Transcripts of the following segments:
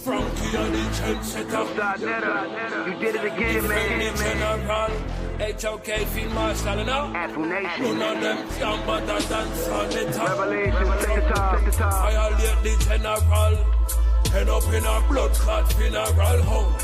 Frankie and the trendsetter. You did it again, man. General, HOK Field Marshal, you know? Nation. None of them can bother dance on the top. Revelation, set the top. Violate the general. Head up in a blood clot funeral home.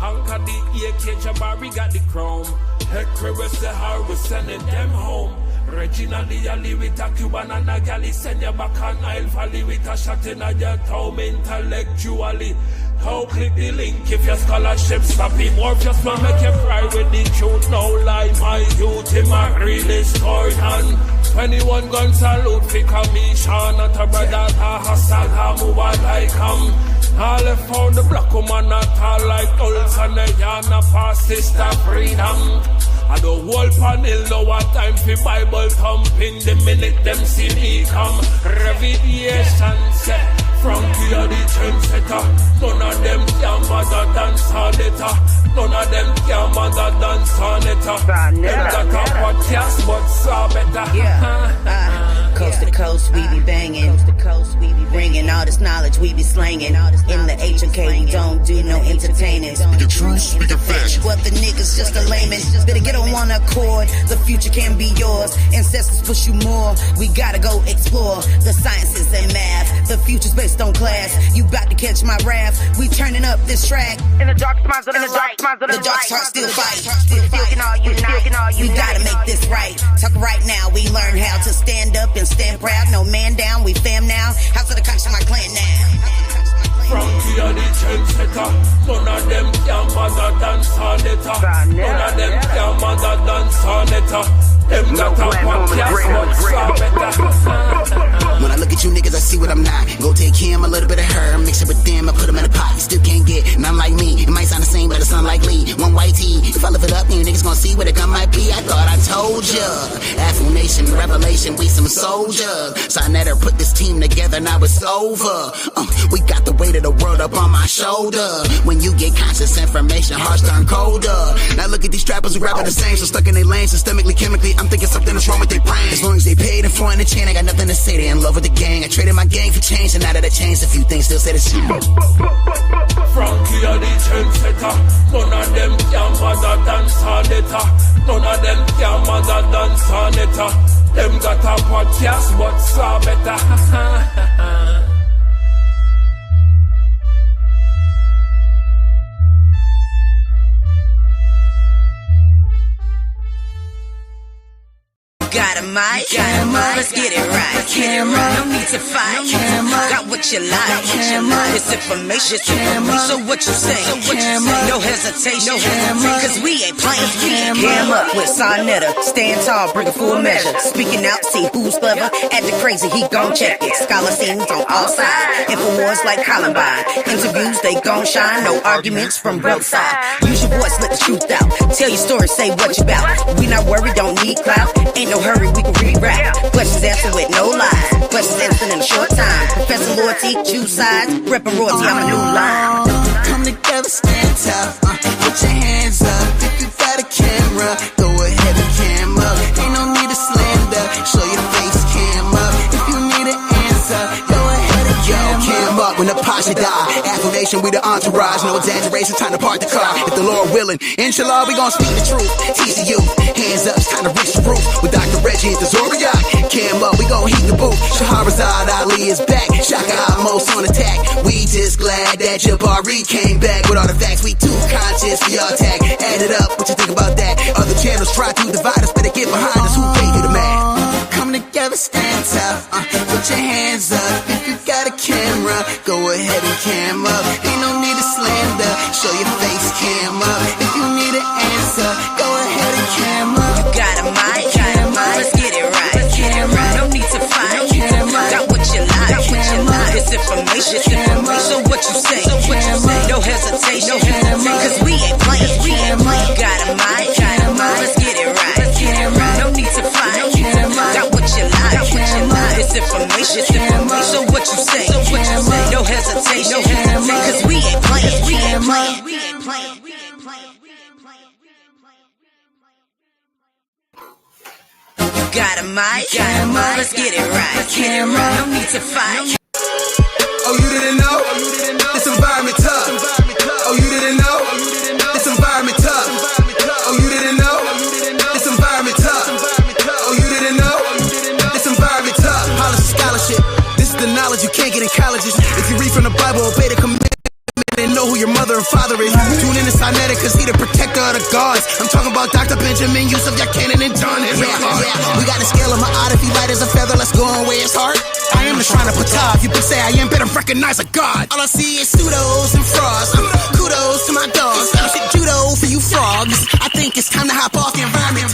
Anchor the AK, Jabari got the chrome. Head crevice the how we sending them home. Regina the alley with a Cuban and a galley. Send you back on Nile Valley with a shot in your toe intellectually. How click the link if your scholarship stop him. Or just want make you cry with the truth. No lie, my youth, him a really scored on. 21 gun salute for commission. Not a brother, a hustle, a move like him. All I found the black woman not all like Ulls and the Yana past sister freedom. I the whole panel know what time for Bible thumping. The minute them see me come. Revelation set. Frankie are the trendsetter. None of them can bother dance on it. None of them can bother dance on it. Them got a podcast but saw better. Coast to coast, we be banging. Bringing all this knowledge, we be slanging. In the HOK, we don't do no entertaining. Speak the truth, speak the facts. What the niggas just a layman. Better get on one accord. The future can be yours. Ancestors push you more. We gotta go explore the sciences and math. The future's based on class. You bout to catch my wrath. We turning up this track. In the dark minds of the light. The dark heart still fight. We gotta make this right. Talk right now. We learn how to stand up and stand proud. No man down. We fam now. House of the cops in my clan now. Frankie are the trendsetter. None of them can bother dance on it. None of them can bother dance on it. Them got a podcast but saw better. When I look at you niggas, I see what I'm not. Go take him, a little bit of her, mix it with them, I put them in a pot. You still can't get none like me. It might sound the same, but it's unlikely. One white tee, if I lift it up, then you niggas gonna see where the gun might be. I thought I told ya. Affirmation, revelation, we some soldiers. Sonetta put this team together, now it's over. We got the weight of the world up on my shoulder. When you get conscious information, hearts turn colder. Now look at these trappers who rapping the same, so stuck in their lane, systemically, chemically. I'm thinking something is wrong with their brain. As long as they paid and flowing the chain, I got nothing to say. They in love with the gang. I traded my gang for change, and now that I changed a few things, still say the same. Frankie are the trendsetter. None of them can bother dance on it. None of them can bother dance on it. Them got a podcast but saw better. Got a mic, let's get it right. No need to fight, got what you like. It's information, so what you say. No hesitation, cause we ain't playing. Cam up with Sonetta, stand tall, bring a full measure. Speaking out, see who's clever. Acting crazy, he gon' check it. Scholar scenes on all sides, InfoWars like Columbine. Interviews, they gon' shine, no arguments from both sides. Use your voice, let the truth out. Tell your story, say what you bout. We not worried, don't need clout. Ain't no hurry, we can re-rap. Questions answered with no lies. Questions answered in a short time. Professor loyalty, choose sides. Reppin' royalty, I'm a new line. Come together, stand tall. Put your hands up. If you got a camera, go ahead and cam up. Ain't no need to slander. Show your face, cam up. If you need an answer, go ahead and cam up. When the posture die, affirmation, we the entourage. No exaggeration, time to park the car. If the Lord willing, inshallah, we gon' speak the truth. Teach the youth, hands up, it's time to reach the roof. With Dr. Reggie and the Zodiac, cam up, we gon' heat the booth. Shahrazad Ali is back, Shaka Amos on attack. We just glad that Jabari came back with all the facts. We too conscious for y'all tag. Add it up, what you think about that? Other channels try to divide us, better get behind us. Who paid you the man? Come together, stand tall. Put your hands up. If you got a camera, go ahead and cam up. Ain't no need to slander. Show your face, cam up. If you need an answer, go ahead and cam up. You got a mic, let's get it right. No need to fight, got what you like. It's information, so what you say. No hesitation, cause we ain't playing. You got a mic, let's get it right. No need to fight, got what you like. It's information, so what you say. No hesitation, cause we ain't playing. You got a mic, let's get it right. No need to fight. Oh, you didn't know? This environment tough. knowledge you can't get in colleges. If you read from the Bible, obey the commandments. And know who your mother and father is. Tune in to Sinetta, cause he the protector of the gods. I'm talking about Dr. Benjamin, Yusuf, Yacanan, and John. We got a scale of my art. If he light as a feather, let's go and weigh his heart. I am the shrine of Ptah. If you can say I am, better recognize a god. All I see is pseudos and frauds. Kudos to my dogs. Shit judo for you frogs. I think it's time to hop off the environment.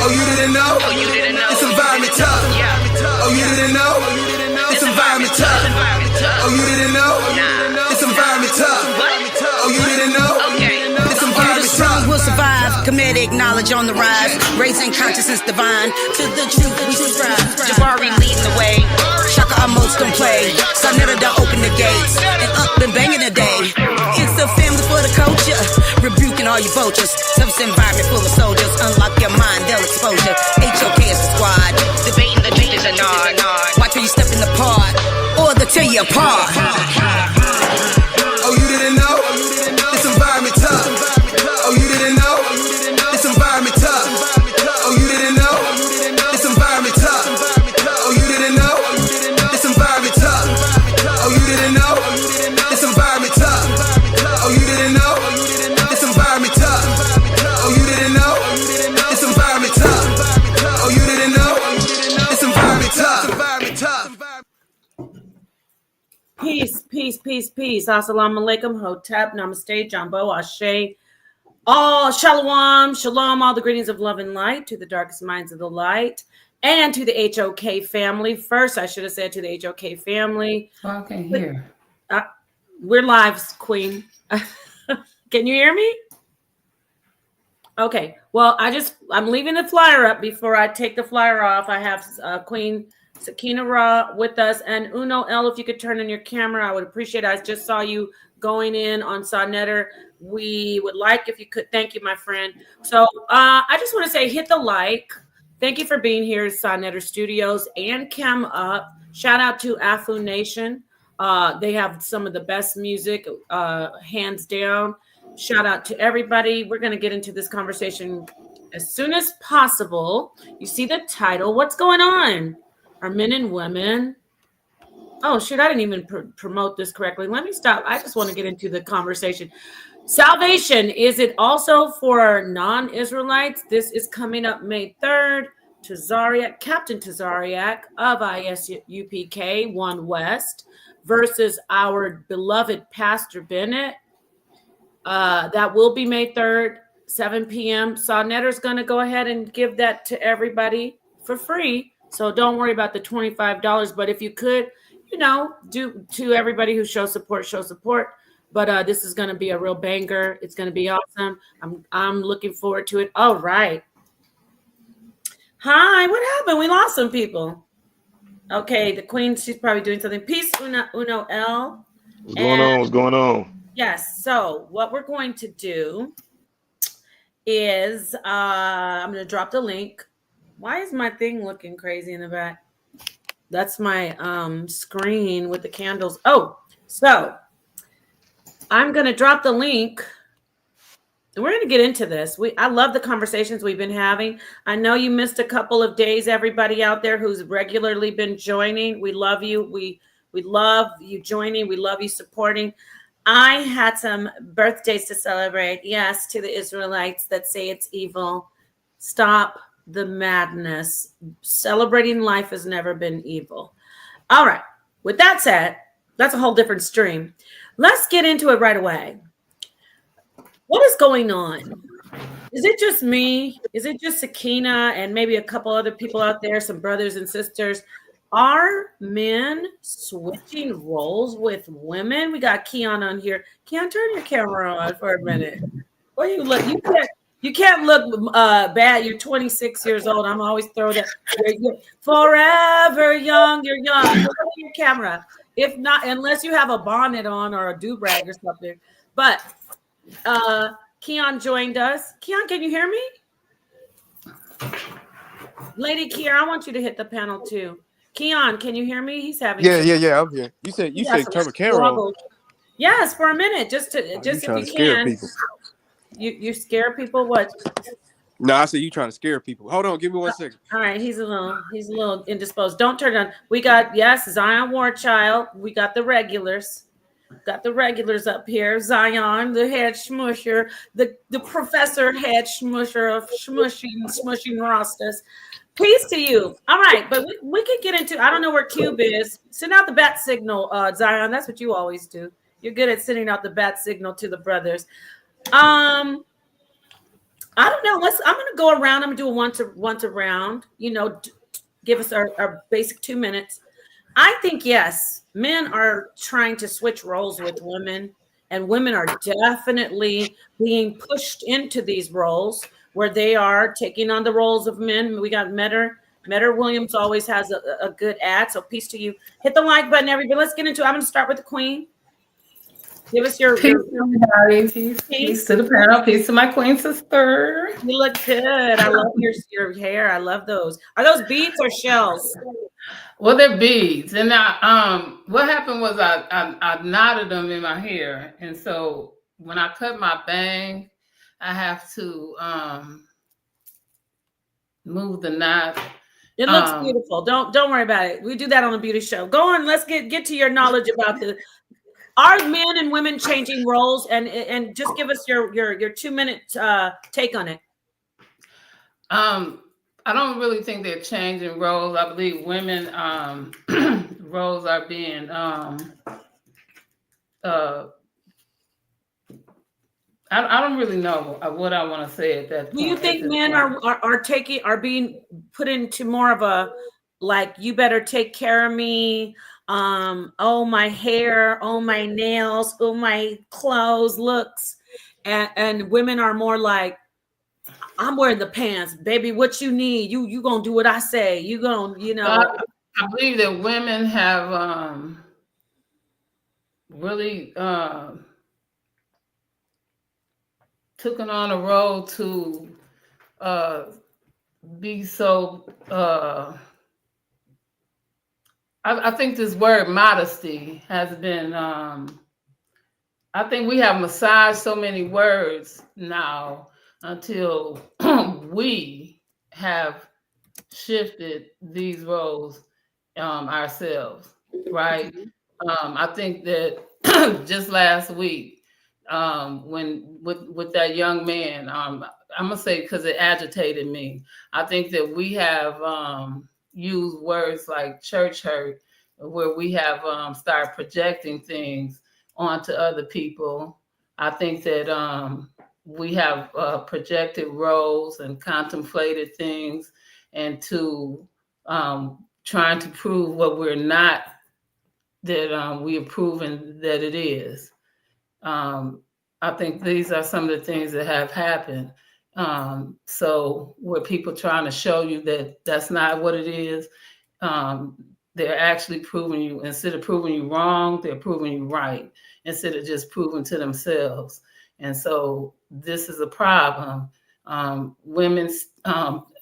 Oh, you didn't know? It's environment tough. Oh, you didn't know? It's environment tough. Oh, you didn't know? It's environment tough. Oh, you didn't know? It's environment tough. Will survive, comedic knowledge on the rise, raising consciousness divine, to the truth we subscribe. Jabari leading the way, Shaka Amos don't play, Sonetta don't open the gates, and up and banging the day. It's a family for the culture, rebuking all you vultures, service environment full of soldiers, unlock your mind, they'll exposure. HOK is the squad, debating the truth is a nod, watch where you step in the pod, or they'll tear you apart. Oh, you didn't know? It's environment tough. Oh, you didn't know? It's environment tough. Oh, you didn't know? It's environment tough. Oh, you didn't know? It's environment tough. Oh, you didn't know? It's environment tough. Oh, you didn't know? It's environment tough. Oh, you didn't know? It's environment tough. Oh, you didn't know? It's environment tough. Peace, peace, peace, peace. Assalamu alaikum, hotep, namaste, jambo, ashe. All shalom, shalom, all the greetings of love and light to the darkest minds of the light and to the HOK family. First, I should have said to the HOK family. Well, I can't hear. We're live, Queen. Can you hear me? Okay. Well, I'm leaving the flyer up before I take the flyer off. I have Queen Sakina Ra with us, and Uno L, if you could turn on your camera, I would appreciate it. I just saw you going in on Sonetta. We would like if you could. Thank you, my friend. So I just want to say hit the like. Thank you for being here at Sonetta Studios and Cam Up. Shout out to Afu Nation. They have some of the best music, hands down. Shout out to everybody. We're going to get into this conversation as soon as possible. You see the title. What's going on? Are men and women? Oh, shoot, I didn't even promote this correctly. Let me stop. I just want to get into the conversation. Salvation, is it also for non-Israelites? This is coming up May 3rd. Captain Tazariak of ISUPK 1 West versus our beloved Pastor Bennett. That will be May 3rd, 7 p.m. Sonetta's going to go ahead and give that to everybody for free. So don't worry about the $25. But if you could, do to everybody who shows support. But this is going to be a real banger. It's going to be awesome. I'm looking forward to it. All right. Hi, what happened? We lost some people. Okay, the Queen, she's probably doing something. Peace, Uno L. What's going on? What's going on? Yes. So what we're going to do is I'm going to drop the link. Why is my thing looking crazy in the back? That's my screen with the candles. Oh, so I'm going to drop the link. And we're going to get into this. I love the conversations we've been having. I know you missed a couple of days, everybody out there who's regularly been joining. We love you. We love you joining. We love you supporting. I had some birthdays to celebrate. Yes, to the Israelites that say it's evil. Stop the madness. Celebrating life has never been evil. All right. With that said, that's a whole different stream. Let's get into it right away. What is going on? Is it just me? Is it just Sakina and maybe a couple other people out there, some brothers and sisters? Are men switching roles with women? We got Keon on here. Keon, turn your camera on for a minute. Well, you look. You can't look bad. You're 26 years old. I'm always throwing that. You're forever young. You're young. Look at your camera. If not, unless you have a bonnet on or a do-rag or something. But Keon joined us. Keon, can you hear me? Lady Kier, I want you to hit the panel too. Keon, can you hear me? He's having Yeah, I'm here. You said turn the camera on. Yes, for a minute, just if you scare can. people. You scare people? What? No, I said you trying to scare people. Hold on, give me 1 second. All right, he's a little indisposed. Don't turn on. We got Zion Warchild. We got the regulars. Got the regulars up here. Zion, the head smusher, the professor head smusher of smushing rastas. Peace to you. All right, but we can get into. I don't know where Cube is. Send out the bat signal, Zion. That's what you always do. You're good at sending out the bat signal to the brothers. I don't know. I'm going to go around. I'm going to do a once around. Give us our basic 2 minutes. I think, yes, men are trying to switch roles with women, and women are definitely being pushed into these roles where they are taking on the roles of men. We got Metter Williams always has a good ad. So peace to you. Hit the like button, everybody. Let's get into it. I'm going to start with the queen. Give us your peace to the panel. Peace to my queen sister. You look good. I love your hair. I love those. Are those beads or shells? Well, they're beads. And what happened was I knotted them in my hair, and so when I cut my bang, I have to move the knot. It looks beautiful. Don't worry about it. We do that on the beauty show. Go on. Let's get to your knowledge about are men and women changing roles, and just give us your 2 minute take on it. I don't really think they're changing roles. I believe women roles are being I don't really know what I want to say at that point. Do you think men are being put into more of a, like, you better take care of me, oh, my hair, oh, my nails, oh, my clothes, looks, and women are more like, I'm wearing the pants, baby, what you need, you gonna do what I say, you gonna, I believe that women have really taken on a role to be so I think this word modesty has been I think we have massaged so many words now until we have shifted these roles ourselves, right? I think that just last week, when with that young man, I'm gonna say because it agitated me. I think that we have used words like church hurt, where we have started projecting things onto other people. I think that we have projected roles and contemplated things, and to trying to prove what we're not, that we are proving that it is. I think these are some of the things that have happened. So where people trying to show you that that's not what it is, they're actually proving you, instead of proving you wrong, they're proving you right, instead of just proving to themselves. And so this is a problem. Women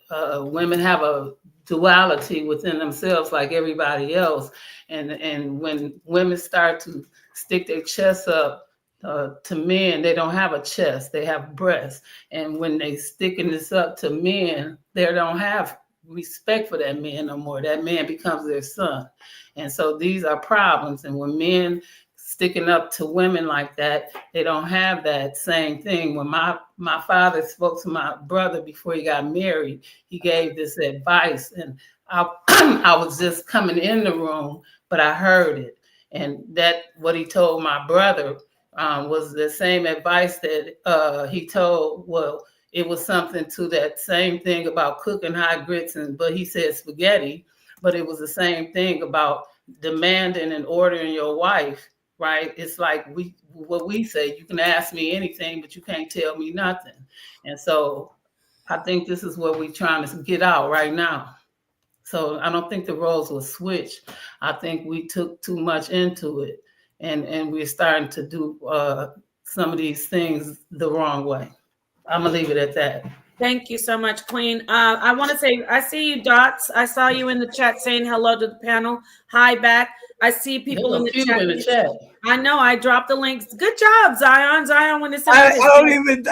have a duality within themselves like everybody else. And when women start to stick their chests up to men, they don't have a chest, they have breasts. And when they sticking this up to men, they don't have respect for that man no more. That man becomes their son. And so these are problems. And when men sticking up to women like that, they don't have that same thing. When my father spoke to my brother before he got married, he gave this advice, and I was just coming in the room, but I heard it. And that what he told my brother was the same advice that he told, well, it was something to that same thing about cooking hot grits, but he said spaghetti, but it was the same thing about demanding and ordering your wife, right? It's like what we say, you can ask me anything, but you can't tell me nothing. And so I think this is what we're trying to get out right now. So I don't think the roles will switch. I think we took too much into it, and we're starting to do some of these things the wrong way. I'm gonna leave it at that. Thank you so much, Queen. I want to say, I see you, Dots. I saw you in the chat saying hello to the panel. Hi back. I see people There's in a the few chat. in the chat. I know. I dropped the links. Good job, Zion. Zion, when it's I don't even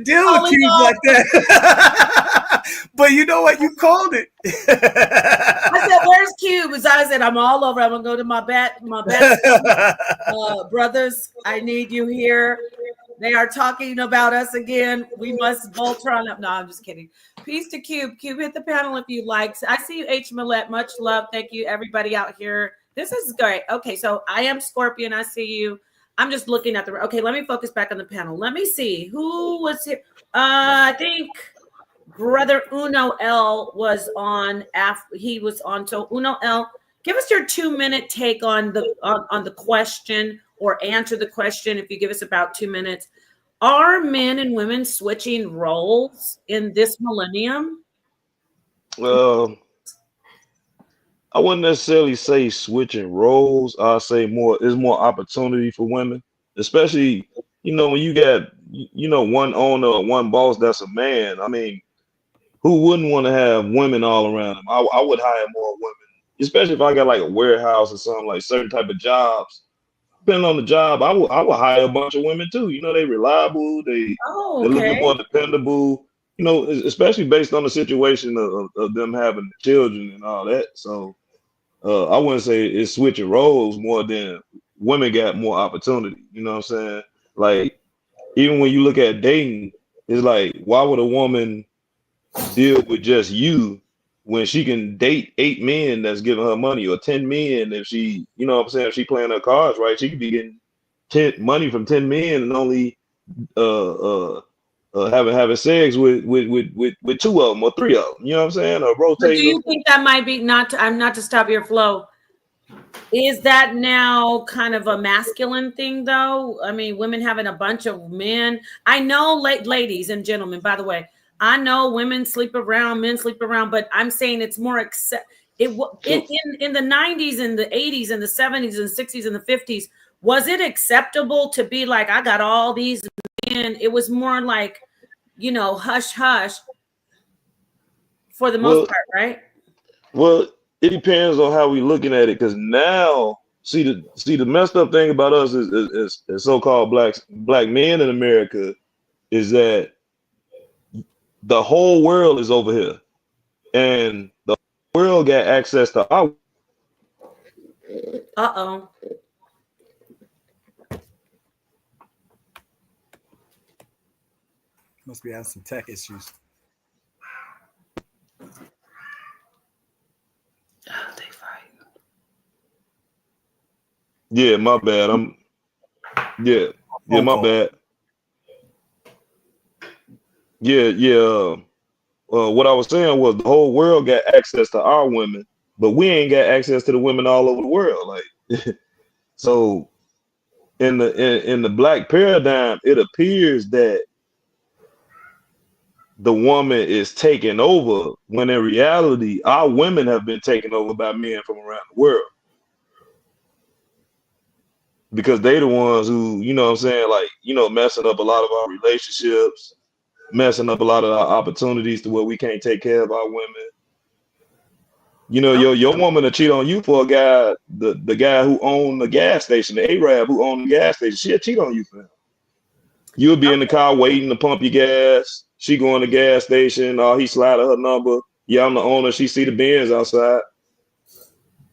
deal with Calling cubes all- like that. But you know what? You called it. I said, "Where's Cube?" As I said, "I'm all over. I'm gonna go to my bat brothers. I need you here. They are talking about us again. We must Voltron up." No, I'm just kidding. Peace to Cube. Cube, hit the panel if you like. I see you, H. Millette. Much love. Thank you, everybody out here. This is great. Okay, so I am Scorpion. I see you. I'm just looking at the. Okay, let me focus back on the panel. Let me see who was here. I think Brother Uno L was on. He was on. So Uno L, give us your 2-minute take on the question, or answer the question if you give us about 2 minutes. Are men and women switching roles in this millennium? I wouldn't necessarily say switching roles. I say there's more opportunity for women, especially, when you got, one owner or one boss that's a man. I mean, who wouldn't want to have women all around him? I would hire more women, especially if I got like a warehouse or something, like certain type of jobs. Depending on the job, I would hire a bunch of women too. They reliable, they're a little bit more dependable. Especially based on the situation of them having children and all that. So I wouldn't say it's switching roles more than women got more opportunity. You know what I'm saying? Like, even when you look at dating, it's like, why would a woman deal with just you when she can date 8 men that's giving her money, or 10 men if she, you know what I'm saying, if she playing her cards right, she could be getting money from 10 men and only having sex with 2 of them or 3 of them. You know what I'm saying? Or But do rotating. you think that might be not to stop your flow? Is that now kind of a masculine thing, though? I mean, women having a bunch of men. I know, ladies and gentlemen, by the way, I know women sleep around, men sleep around, but I'm saying it's more in the 90s and the 80s and the 70s and 60s and the 50s. Was it acceptable to be like, I got all these men? It was more like, hush hush for the most part, right? Well, it depends on how we looking at it, because now, see the messed up thing about us is so-called black men in America is that the whole world is over here, and the world got access to our. Uh-oh. Must be having some tech issues. Yeah, my bad. My bad. Yeah. What I was saying was the whole world got access to our women, but we ain't got access to the women all over the world. Like, so in the black paradigm, it appears that the woman is taking over, when in reality, our women have been taken over by men from around the world. Because they the ones who, you know what I'm saying, like, messing up a lot of our relationships, messing up a lot of our opportunities to where we can't take care of our women. Your woman will cheat on you for a guy, the guy who owned the gas station, the Arab who owned the gas station. She'll cheat on you for him. You'll be in the car waiting to pump your gas. She go in the gas station. He slide her number. Yeah, I'm the owner. She see the Benz outside.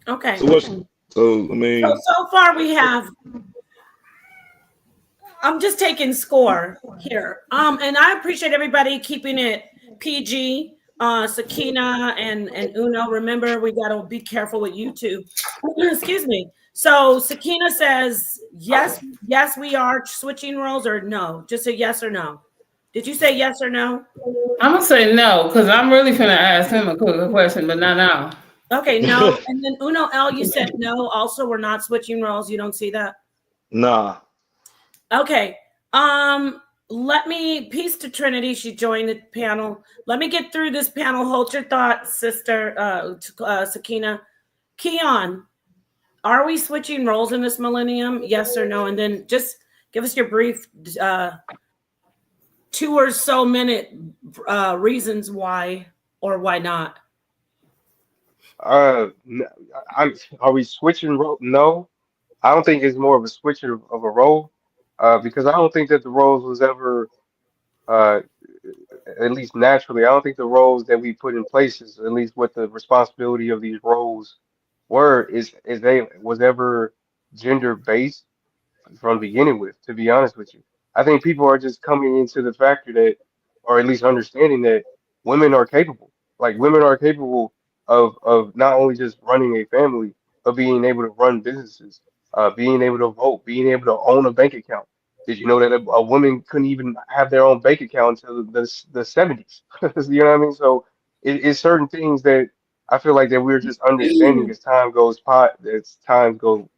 Okay. So I mean, so far we have. I'm just taking score here. And I appreciate everybody keeping it PG. Sakina and Uno. Remember, we got to be careful with YouTube. Excuse me. So Sakina says yes, we are switching roles, or no? Just a yes or no. Did you say yes or no? I'm gonna say no, because I'm really finna ask him a quick question, but not now. Okay, no. And then Uno L, you said no. Also, we're not switching roles. You don't see that? Nah. Okay. Let me peace to Trinity. She joined the panel. Let me get through this panel. Hold your thoughts, sister Sakina. Keon, are we switching roles in this millennium? Yes or no? And then just give us your brief 2 or so minute reasons why or why not. Are we switching role? No, I don't think it's more of a switch of a role, because I don't think that the roles was ever, uh, at least naturally. I don't think the roles that we put in places, at least what the responsibility of these roles were, is they was ever gender based from beginning with, to be honest with you. I think people are just coming into the factor that, or at least understanding that women are capable. Like women are capable of not only just running a family, but being able to run businesses, being able to vote, being able to own a bank account. Did you know that a woman couldn't even have their own bank account until the 70s? You know what I mean? So it's certain things that I feel like that we're just understanding as time goes by, as time go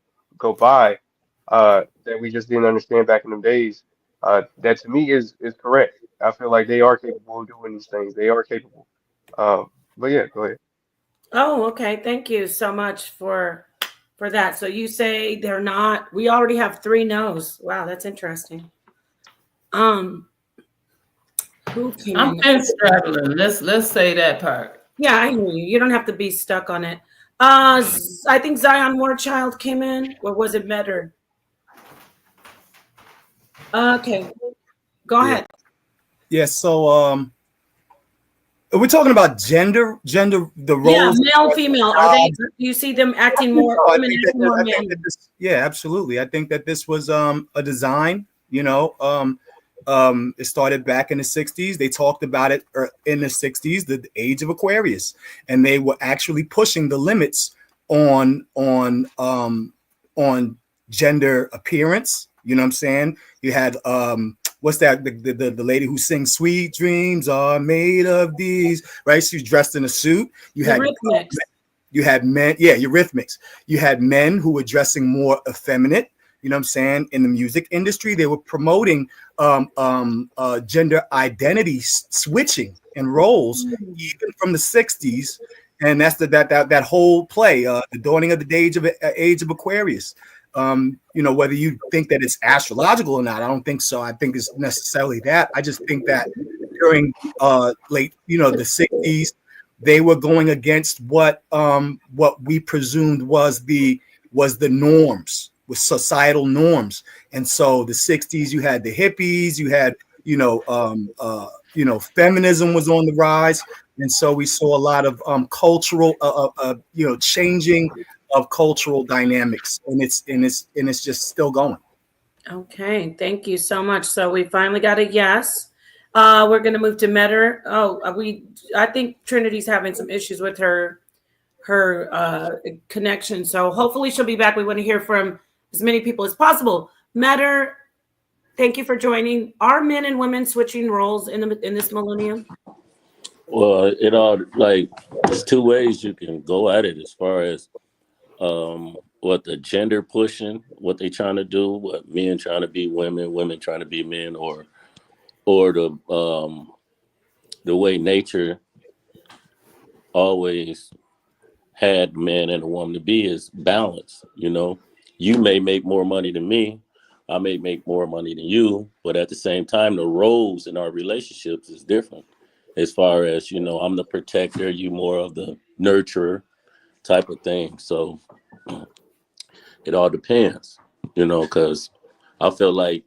by, that we just didn't understand back in the days. That to me is correct. I feel like they are capable of doing these things. They are capable. But yeah, go ahead. Oh, okay. Thank you so much for that. So you say they're not. We already have 3 no's. Wow, that's interesting. Who came I'm in? been struggling. Let's say that part. Yeah, I hear you. You don't have to be stuck on it. I think Zion Morechild came in, or was it Metter? Okay, go Yeah. ahead. Yeah. So we're talking about the Yeah, roles. male, female. Are they? Do you see them acting more? No, Women acting more men. yeah, absolutely. I think that this was a design. It started back in the 60s. They talked about it in the 60s, the age of Aquarius, and they were actually pushing the limits on gender appearance. You know what I'm saying? You had what's that? The lady who sings "Sweet Dreams Are Made of These," right? She was dressed in a suit. You had men, yeah, Eurythmics. You had men who were dressing more effeminate. You know what I'm saying? In the music industry, they were promoting gender identity switching and roles, even from the 60s. And that's that whole play, the dawning of the age of Aquarius. Whether you think that it's astrological or not, I don't think so. I think it's necessarily that. I just think that during late, the 60s, they were going against what we presumed was the norms, with societal norms. And so the 60s, you had the hippies, you had feminism was on the rise, and so we saw a lot of cultural changing of cultural dynamics, and it's just still going. Okay, thank you so much. So we finally got a yes. We're going to move to Metter. I think Trinity's having some issues with her connection. So hopefully she'll be back. We want to hear from as many people as possible. Metter, thank you for joining. Are men and women switching roles in this millennium? Well, it all there's 2 ways you can go at it as far as what the gender pushing, what they trying to do, what men trying to be women, women trying to be men, or the way nature always had man and a woman to be is balance. You may make more money than me, I may make more money than you, but at the same time, the roles in our relationships is different. As far as I'm the protector, you more of the nurturer type of thing. So it all depends, because I feel like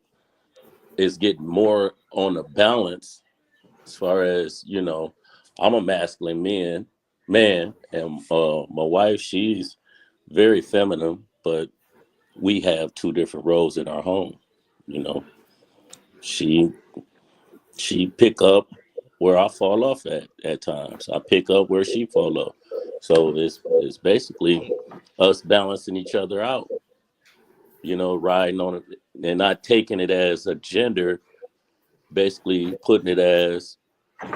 it's getting more on a balance as far as, I'm a masculine man, and my wife, she's very feminine, but we have 2 different roles in our home. She pick up where I fall off at times. I pick up where she fall off. So it's basically us balancing each other out, riding on it and not taking it as a gender, basically putting it as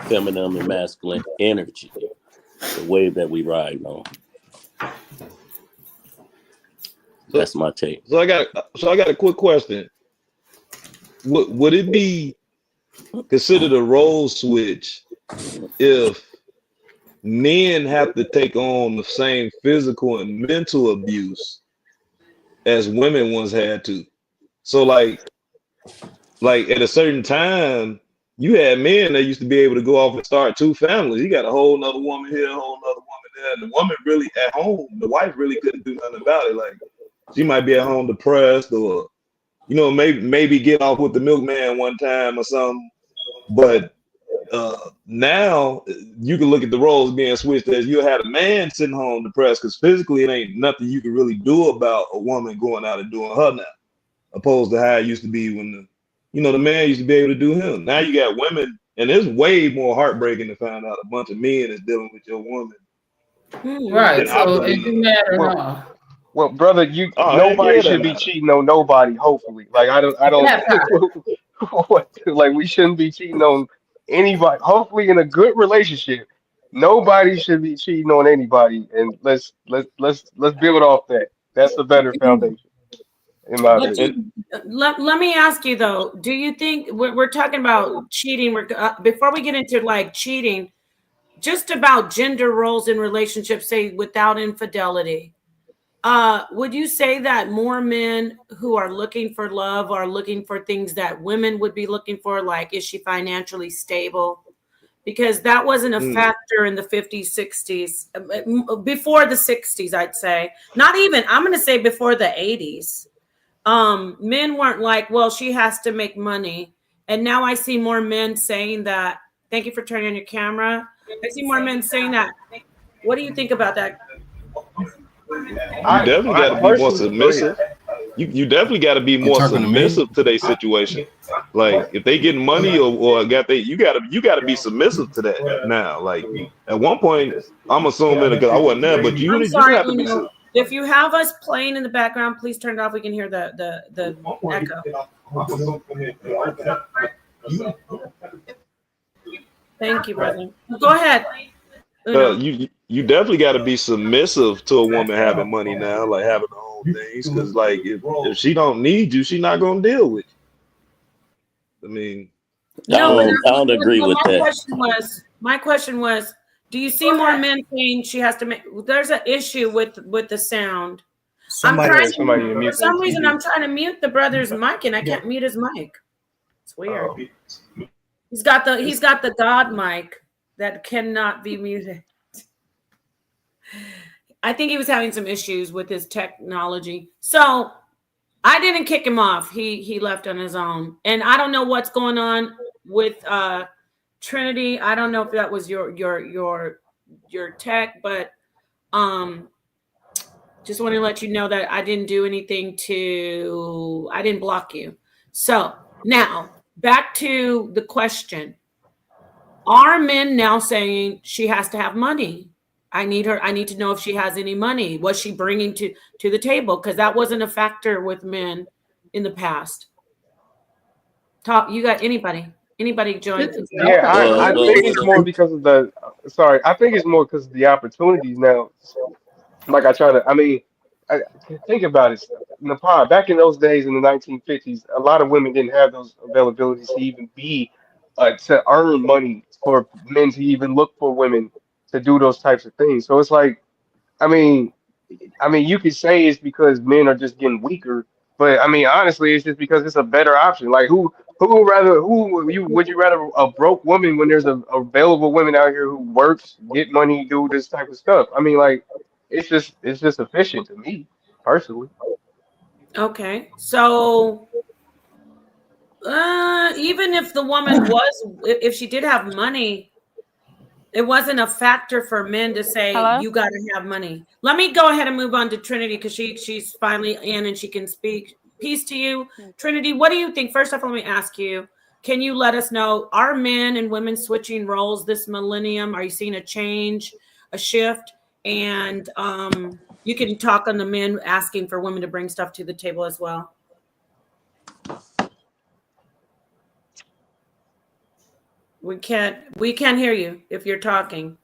feminine and masculine energy, the wave that we ride on. That's my take. So I got a quick question. Would it be considered a role switch if men have to take on the same physical and mental abuse as women once had to? So like at a certain time, you had men that used to be able to go off and start 2 families. You got a whole nother woman here, a whole nother woman there, and the woman really at home, the wife really couldn't do nothing about it. Like she might be at home depressed, or maybe get off with the milkman one time or something. But now you can look at the roles being switched as you had a man sitting home depressed because physically it ain't nothing you can really do about a woman going out and doing her now, opposed to how it used to be when the man used to be able to do him. Now you got women, and it's way more heartbreaking to find out a bunch of men is dealing with your woman. Right. I So it believe. do matter, Well, huh? well, brother, Oh, heck nobody yeah, that should be matter. cheating on nobody. Hopefully, like I don't That part. like we shouldn't be cheating on anybody. Hopefully, in a good relationship, nobody should be cheating on anybody. And let's build off that. That's a better foundation, in my But opinion. let me ask you though, do you think we're talking about cheating? Before we get into like cheating, just about gender roles in relationships, say without infidelity. Would you say that more men who are looking for love are looking for things that women would be looking for, like is she financially stable? Because that wasn't a factor in the 50s, 60s, before the 60s, I'd say. Not even, I'm going to say before the 80s. Men weren't like, well, she has to make money. And now I see more men saying that. Thank you for turning on your camera. I see more men saying that. What do you think about that? You definitely got I to be more personally go ahead. submissive. You definitely got to be You more talking to me? submissive to their situation. Like if they getting money or you got to be submissive to that now. Like at one point, I'm assuming because I wasn't there, but I'm you sorry, have to be. Uno. If you have us playing in the background, please turn it off. We can hear the echo. Thank you, brother. Go ahead. Uno. You definitely got to be submissive to a woman having money now, like having her own things. Because like if she don't need you, she not gonna deal with you. I mean, No, but I don't agree with that. my question was, do you see more men saying she has to make? There's an issue with the sound. Somebody, Yeah, somebody need to For mute some that reason, TV. I'm trying to mute the brother's mic, and I can't mute his mic. It's weird. He's got the God mic that cannot be muted. I think he was having some issues with his technology. So I didn't kick him off. He left on his own. And I don't know what's going on with Trinity. I don't know if that was your tech, but just want to let you know that I didn't do anything I didn't block you. So now back to the question. Are men now saying she has to have money? I need to know if she has any money. Was she bringing to the table? Because that wasn't a factor with men in the past. You got anybody join? Yeah, Well, I think it's more because of I think it's more because of the opportunities now. Like I mean, I think about it. Nepal, back in those days in the 1950s, a lot of women didn't have those availabilities to even to earn money for men to even look for women to do those types of things. So it's like, I mean, you could say it's because men are just getting weaker, but I mean, honestly, it's just because it's a better option. Like would you rather a broke woman when there's a available women out here who works, get money, do this type of stuff? I mean, like it's just efficient to me personally. Okay, so even if the woman if she did have money, it wasn't a factor for men to say you got to have money. Let me go ahead and move on to Trinity because she's finally in and she can speak. Peace to you, Trinity. What do you think? First off, let me ask you: can you let us know, are men and women switching roles this millennium? Are you seeing a change, a shift? And you can talk on the men asking for women to bring stuff to the table as well. We can't hear you if you're talking.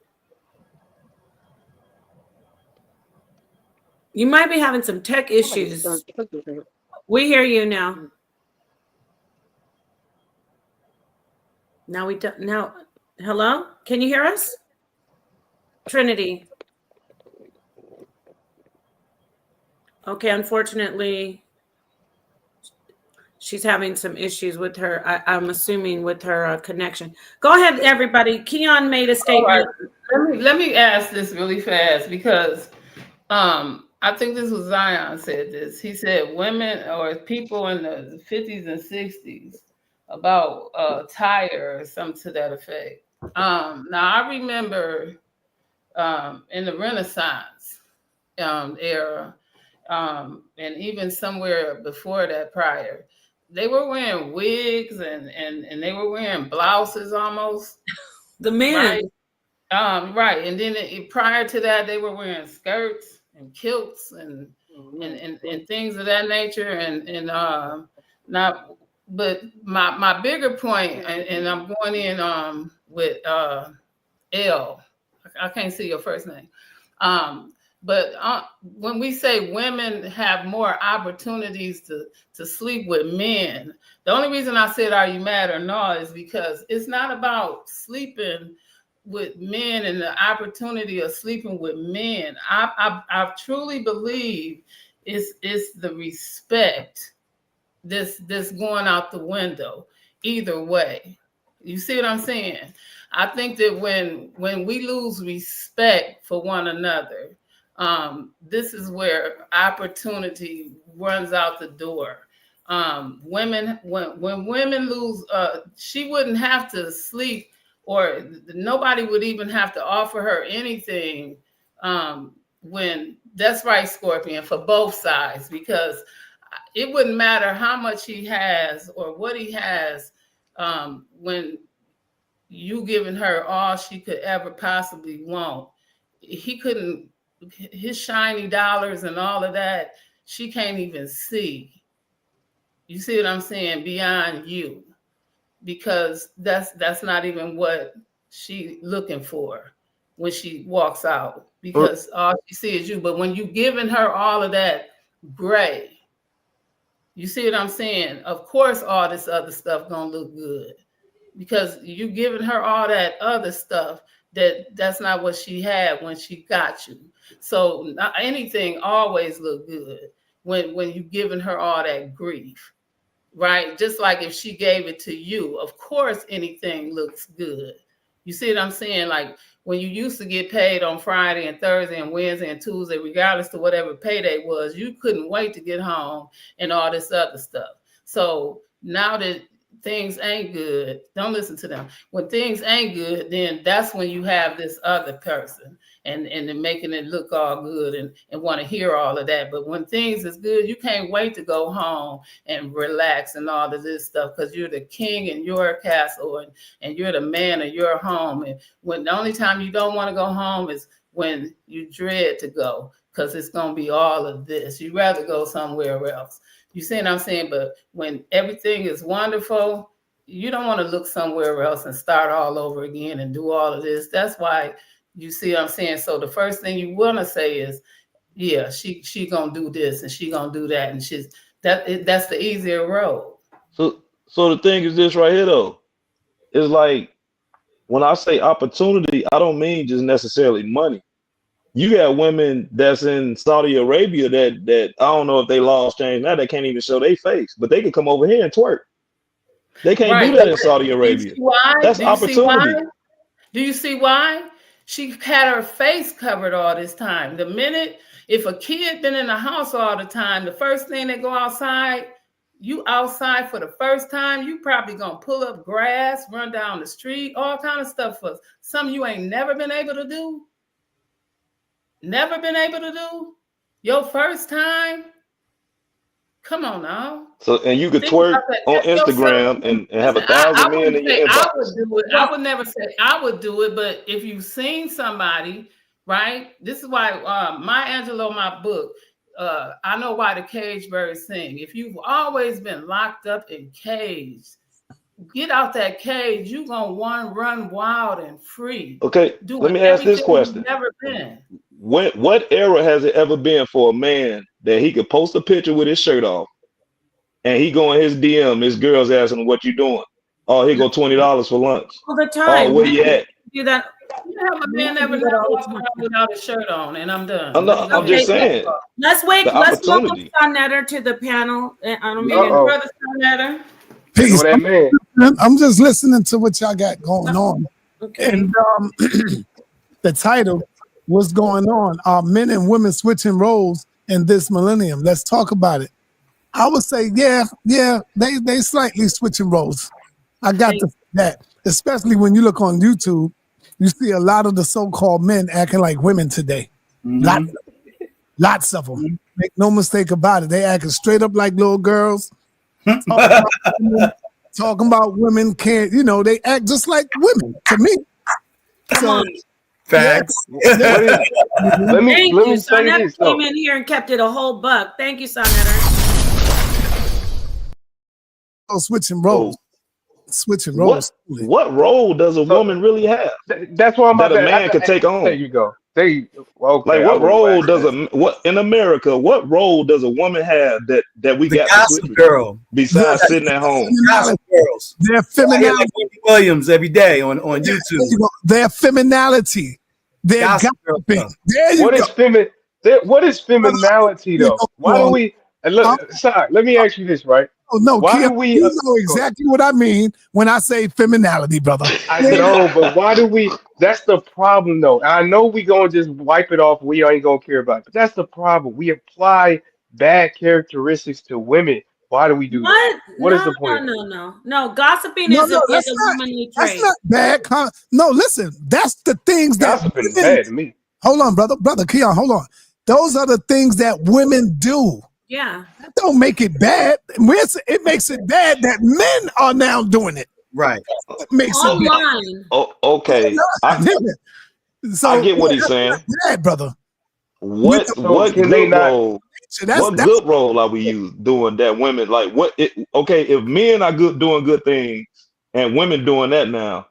You might be having some tech issues. We hear you now. Now we don't. Now, hello? Can you hear us? Trinity. Okay, unfortunately, she's having some issues with her. I'm assuming with her connection. Go ahead, everybody. Keon made a statement. let me ask this really fast because I think this was Zion said this. He said women or people in the 50s and 60s about tire or something to that effect. Now I remember in the Renaissance era, and even somewhere before that prior, they were wearing wigs and they were wearing blouses almost. The men. Right. Right. And then prior to that, they were wearing skirts and kilts and things of that nature. And not, but my bigger point, and I'm going in with L. I can't see your first name. But when we say women have more opportunities to sleep with men, the only reason I said, are you mad or no, is because it's not about sleeping with men and the opportunity of sleeping with men. I truly believe it's the respect this going out the window either way. You see what I'm saying? I think that when we lose respect for one another, this is where opportunity runs out the door. Women, when women lose, she wouldn't have to sleep, or nobody would even have to offer her anything. When that's right, Scorpion, for both sides, because it wouldn't matter how much he has or what he has, when you giving her all she could ever possibly want. He couldn't, his shiny dollars and all of that, she can't even see. You see what I'm saying? Beyond you, because that's not even what she looking for when she walks out, because all she sees is you. But when you giving her all of that gray, you see what I'm saying? Of course, all this other stuff gonna look good, because you giving her all that other stuff that's not what she had when she got you. So anything always look good when you giving her all that grief, right? Just like if she gave it to you, of course anything looks good. You see what I'm saying? Like when you used to get paid on Friday and Thursday and Wednesday and Tuesday, regardless to whatever payday was, you couldn't wait to get home and all this other stuff. So now that things ain't good, don't listen to them. When things ain't good, then that's when you have this other person and then making it look all good and want to hear all of that. But when things is good, you can't wait to go home and relax and all of this stuff, because you're the king in your castle and you're the man of your home. And when the only time you don't want to go home is when you dread to go, because it's going to be all of this. You'd rather go somewhere else. You see what I'm saying? But when everything is wonderful, you don't want to look somewhere else and start all over again and do all of this. That's why, you see what I'm saying? So the first thing you want to say is, yeah, she gonna do this and she gonna do that, and that's the easier road. So the thing is this right here though. It's like when I say opportunity, I don't mean just necessarily money. You got women that's in Saudi Arabia that I don't know if they laws changed now, they can't even show their face, but they can come over here and twerk. They can't do that in Saudi Arabia. That's opportunity. Do you see why? She had her face covered all this time. The minute, if a kid been in the house all the time, the first thing they go outside, you outside for the first time, you probably gonna pull up grass, run down the street, all kind of stuff for something you ain't never been able to do. Never been able to do? Your first time? Come on now. So, and you could twerk on Instagram and have 1,000 men in your inbox. I would do it. I would never say I would do it, but if you've seen somebody, right? This is why Maya Angelou, my book, I Know Why the Caged Birds Sing. If you've always been locked up in cage, get out that cage. You're gonna run wild and free. Okay, let me ask this question. Never been. What era has it ever been for a man that he could post a picture with his shirt off and he go in his DM, his girl's asking him, what you doing? Oh, he go $20 for lunch. All the time. Oh, where you at? Do that. You have a man that would walk around without a shirt on, and I'm done. I'm just saying. Let's wait. Let's welcome Sonetter to the panel. I don't mean brother Sonetter. Peace. I'm just listening to what y'all got going on. Okay. And the title, what's going on? Are men and women switching roles in this millennium? Let's talk about it. I would say, yeah, they slightly switching roles. I got to that, especially when you look on YouTube, you see a lot of the so-called men acting like women today. Lots of them. Make no mistake about it. They acting straight up like little girls. Talking about women can't, they act just like women to me. So, facts. Let me Thank you. say Sonetta this. came in here and kept it a whole buck. Thank you, Sonetta. Switching roles. Switching roles. What role does a woman really have? That's what I'm about that a man could take on. There you go. Okay, like what role does in America? What role does a woman have that we got to switch girl besides sitting at home? Gossip girls. Their femininity. Like Williams every day on YouTube. Their femininity. Their gossiping. There you go. What is femininity though? Why do we? Look, sorry. Let me ask you this, right? Oh no, why Kim, do we? You know exactly what I mean when I say femininity, brother. I know, but why do we? That's the problem, though. I know we gonna just wipe it off. We ain't gonna care about it, but that's the problem. We apply bad characteristics to women. Why do we do that? What is the point? No. Gossiping is a womanly trait. That's not bad. No, listen. That's the things gossiping that is bad to me. Hold on, brother Keon. Hold on. Those are the things that women do. Yeah. That don't make it bad. It makes it bad that men are now doing it. Right. It makes it bad. Oh, okay. I get what he's saying. Bad, brother. What good role? What good role are we doing that women like? If men are doing good things and women doing that now,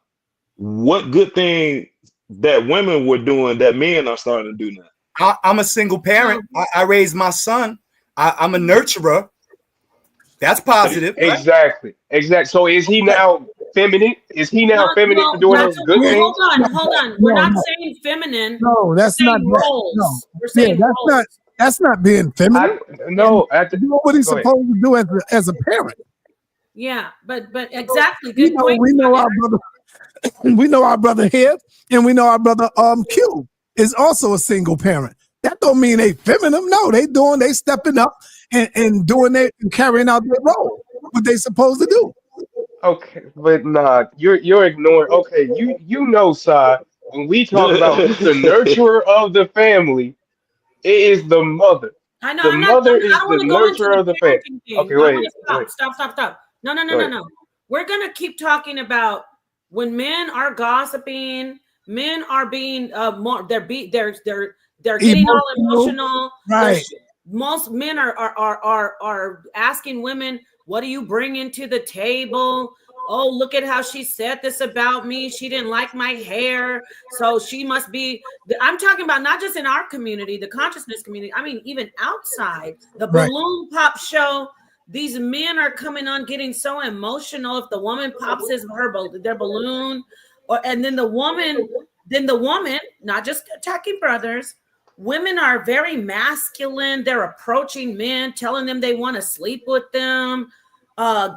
what good thing that women were doing that men are starting to do now? I'm a single parent. I raised my son. I'm a nurturer. That's positive. Exactly. So is he now feminine? Is he now feminine for doing those good things? Hold on. We're not saying feminine. No, that's not roles. No. We're saying roles. That's not being feminine. No, what he's supposed to do as a parent. Yeah, but exactly. Good point. We know our brother. We know our brother here, and we know our brother Q is also a single parent. That don't mean they feminine. No, they stepping up and doing it and carrying out their role. What they supposed to do. Okay, but nah, you're ignoring. Okay, you know, Sai, when we talk about who's the nurturer of the family, it is the mother. I know. The mother is the nurturer of the family. Okay, wait. Stop. No. We're gonna keep talking about when men are gossiping. Men are being more. They're getting all emotional. Right. Most men are asking women, "What do you bring into the table?" Oh, look at how she said this about me. She didn't like my hair, so she must be. I'm talking about not just in our community, the consciousness community. I mean, even outside the balloon pop show. These men are coming on, getting so emotional. If the woman pops their balloon, and then the woman, not just attacking brothers. Women are very masculine. They're approaching men, telling them they want to sleep with them,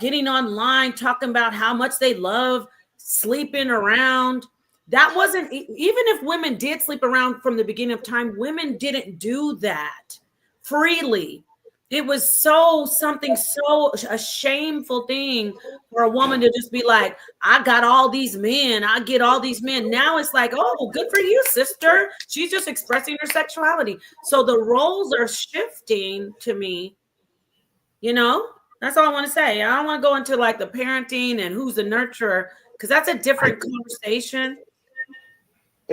getting online, talking about how much they love sleeping around. That wasn't, even if women did sleep around from the beginning of time, women didn't do that freely. It was a shameful thing for a woman to just be like, I got all these men. I get all these men. Now it's like, oh, good for you, sister. She's just expressing her sexuality. So the roles are shifting to me. That's all I want to say. I don't want to go into like the parenting and who's the nurturer, because that's a different conversation.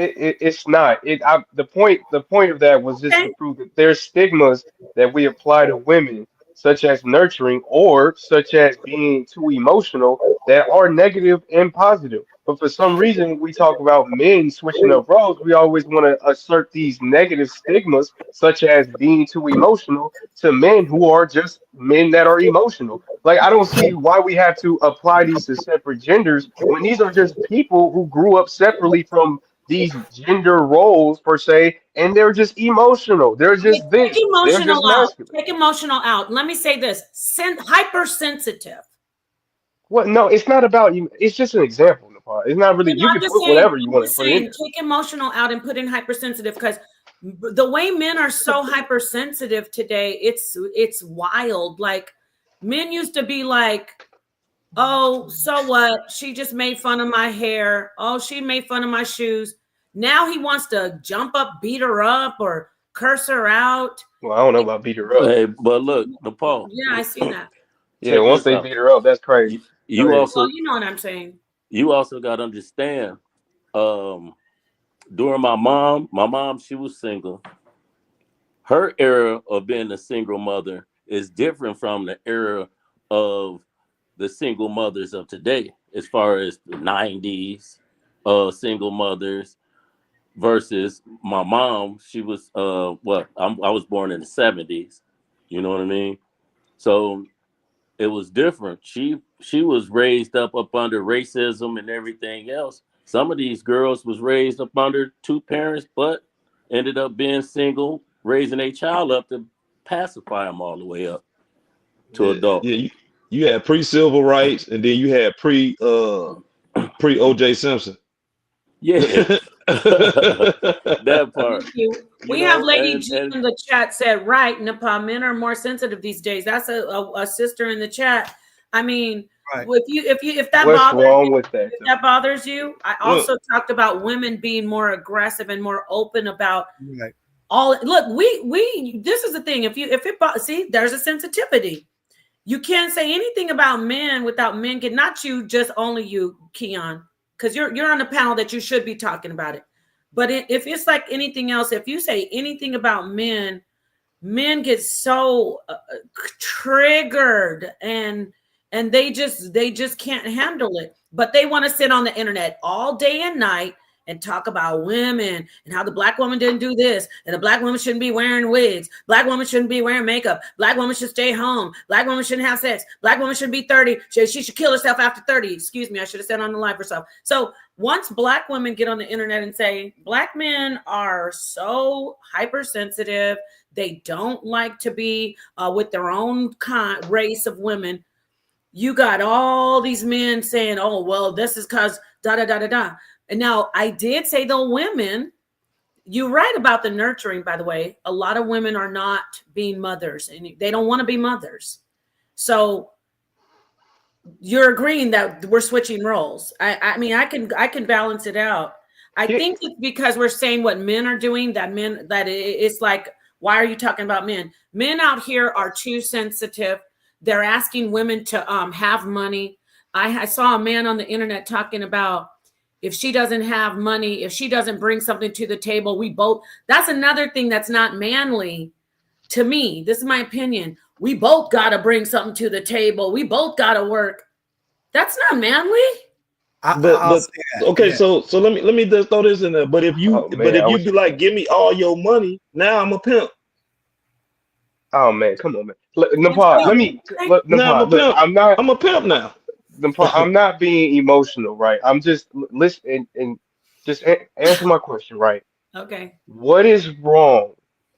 It's not. The point of that was just to prove that there's stigmas that we apply to women, such as nurturing or such as being too emotional, that are negative and positive. But for some reason, we talk about men switching up roles. We always want to assert these negative stigmas, such as being too emotional, to men who are just men that are emotional. Like, I don't see why we have to apply these to separate genders when these are just people who grew up separately from these gender roles per se, and they're just emotional. They're just this. They're just masculine. Take emotional out. Let me say this: hypersensitive. What? No, it's not about you. It's just an example, Nepal. It's not really. You know, You I'm can just put saying, whatever you want to put in there. take emotional out and put in hypersensitive, because the way men are so hypersensitive today, it's wild. Like, men used to be like, oh, so what? She just made fun of my hair. Oh, she made fun of my shoes. Now he wants to jump up, beat her up, or curse her out. Well, I don't know about beat her up. Hey, but look, Nepal, Yeah, I see that. Yeah, check once this they out. beat her up, that's crazy. You, Go you ahead. Well, also you know what I'm saying. you also got to understand. Um, During my mom, she was single. Her era of being a single mother is different from the era of the single mothers of today, as far as the 90s single mothers versus my mom. She was I was born in the 70s. You know what I mean? So it was different. She was raised up under racism and everything else. Some of these girls was raised up under two parents, but ended up being single, raising a child up to pacify them all the way up to Yeah, adult. yeah. You had pre-civil rights, and then you had pre OJ Simpson. Yeah, that part. Thank you. You We have know, Lady and G and in the chat said, right, Nepal, men are more sensitive these days. That's a sister in the chat. I mean, Right. if that What's bothers wrong you, with that if though? that bothers you, I Look, also talked about women being more aggressive and more open about Right. all. Look, we this is the thing. See, there's a sensitivity. You can't say anything about men without men get, not you, just only you, Keon, because you're on the panel that you should be talking about it. But if it's like anything else, if you say anything about men, men get so triggered, and they just can't handle it. But they want to sit on the internet all day and night and talk about women and how the black woman didn't do this, and the black woman shouldn't be wearing wigs, black woman shouldn't be wearing makeup, black woman should stay home, black woman shouldn't have sex, black woman should be 30, she should kill herself after 30. Excuse me, I should have said on the live herself. So once black women get on the internet and say black men are so hypersensitive, they don't like to be with their own race of women, you got all these men saying, oh, well, this is because da da da da da. And now I did say the women, you're right about the nurturing, by the way. A lot of women are not being mothers, and they don't want to be mothers. So you're agreeing that we're switching roles. I mean, I can balance it out. I think it's because we're saying what men are doing, that it's like, why are you talking about men? Men out here are too sensitive. They're asking women to have money. I saw a man on the internet talking about, if she doesn't have money, if she doesn't bring something to the table, we both, that's another thing that's not manly to me. This is my opinion. We both got to bring something to the table. We both got to work. That's not manly. but okay, yeah. so let me just throw this in there. But if you Oh man, I wish. be like, give me all your money, now I'm a pimp. Oh man, come on, man. Nepal, let me look. Now I'm Nepal, a look. pimp. I'm a pimp now. Nepal, I'm not being emotional, right? I'm just listen and just answer my question, right? Okay. What is wrong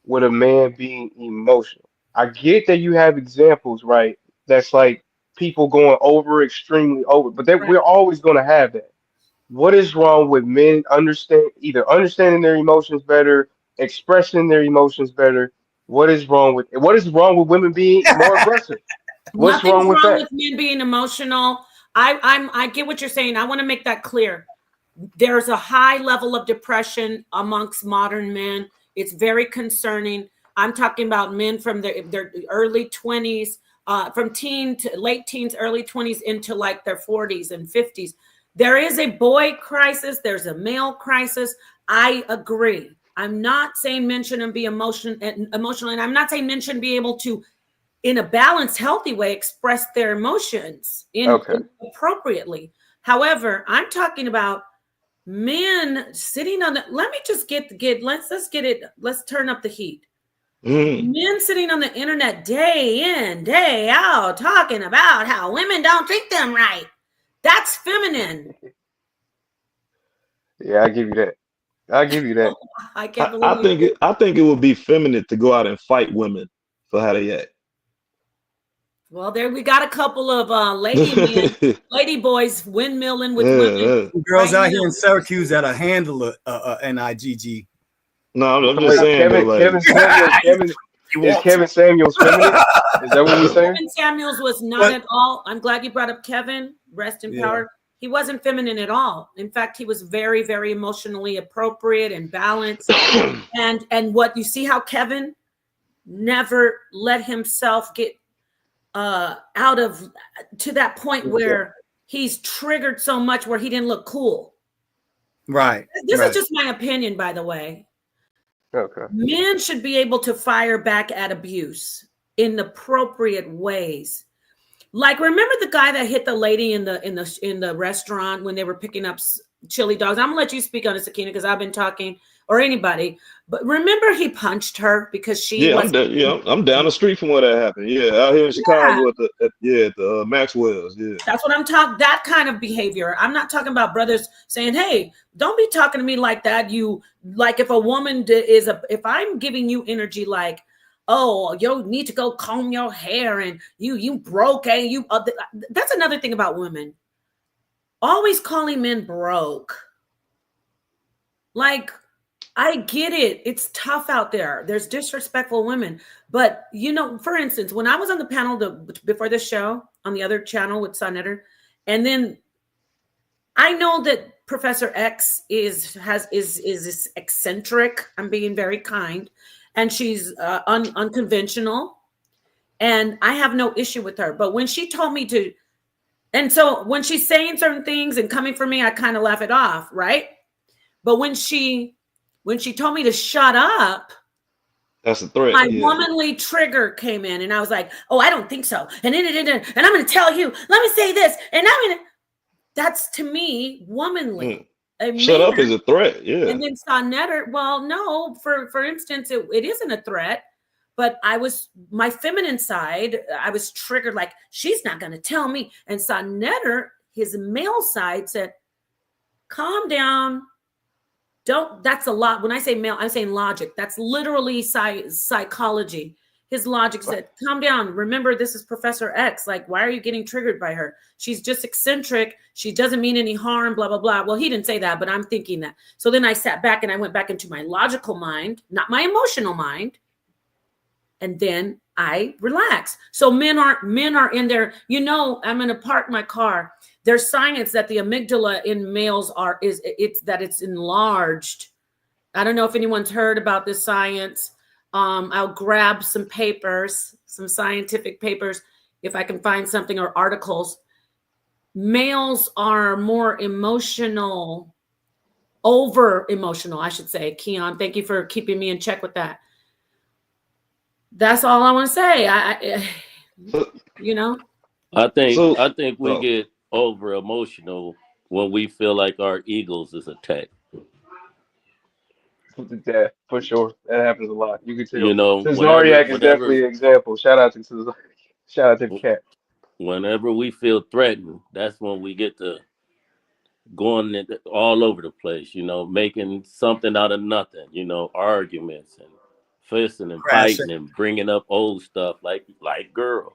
with a man being emotional? I get that you have examples, right? That's like people going over extremely over, but Right. we're always going to have that. What is wrong with men either understanding their emotions better, expressing their emotions better? What is wrong with women being more aggressive? What's Nothing's wrong with wrong that? with men being emotional. I get what you're saying. I want to make that clear. There's a high level of depression amongst modern men. It's very concerning. I'm talking about men from their early 20s, from teen to late teens, early 20s into like their 40s and 50s. There is a boy crisis. There's a male crisis. I agree. I'm not saying men shouldn't be emotional, and I'm not saying men shouldn't be able to, in a balanced, healthy way, express their emotions Okay. appropriately. However, I'm talking about men sitting on the, let me just let's turn up the heat. Men sitting on the internet day in, day out, talking about how women don't treat them right. That's feminine. Yeah, I give you that. I give you that. I can't believe I think it would be feminine to go out and fight women for how they act. Well, there we got a couple of lady boys windmilling with women Yeah. Girls right out now. here in Syracuse that are handle NIGG. No, I'm just Wait, saying, but like, You Is want to. Kevin Samuels feminine? Is that what we're saying? Kevin Samuels was not But at all. I'm glad you brought up Kevin. Rest in yeah, power. He wasn't feminine at all. In fact, he was very, very emotionally appropriate and balanced. And what you see how Kevin never let himself get out of to that point where he's triggered so much where he didn't look cool. right, This is right. just my opinion, by the way. Okay. Men should be able to fire back at abuse in appropriate ways. Like, remember the guy that hit the lady in the restaurant when they were picking up chili dogs? I'm gonna let you speak on it, Sakina, because I've been talking, or anybody. But remember, he punched her because she yeah, was. I'm down the street from where that happened. Yeah, out here in Chicago at the Maxwell's. Yeah. That's what I'm talking. That kind of behavior. I'm not talking about brothers saying, "Hey, don't be talking to me like that." You like if a woman if I'm giving you energy like, "Oh, you need to go comb your hair and you broke," that's another thing about women. Always calling men broke. Like, I get it. It's tough out there. There's disrespectful women. But, for instance, when I was on the panel before this show on the other channel with Sonetter, and then I know that Professor X is eccentric. I'm being very kind. And she's unconventional. And I have no issue with her. But when she told me to, and so when she's saying certain things and coming for me, I kind of laugh it off, right? But when she told me to shut up, That's a threat. my Yeah. womanly trigger came in, and I was like, "Oh, I don't think so." And I'm going to tell you. Let me say this, and that's to me womanly. Shut up is a threat. Yeah. And then Sonetter, well, no, for instance, it isn't a threat, but my feminine side, I was triggered, like, she's not going to tell me. And Sonetter, his male side, said, "Calm down. That's a lot." When I say male, I'm saying logic. That's literally psychology. His logic said, "Calm down. Remember, this is Professor X. Like, why are you getting triggered by her? She's just eccentric. She doesn't mean any harm, blah, blah, blah." Well, he didn't say that, but I'm thinking that. So then I sat back and I went back into my logical mind, not my emotional mind. And then I relax. So men are in there, I'm going to park my car. There's science that the amygdala in males it's enlarged. I don't know if anyone's heard about this science. I'll grab some papers, some scientific papers, if I can find something, or articles. Males are more emotional, over emotional, I should say. Keon, thank you for keeping me in check with that. That's all I want to say. I think we get over emotional when we feel like our egos is attacked. Yeah, for sure. That happens a lot. You can tell. Whenever Cesariak is definitely an example. Shout out to Cesariak. Shout out to the cat. Whenever we feel threatened, that's when we get to going all over the place, making something out of nothing, arguments and fisting and fighting and bringing up old stuff like girls,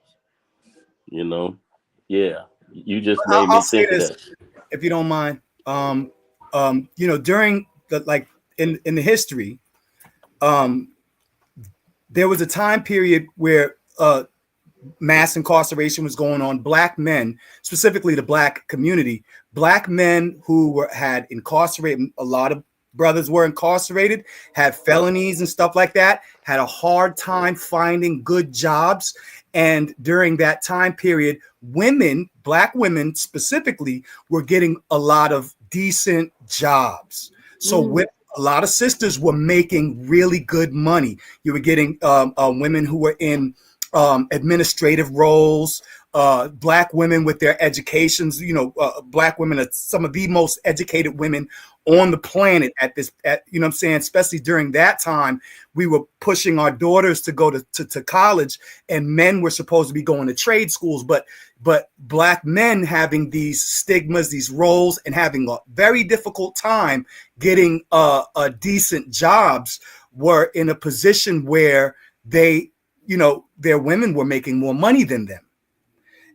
Yeah, you just made me think of that. If you don't mind. During the in the history, there was a time period where mass incarceration was going on. Black men, specifically the Black community, Black men who had incarcerated, a lot of brothers were incarcerated, had felonies and stuff like that, had a hard time finding good jobs. And during that time period, women, Black women specifically, were getting a lot of decent jobs. So a lot of sisters were making really good money. You were getting women who were in administrative roles, Black women with their educations. Black women are some of the most educated women on the planet you know what I'm saying? Especially during that time, we were pushing our daughters to go to college, and men were supposed to be going to trade schools, but Black men having these stigmas, these roles, and having a very difficult time getting decent jobs, were in a position where they, their women were making more money than them.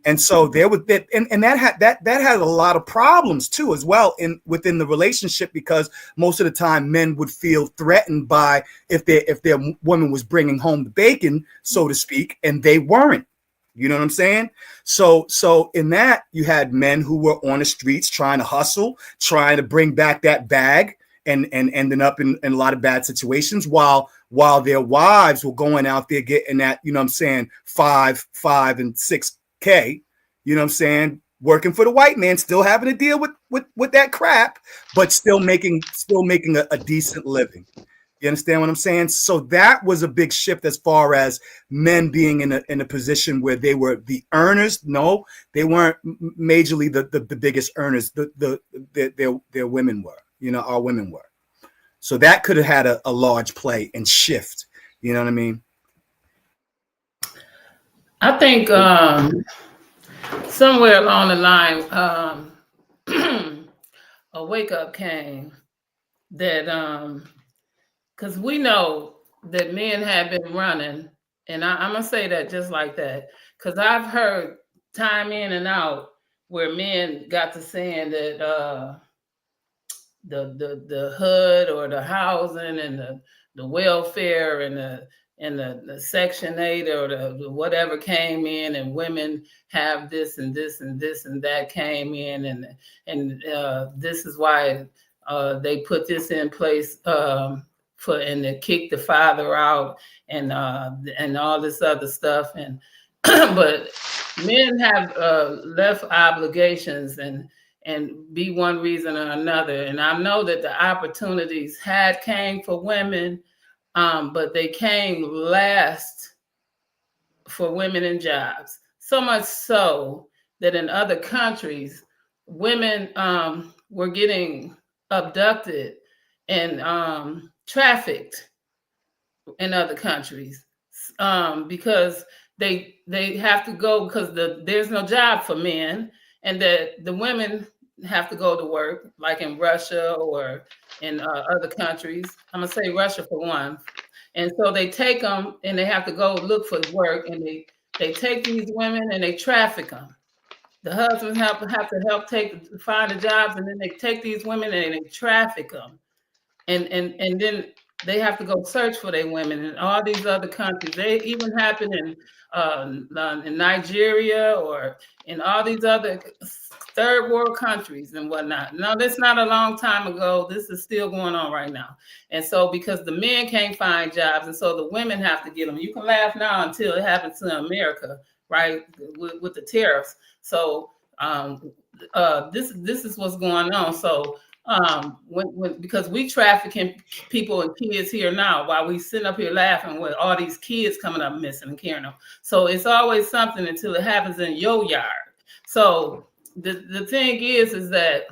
And so there was that, and that had a lot of problems too, as well, within the relationship, because most of the time men would feel threatened by if their woman was bringing home the bacon, so to speak, and they weren't. You know what I'm saying? So in that, you had men who were on the streets trying to hustle, trying to bring back that bag, and ending up in a lot of bad situations, while their wives were going out there getting that, you know what I'm saying, 5 and 6K, you know what I'm saying, working for the white man, still having to deal with that crap, but still making a decent living. You understand what I'm saying? So that was a big shift as far as men being in a position where they were the earners. No, they weren't majorly the biggest earners. Their women were. You know, our women were. So that could have had a large play and shift. You know what I mean? I think somewhere along the line, a wake up came that because we know that men have been running, and I'm gonna say that just like that, because I've heard time in and out where men got to saying that the HUD or the housing and the welfare and the Section 8 or the whatever came in, and women have this and this and this and that came in, and this is why they put this in place and to kick the father out and all this other stuff, and but men have left obligations and be one reason or another. And I know that the opportunities came for women, but they came last for women in jobs. So much so that in other countries, women were getting abducted and trafficked in other countries because they have to go because there's no job for men, and that the women have to go to work, like in Russia or in other countries. I'm gonna say Russia for one. And so they take them and they have to go look for work, and they take these women and they traffic them. The husbands have to help find the jobs, and then they take these women and they traffic them, and then they have to go search for their women in all these other countries. They even happen in Nigeria or in all these other third world countries and whatnot. No, that's not a long time ago. This is still going on right now. And so because the men can't find jobs, and so the women have to get them. You can laugh now until it happens to America, right, with the tariffs. So this is what's going on. So because we trafficking people and kids here now, while we sitting up here laughing with all these kids coming up missing and carrying them. So it's always something until it happens in your yard. So the thing is that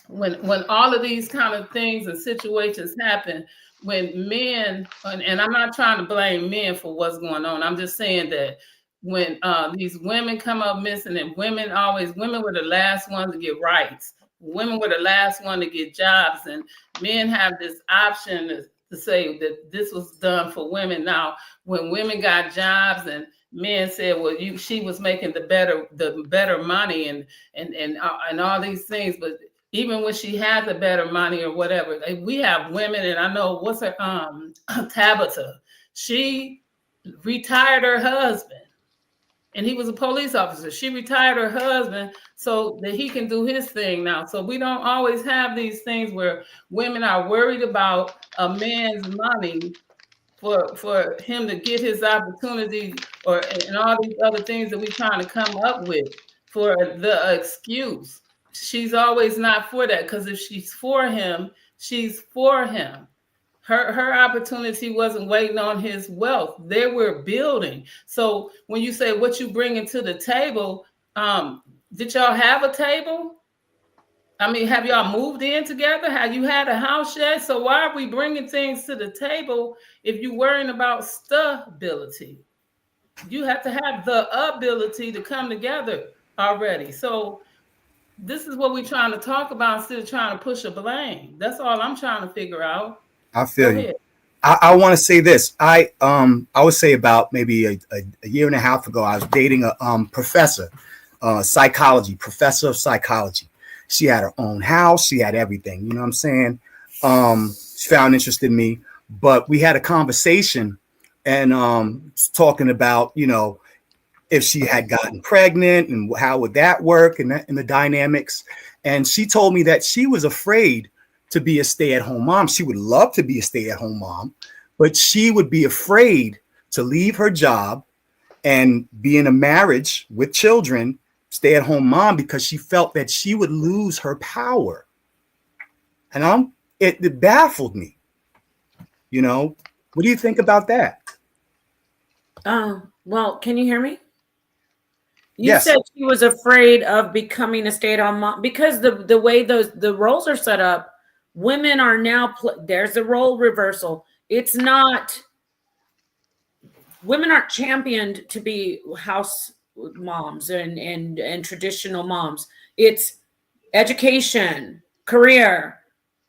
when all of these kind of things and situations happen, when men, and I'm not trying to blame men for what's going on, I'm just saying that when these women come up missing, and women were the last ones to get rights. Women were the last one to get jobs, and men have this option to say that this was done for women. Now, when women got jobs and men said, well, she was making the better money and all these things, but even when she had the better money or whatever, we have women, and I know what's her Tabitha. She retired her husband, and he was a police officer. She retired her husband so that he can do his thing now. So we don't always have these things where women are worried about a man's money for him to get his opportunity and all these other things that we're trying to come up with for the excuse. She's always not for that, because if she's for him, she's for him. Her opportunity wasn't waiting on his wealth. They were building. So when you say what you bringing to the table, did y'all have a table? I mean, have y'all moved in together? Have you had a house yet? So why are we bringing things to the table if you're worrying about stability? You have to have the ability to come together already. So this is what we're trying to talk about instead of trying to push a blame. That's all I'm trying to figure out. I feel you. I want to say this. I would say about maybe a year and a half ago, I was dating a professor, professor of psychology. She had her own house. She had everything. You know what I'm saying? She found interest in me, but we had a conversation and talking about, you know, if she had gotten pregnant and how would that work and the dynamics. And she told me that she was afraid to be a stay-at-home mom. She would love to be a stay-at-home mom, but she would be afraid to leave her job and be in a marriage with children, stay-at-home mom, because she felt that she would lose her power. And it baffled me. You know, what do you think about that? Well, can you hear me? You Yes. said she was afraid of becoming a stay-at-home mom because the way the roles are set up, women are now there's a role reversal. It's not women aren't championed to be house moms and traditional moms. It's education, career,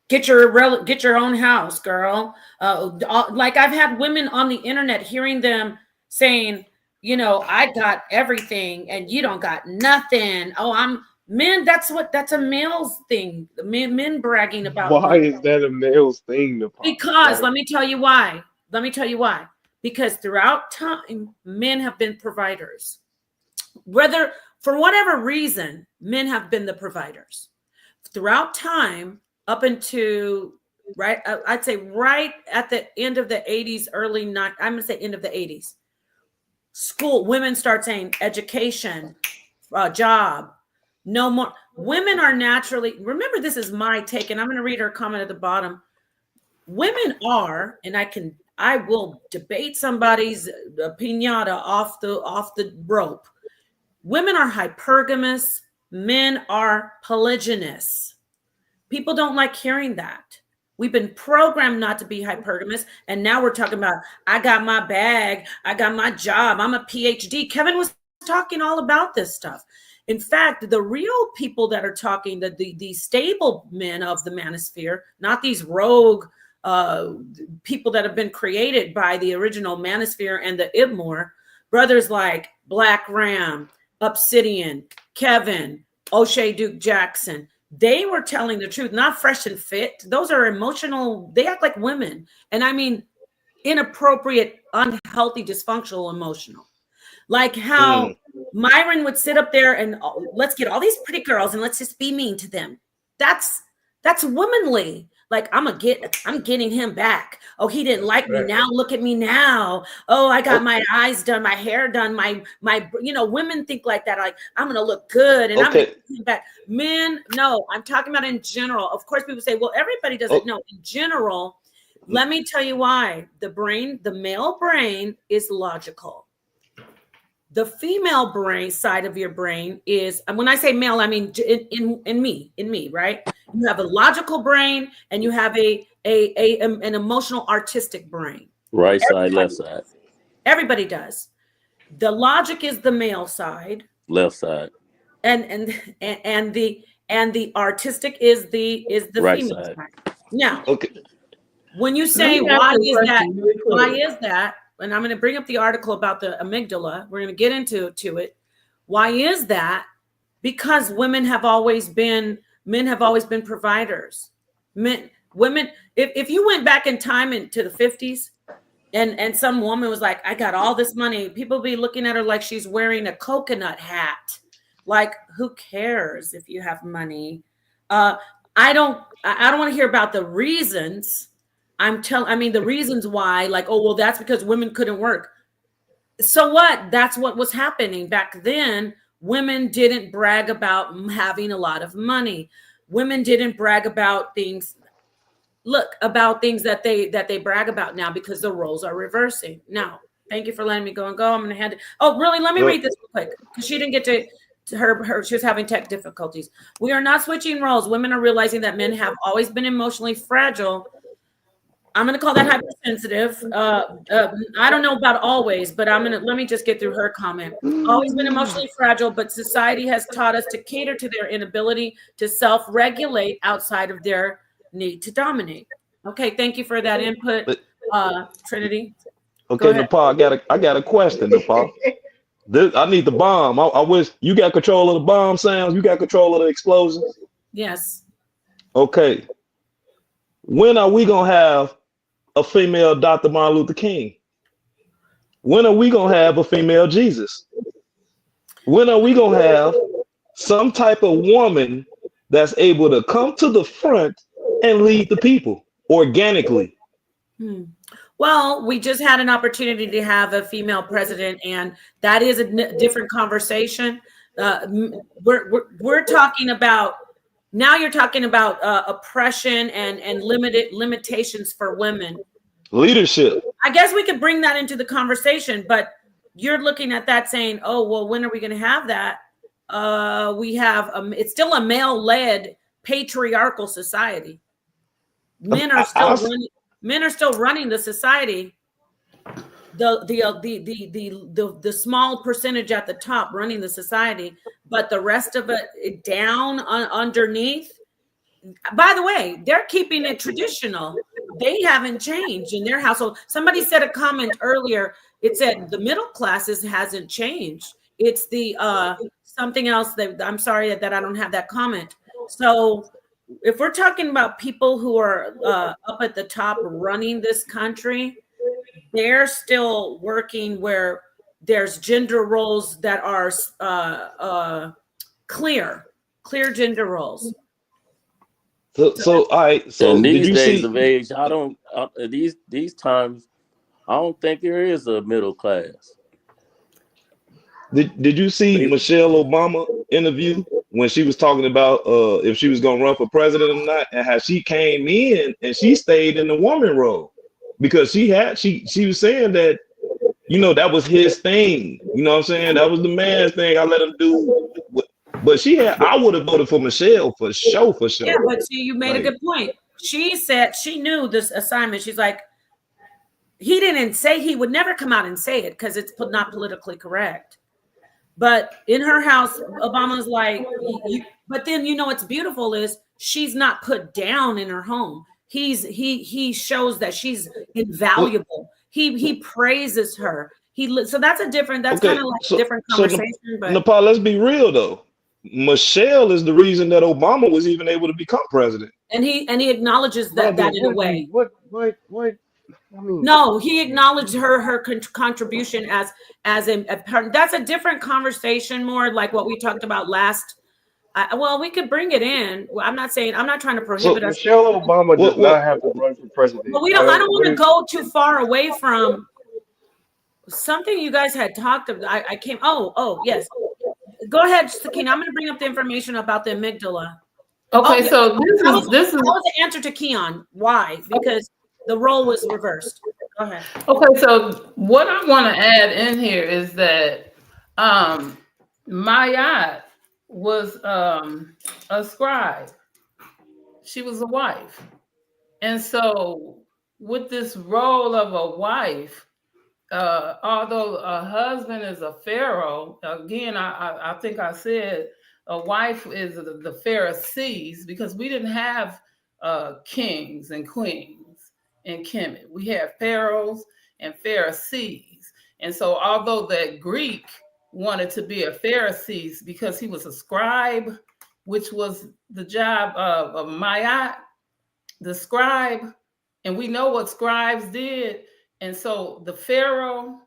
get your own house, girl. Like I've had women on the internet hearing them saying, you know, I got everything and you don't got nothing. Oh, I'm men. That's a male's thing. Men bragging about Why women. is that a male's thing to pop? Because Like, let me tell you why. Let me tell you why. Because throughout time, men have been providers. Whether for whatever reason, men have been the providers. Throughout time, up into right, I'd say right at the end of the 80s, early 90s, I'm gonna say end of the 80s. School, women start saying education, job, no more. Women are naturally, remember, this is my take, and I'm gonna read her comment at the bottom. Women are, and I will debate somebody's pinata off the rope. Women are hypergamous, men are polygynous. People don't like hearing that. We've been programmed not to be hypergamous, and now we're talking about I got my bag, I got my job, I'm a PhD. Kevin was talking all about this stuff. In fact, the real people that are talking, the stable men of the manosphere, not these rogue people that have been created by the original manosphere and the Ibmore, brothers like Black Ram, Obsidian, Kevin, O'Shea Duke Jackson. They were telling the truth, not fresh and fit. Those are emotional. They act like women. And I mean, inappropriate, unhealthy, dysfunctional, emotional. Like how Myron would sit up there and let's get all these pretty girls and let's just be mean to them. That's womanly. Like I'm getting him back. Oh, he didn't like me. Now look at me now. Oh, I got my eyes done, my hair done, my women think like that. Like I'm gonna look good and I'm gonna get him back. Men, no, I'm talking about in general. Of course, people say, well, everybody doesn't know. In general, let me tell you why. The male brain is logical. The female brain side of your brain is, and when I say male, I mean in me, right? You have a logical brain and you have an emotional, artistic brain. Right side, left side. Everybody does. The logic is the male side. Left side. And the artistic is the Right female side. Now, Okay. when you say why is that? And I'm going to bring up the article about the amygdala. We're going to get into it. Why is that? Because men have always been providers. Women, if you went back in time into the 50s and some woman was like, I got all this money, people be looking at her like she's wearing a coconut hat. Like, who cares if you have money? I don't want to hear about the reasons. The reasons why, like, oh, well, that's because women couldn't work. So what? That's what was happening back then. Women didn't brag about having a lot of money. Women didn't brag about things. Look, about things that they brag about now because the roles are reversing. Now, thank you for letting me go. I'm going to hand it. Oh, really? Let me read this real quick because she didn't get to her. She was having tech difficulties. We are not switching roles. Women are realizing that men have always been emotionally fragile. I'm going to call that hypersensitive. I don't know about always, but let me just get through her comment. Always been emotionally fragile, but society has taught us to cater to their inability to self-regulate outside of their need to dominate. Okay, thank you for that input. Trinity. Okay, ahead. Nepal, I got a question, Nepal. I need the bomb. I wish you got control of the bomb sounds. You got control of the explosions. Yes. Okay. When are we gonna have a female Dr. Martin Luther King? When are we gonna have a female Jesus? When are we gonna have some type of woman that's able to come to the front and lead the people organically? Well, we just had an opportunity to have a female president, and that is a different conversation. We're talking about now. You're talking about oppression and limitations for women. Leadership. I guess we could bring that into the conversation, but you're looking at that saying, "Oh, well, when are we going to have that?" We have it's still a male-led patriarchal society. Men are still running. Men are still running the society. The small percentage at the top running the society, but the rest of it down underneath. By the way, they're keeping it traditional. They haven't changed in their household. Somebody said a comment earlier. It said the middle classes hasn't changed. It's the something else that I'm sorry that I don't have that comment. So if we're talking about people who are up at the top running this country, they're still working where there's gender roles that are clear gender roles. So all right. So And did these you days see? of age, I don't. These times, I don't think there is a middle class. Did you see Michelle Obama interview when she was talking about if she was gonna run for president or not, and how she came in and she stayed in the woman role because she was saying that that was his thing. You know what I'm saying? That was the man's thing. I let him do. But I would have voted for Michelle for sure. Yeah, but see, you made a good point. She said she knew this assignment. She's like, he didn't say, he would never come out and say it because it's not politically correct. But in her house, Obama's like, but then what's beautiful is she's not put down in her home. He shows that she's invaluable. He praises her. So that's kind of like a different conversation. But Nepal, let's be real though. Michelle is the reason that Obama was even able to become president. And he acknowledges that in a way. What? I mean, no, he acknowledged her contribution as a that's a different conversation, more like what we talked about last. Well, we could bring it in. I'm not trying to prohibit us. Michelle Obama does not have to run for president. But I don't want to go too far away from something you guys had talked about. Oh, yes. Go ahead, Sakina. I'm going to bring up the information about the amygdala. Okay, so this is the answer to Keon. Why? Because the role was reversed. Go ahead. Okay, so what I want to add in here is that Mayat was a scribe. She was a wife. And so with this role of a wife, although a husband is a pharaoh, again, I think I said a wife is the Pharisees, because we didn't have kings and queens in Kemet. We had pharaohs and Pharisees. And so although that Greek wanted to be a Pharisees because he was a scribe, which was the job of Mayat, the scribe, and we know what scribes did. And so the Pharaoh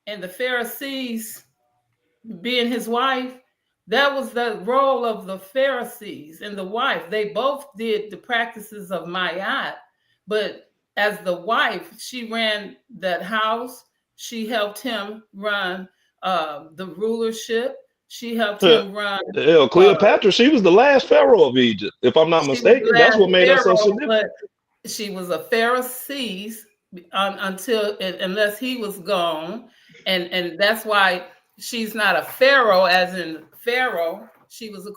and the Pharisees being his wife, that was the role of the Pharisees and the wife. They both did the practices of Mayat, but as the wife, she ran that house. She helped him run the rulership. She helped him run. Cleopatra, she was the last pharaoh of Egypt, if I'm not mistaken. That's what made her so significant. She was a Pharisee unless he was gone, and that's why she's not a pharaoh, as in pharaoh. She was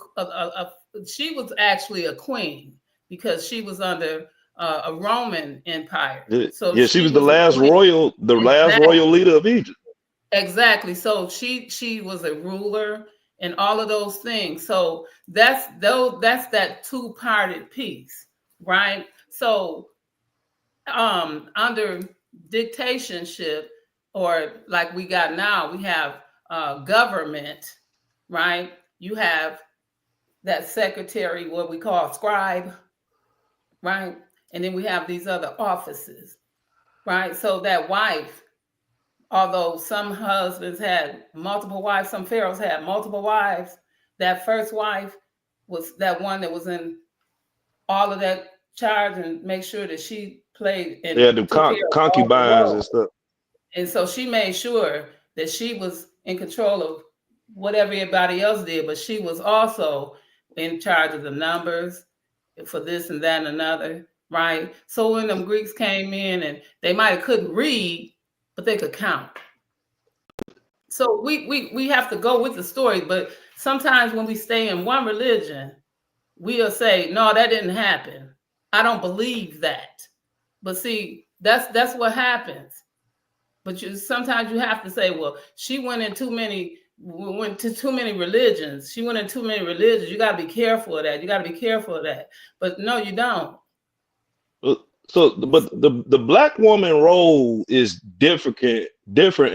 she was actually a queen because she was under a Roman Empire. So she was the last royal leader of Egypt. Exactly. So she was a ruler and all of those things. So that's that two-parted piece, right? So under dictatorship, or like we got now, we have government, right? You have that secretary, what we call scribe, right? And then we have these other offices, right? So that wife, although some husbands had multiple wives, some pharaohs had multiple wives, that first wife was that one that was in all of that charge and make sure that she played and Yeah, the took care of all the concubines and roles. stuff. And so she made sure that she was in control of what everybody else did, but she was also in charge of the numbers for this and that and another, right? So when them Greeks came in and they might have couldn't read, but they could count. So we have to go with the story, but sometimes when we stay in one religion, we'll say, no, that didn't happen. I don't believe that. But see, that's what happens. But sometimes you have to say, well, she went to too many religions. She went in too many religions. You got to be careful of that. You got to be careful of that. But no, you don't. So, but the black woman role is different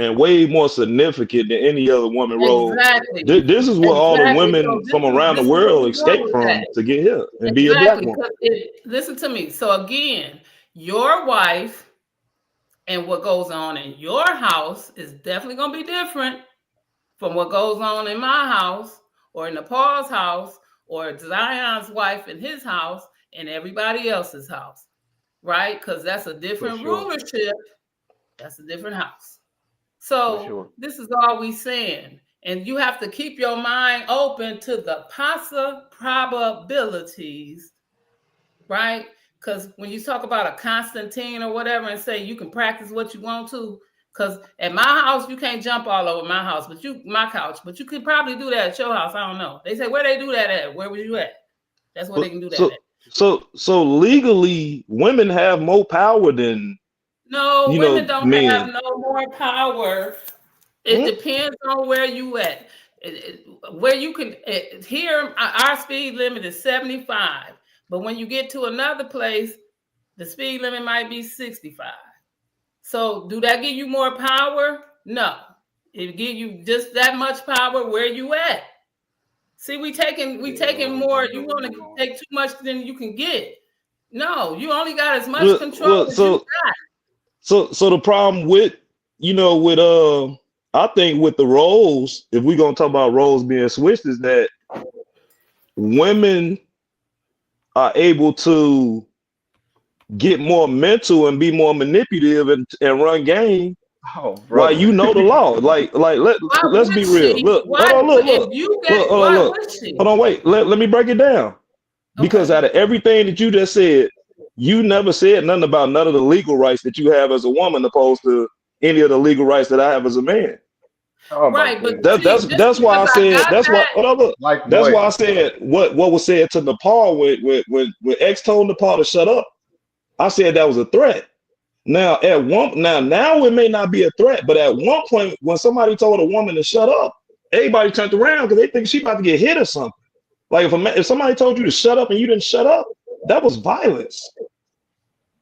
and way more significant than any other woman role. Exactly. This is what all the women So from around the this is what world we're doing escape with from that. to get here and be a black Exactly. woman. Listen to me. So again, your wife and what goes on in your house is definitely going to be different from what goes on in my house or in Nepal's house or Zion's wife in his house and everybody else's house, right? Because that's a different rulership. That's a different house. So this is all we saying. And you have to keep your mind open to the probabilities, right? Because when you talk about a Constantine or whatever and say you can practice what you want to, because at my house, you can't jump all over my house, my couch, but you could probably do that at your house. I don't know. They say, where they do that at? Where were you at? That's where they can do that at. So legally, women have more power than women don't men. have no more power. It depends on where you at. Where you can here, our speed limit is 75. But when you get to another place, the speed limit might be 65. So do that give you more power? No. It give you just that much power where you at. See, we taking more. You want to take too much than you can get. No, you only got as much control as you got. So the problem with I think with the roles, if we're gonna talk about roles being switched, is that women are able to get more mental and be more manipulative and run game. While you know the law. Let's be real. Look. Hold on, wait. Let me break it down. Because out of everything that you just said, you never said nothing about none of the legal rights that you have as a woman opposed to any of the legal rights that I have as a man. Right, but that's why I said why I said what was said to Nepal when X told Nepal to shut up. I said that was a threat. Now now it may not be a threat, but at one point when somebody told a woman to shut up, everybody turned around because they think she about to get hit or something. Like if somebody told you to shut up and you didn't shut up, that was violence.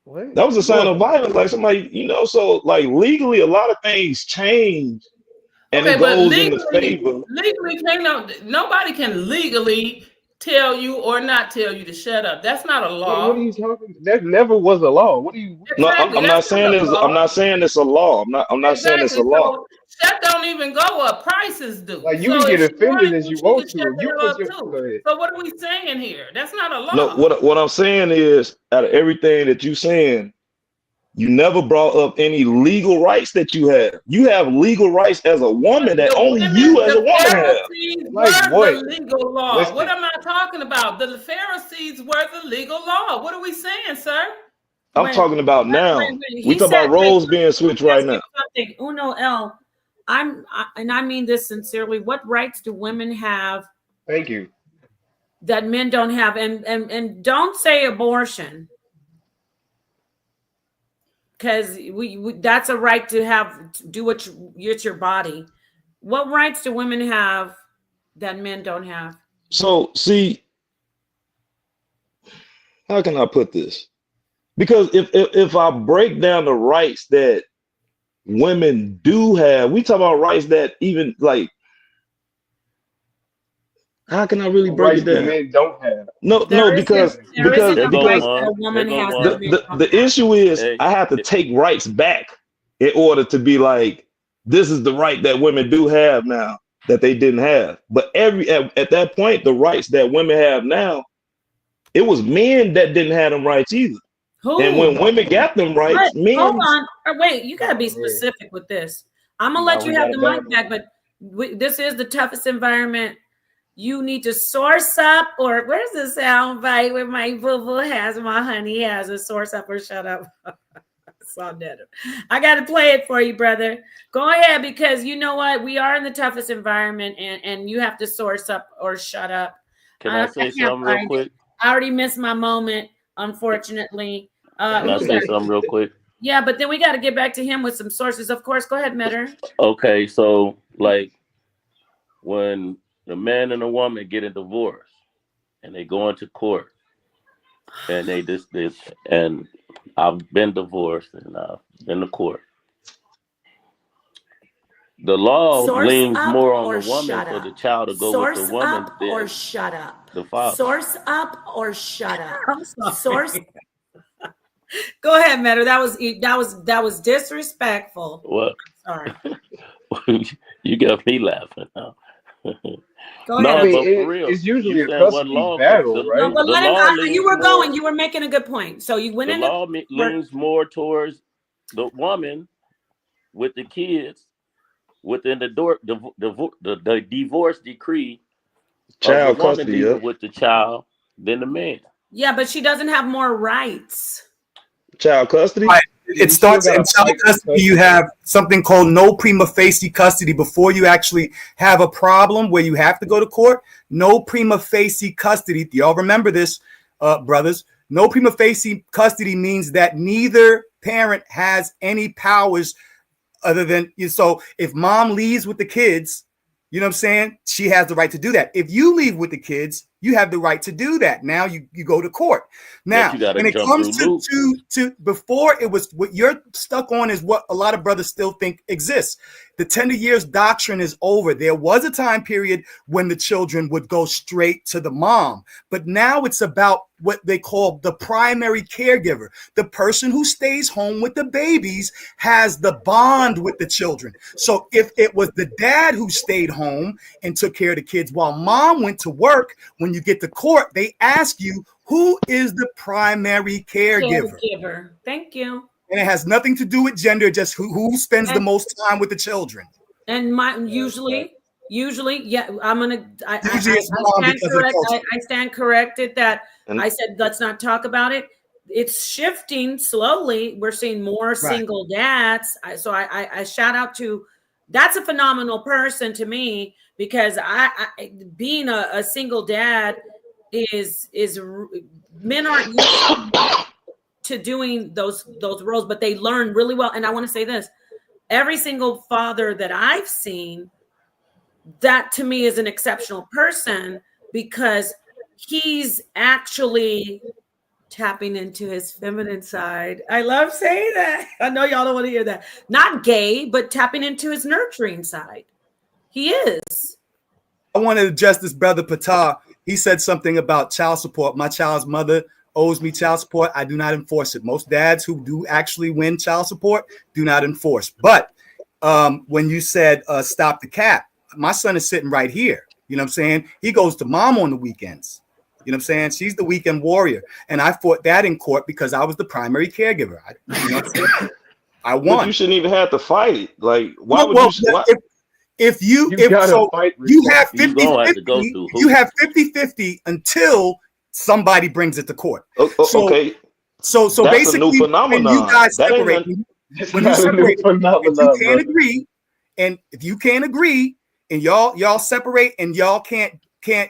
That was a sign of violence. Like somebody, so like legally a lot of things change and it goes in the favor. Legally, nobody can legally tell you or not tell you to shut up. That's not a law. What are you talking? That never was a law. What do you? No, I'm not saying it's. I'm not saying it's a law. I'm not saying it's a law. So that don't even go up. Prices do. Like you can get offended as you want to. You put your So what are we saying here? That's not a law. No, what I'm saying is, out of everything that you're saying, you never brought up any legal rights that you have. You have legal rights as a woman that only you as a woman have. Like what? The legal law. Listen. What am I talking about? The Pharisees were the legal law. What are we saying, sir? I'm talking about now. We talk about roles being switched right now. Uno L, and I mean this sincerely. What rights do women have? Thank you. That men don't have, and don't say abortion. Because we that's a right to do what it's your body. What rights do women have that men don't have? So see, how can I put this? Because if I break down the rights that women do have, we talk about rights that even like, how can I really The break it rights that down? men don't have. No, There isn't There a go right that one. a There woman go has to one. be. the issue is Hey, I have to take rights back in order to be like, this is the right that women do have now that they didn't have. But at that point, the rights that women have now, it was men that didn't have them rights either. And Who? when women got them What? rights, Hold men, on. Wait, you got to be Oh man, specific with this. I'm gonna now let we you have got the that mic one. back, but this is the toughest environment. You need to source up, or where's the sound bite where my boo boo has my honey has a source up or shut up. Saw that. I got to play it for you, brother. Go ahead, because you know what? We are in the toughest environment, and you have to source up or shut up. can I I say can't something real find it. quick? I already missed my moment, unfortunately. Can I Who's say that? something real quick? Yeah, but then we got to get back to him with some sources. Of course, go ahead, Metter. Okay, so like when the man and the woman get a divorce and they go into court and they just this and I've been divorced and I've been to court. The law Source leans up more on the or woman shut for the up. child to go with the Source woman up or than shut up. the father. Source up or shut up. I'm sorry. Source. Go ahead, Metter. That was disrespectful. What? Sorry. You got me laughing now. Go I ahead. No, mean, but for real, it's you usually a saying what custody law? battle, No, right? but The let him. law You leans were more. going. You were making a good point. So you went The into law court. leans more towards the woman with the kids within the divorce decree of the child woman custody, yeah, leaving with the child than the man. Yeah, but she doesn't have more rights. child custody. Right. Yeah, It you still starts in gotta child fight for custody. You custody. have something called no prima facie custody before you actually have a problem where you have to go to court. No prima facie custody. Do y'all remember this, brothers? No prima facie custody means that neither parent has any powers other than you. So if mom leaves with the kids, you know what I'm saying? She has the right to do that. If you leave with the kids, you have the right to do that. Now you go to court. But Now, you got to when it jump comes through loops. to before it was what you're stuck on is what a lot of brothers still think exists. The tender years doctrine is over. There was a time period when the children would go straight to the mom, but now it's about what they call the primary caregiver. The person who stays home with the babies has the bond with the children. So if it was the dad who stayed home and took care of the kids while mom went to work, when you get to court, they ask you, who is the primary caregiver? Caregiver. Thank you. And it has nothing to do with gender, just who spends the And most time with the children. usually, yeah, Usually it's I mom stand because of correct. culture. I stand corrected that And I said let's not talk about it. It's shifting slowly. We're seeing more Right. single dads. So I shout out to that's a phenomenal person to me because I being a single dad is men aren't used to doing those roles, but they learn really well. And I want to say this: every single father that I've seen, that to me is an exceptional person because he's actually tapping into his feminine side. I love saying that. I know y'all don't want to hear that. Not gay, but tapping into his nurturing side. He is. I want to address this brother Patah. He said something about child support. My child's mother owes me child support. I do not enforce it. Most dads who do actually win child support do not enforce. But when you said stop the cap, my son is sitting right here. You know what I'm saying? He goes to mom on the weekends. You know what I'm saying? She's the weekend warrior. And I fought that in court because I was the primary caregiver. You know what I'm saying? I but won. you shouldn't even have to fight. Like, why would Well, you? Why? if You gotta fight you have You 50-50, gonna have to go through you hoops. have 50-50 until somebody brings it to court. So Okay, so that's a new basically when you phenomenon. guys That ain't separate, nothing. It's when you not a new separate, if you phenomenon, can't brother. agree, and if you can't agree and y'all separate and y'all can't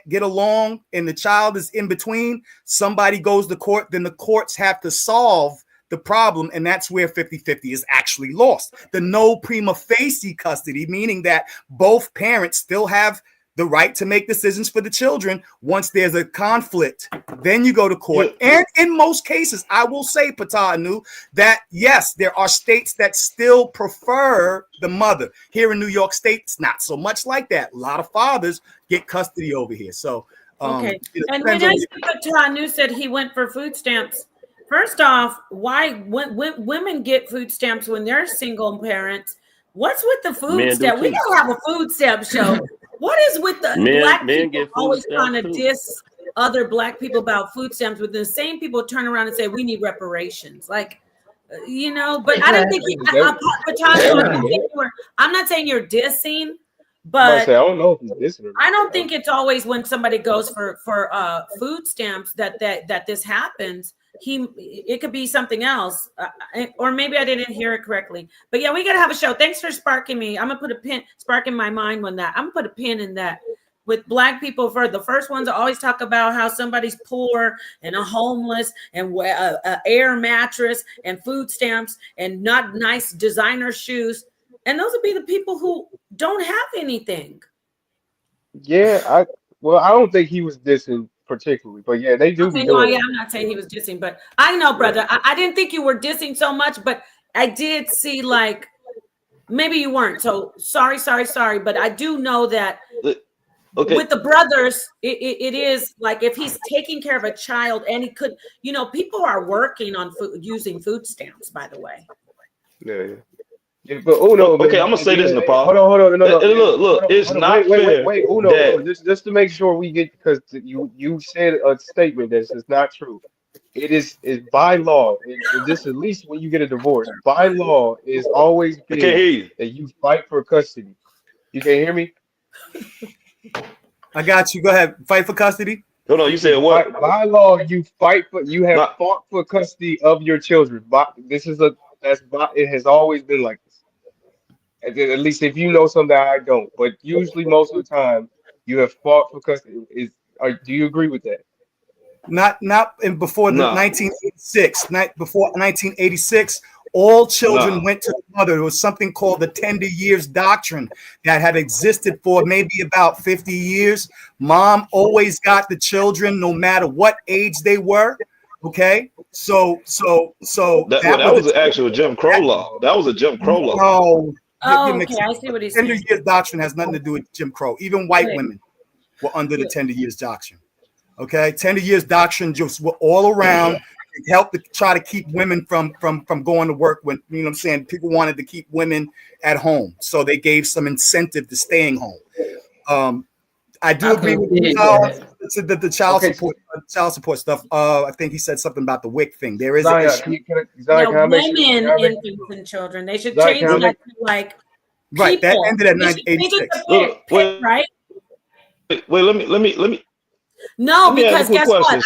get along and the child is in between, somebody goes to court, then the courts have to solve the problem, and that's where 50-50 is actually lost. The no prima facie custody, meaning that both parents still have the right to make decisions for the children. Once there's a conflict, then you go to court. And in most cases, I will say, Patanu, that yes, there are states that still prefer the mother. Here in New York State, it's not so much like that. A lot of fathers get custody over here. So okay. And when I see Patanu said he went for food stamps, first off, why when women get food stamps when they're single parents? What's with the food stamp? We gotta have a food stamp show. What is with the black people always trying to diss other black people about food stamps, but the same people turn around and say we need reparations? Like, you know, but I don't think I'm not saying you're dissing, but I don't know if he's dissing. I don't think it's always when somebody goes for food stamps that this happens. It could be something else, or maybe I didn't hear it correctly. But yeah, we gotta have a show. Thanks for sparking me. I'm gonna put a pin, sparking my mind on that. I'm gonna put a pin in that. With black people, for the first ones, I always talk about how somebody's poor and a homeless and a air mattress and food stamps and not nice designer shoes, and those would be the people who don't have anything. Yeah, I don't think he was dissing particularly, but yeah, they do Okay, be doing. yeah, I'm not saying he was dissing, but I know, brother. I didn't think you were dissing so much, but I did see like maybe you weren't. So sorry, but I do know that with the brothers, it is like if he's taking care of a child and he could, you know, people are working on using food stamps, by the way. Yeah. Yeah, but Uno, okay, I'm gonna say this, Nepal. Hold on, no. Look, it's not fair. Wait, Uno, just to make sure we get, because you said a statement that is not true. It's by law. This at least when you get a divorce, by law is always been that you fight for custody. You can't hear me? I got you. Go ahead. Fight for custody. Hold on. You said what? By law, you have fought for custody of your children. It has always been like this. At least if you know something I don't, but usually most of the time you have fought for custody. Do you agree with that? Not before 1986. Before 1986, all children went to the mother. There was something called the tender years doctrine that had existed for maybe about 50 years. Mom always got the children, no matter what age they were. Okay, so that was an actual Jim Crow law. That was a Jim Crow law. No. Okay, I see what he's saying. Tender years doctrine has nothing to do with Jim Crow. Even white women were under the tender years doctrine. Okay, tender years doctrine just were all around. It helped to try to keep women from going to work when, you know what I'm saying, people wanted to keep women at home. So they gave some incentive to staying home. I do agree with the child support stuff. I think he said something about the WIC thing. There is an issue. Women, infants, and children. They should change that to like right. People. That ended at 1986. Right. Wait. Let me. No, because guess what?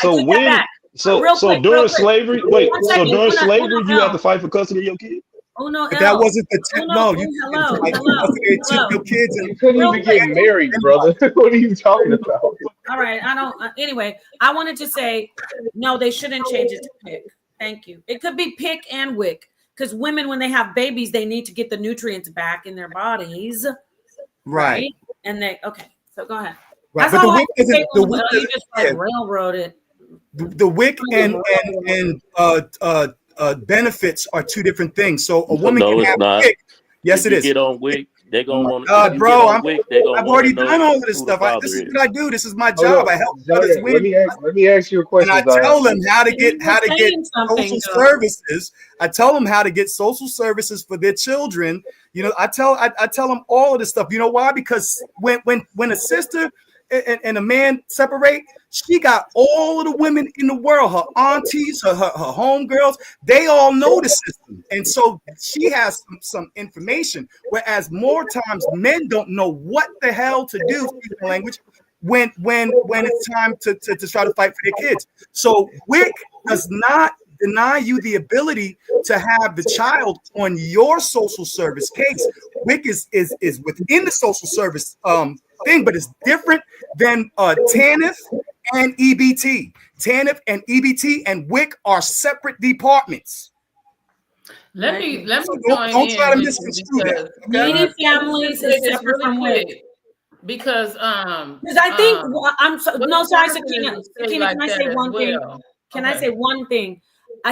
So during slavery, during slavery, you have to fight for custody of your kids. Oh no, but that wasn't the hello. Your kids you couldn't even get married, brother. What are you talking about? All right, I don't. Anyway, I wanted to say no. They shouldn't change it to PIC. Thank you. It could be PIC and WIC because women, when they have babies, they need to get the nutrients back in their bodies. Right. And okay. So go ahead. Right. That's But all the WIC you just railroaded. The WIC and benefits are two different things. So a woman can have WIC. Yes, it is. Get on WIC, they're gonna want. Bro, I've already done all of this stuff. This is what I do. This is my job. I help others win. Let me ask you a question. And I tell them how to get social services. I tell them how to get social services for their children. You know, I tell them all of this stuff. You know why? Because when a sister and a man separate, she got all of the women in the world, her aunties, her homegirls, they all know the system. And so she has some information, whereas more times men don't know what the hell to do, excuse my language, when it's time to try to fight for their kids. So WIC does not deny you the ability to have the child on your social service case. WIC is within the social service thing, but it's different than TANF and EBT. TANF and EBT and WIC are separate departments. Let me don't try to misconstrue that. Needy families is separate from WIC. because I think I'm so, no, sorry, Wisconsin is Sakina. a state Sakina, like can I that say as one thing? well. Can I Okay. say one thing?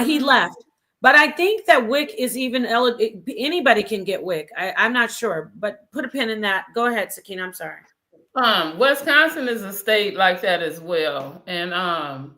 He left, but I think that WIC is even anybody can get WIC. I'm not sure, but put a pin in that. Go ahead, Sakina. I'm sorry. Wisconsin is a state like that as well, and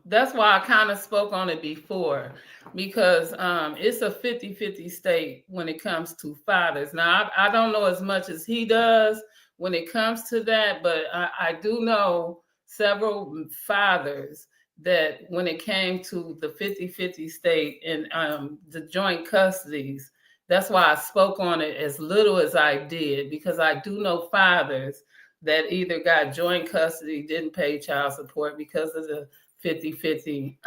that's why I kind of spoke on it before, because it's a 50-50 state when it comes to fathers. Now I don't know as much as he does when it comes to that, but I do know several fathers that when it came to the 50-50 state and the joint custodies, that's why I spoke on it as little as I did, because I do know fathers that either got joint custody, didn't pay child support because of the 50-50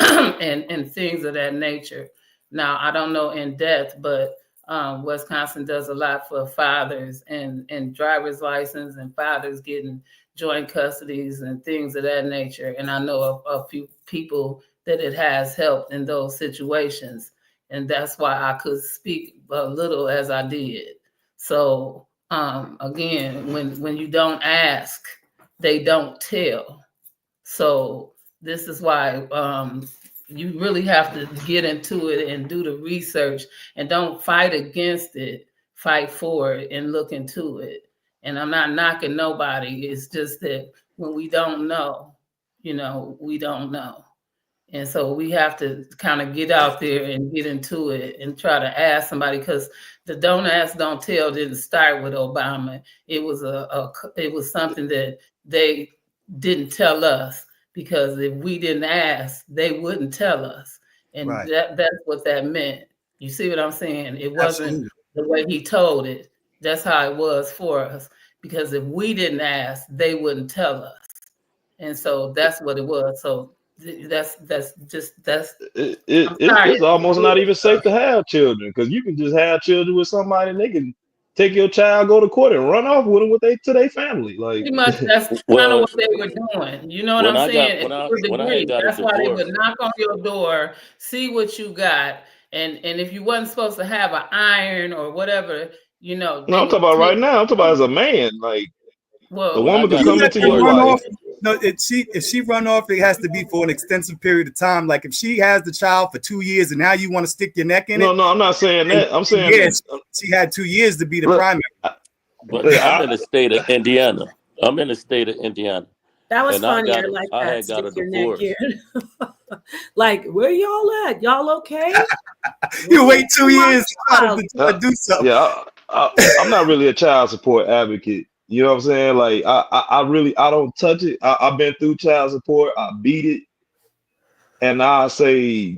and things of that nature. Now, I don't know in depth, but Wisconsin does a lot for fathers and driver's license and fathers getting joint custodies and things of that nature. And I know a few people that it has helped in those situations. And that's why I could speak a little as I did. So again, when you don't ask, they don't tell. So this is why you really have to get into it and do the research, and don't fight against it, fight for it and look into it. And I'm not knocking nobody. It's just that when we don't know, we don't know. And so we have to kind of get out there and get into it and try to ask somebody, because the don't ask, don't tell didn't start with Obama. It was it was something that they didn't tell us, because if we didn't ask, they wouldn't tell us. And Right. that's what that meant. You see what I'm saying? It wasn't Absolutely. the way he told it. That's how it was for us. Because if we didn't ask, they wouldn't tell us. And so that's what it was. So it's almost not even safe to have children, because you can just have children with somebody and they can take your child, go to court, and run off with them to their family. Like, pretty much that's kind of what they were doing. You know what when I'm I got saying? when I To a when I had degree. got a That's why they divorce, would knock on your door, see what you got, and if you wasn't supposed to have an iron or whatever, they no, I'm talking would about take. right now. I'm talking about as a man. Like, the Well, when I woman could got You a come let into them your divorce, run life. off. No, if she run off, it has to be for an extensive period of time. Like if she has the child for 2 years and now you want to stick your neck in No, it, no, I'm not saying and that. I'm saying, yes, she had 2 years to be the look, primary. but I'm in the state of Indiana. I'm in the state of Indiana, That was and funnier like I that. had got Stick a your neck divorce. in. Like, where y'all at? Y'all okay? You wait 2 My years to try child. to do something. yeah, I'm not really a child support advocate. You know what I'm saying? Like, I really, I don't touch it. I've been through child support. I beat it, and I say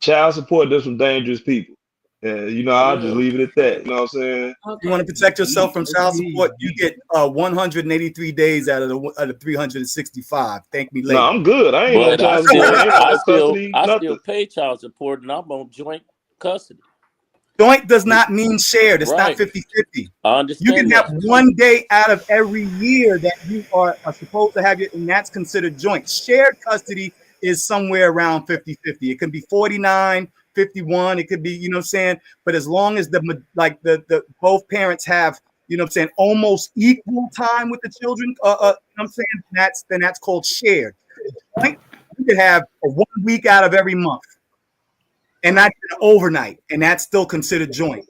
child support does some dangerous people. And I'll just Yeah, leave it at that. You know what I'm saying? You want Okay. to protect yourself from child support, you get 183 days out of the 365. Thank me No, later. I'm good. I ain't on but child support. I ain't on no custody, I still nothing. pay child support, and I'm on joint custody. Joint does not mean shared. It's not Right. 50-50. I You can understand have that. 1 day out of every year that you are supposed to have it, and that's considered joint. Shared custody is somewhere around 50-50. It can be 49-51. It could be, you know what I'm saying? But as long as the both parents have, you know what I'm saying, almost equal time with the children, you know what I'm saying, that's called shared. Joint, you could have 1 week out of every month, and not overnight, and that's still considered joint.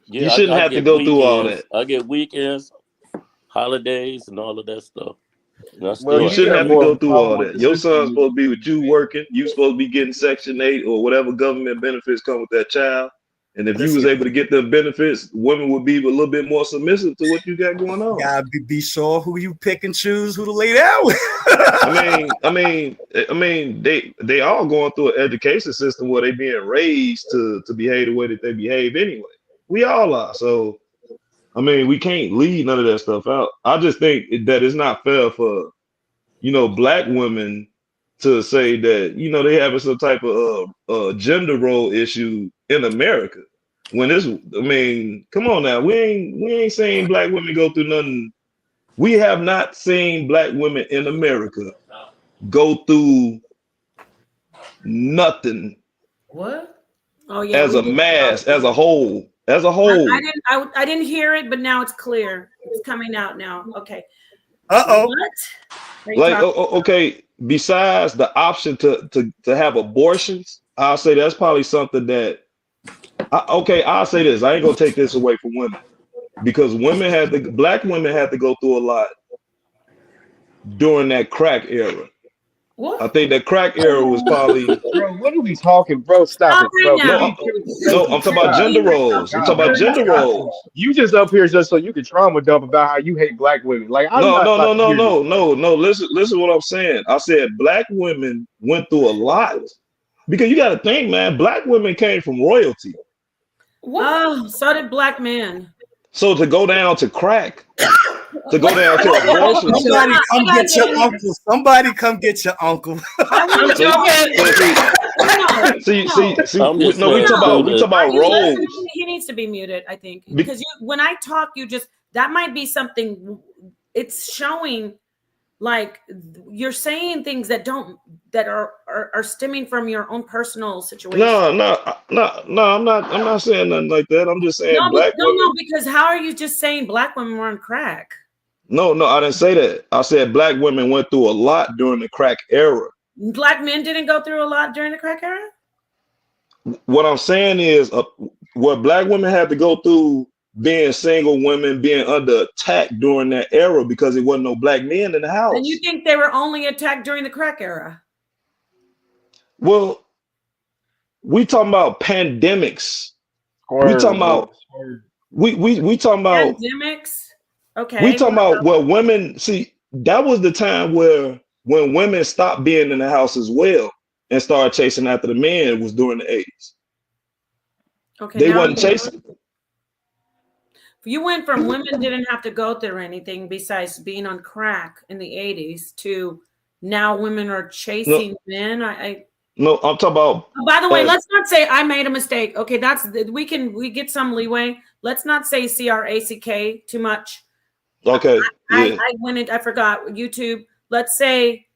You Yeah, shouldn't I have to get go through all weekends. that. I get weekends, holidays, and all of that stuff. And I Well, still You you have shouldn't got have to more go of a through all problem with that. the Your son's system. supposed to be with you working. You supposed to be getting Section 8 or whatever government benefits come with that child. And if you was Listen, able to get the benefits, women would be a little bit more submissive to what you got going you on. gotta be sure who you pick and choose who to lay down with. They all going through an education system where they being raised to behave the way that they behave anyway. We all are. So we can't leave none of that stuff out. I just think that it's not fair for black women to say that they having some type of gender role issue in America. When come on now, we ain't saying black women go through nothing. We have not seen black women in America go through nothing What? Oh yeah, as we a did. mass, as a whole, I didn't hear it, but now it's clear. It's coming out now. Okay. Uh-oh. What? Are you Like, talking- okay, besides the option to have abortions, I'll say that's probably something that, okay, I'll say this. I ain't gonna take this away from women because black women had to go through a lot during that crack era. I What? think that crack era was probably Bro, what are we talking, bro? Stop Stop it, right bro. no, now. Please, no. Yoshi, I'm talking about stop. gender roles. I'm talking God, about man, gender stop. roles. You just up here just so you can trauma dump about how you hate black women. Like, I'm No, not no, about no, to no, hear this, no, bro. no, no. Listen, what I'm saying. I said black women went through a lot because you got to think, man. Black women came from royalty, What? Oh, so did black men. so to go down to crack, to go Wait, down to abortion. Somebody come I gotta get your get in here. uncle. Somebody come get your uncle. I want to So, know. I'm just no, we saying, talk student. about You roles. listening? He needs to be muted, I think, Be- because when I talk, you just that might be something. It's showing like you're saying things that are stemming from your own personal situation. no. I'm not saying nothing like that. I'm just saying No, black women. no, because how are you just saying black women were on crack? No, I didn't say that. I said black women went through a lot during the crack era. Black men didn't go through a lot during the crack era. What I'm saying is, what black women had to go through being single women, being under attack during that era because it wasn't no black men in the And you house. think they were only attacked during the crack era? Well, we talking about pandemics. We talking Swerve, bro. about Swerve. we talking about Pandemics. we Okay. talking about well, women. See, that was the time where when women stopped being in the house as well and started chasing after the men. It was during the 80s. Okay. They Now wasn't chasing. you went from women didn't have to go through anything besides being on crack in the 80s to now women are chasing men. No, I'm talking about. By the way, As, let's not say I made a mistake. Okay, we get some leeway. Let's not say CRACK too much. okay, yeah. I went in, I forgot YouTube. Let's say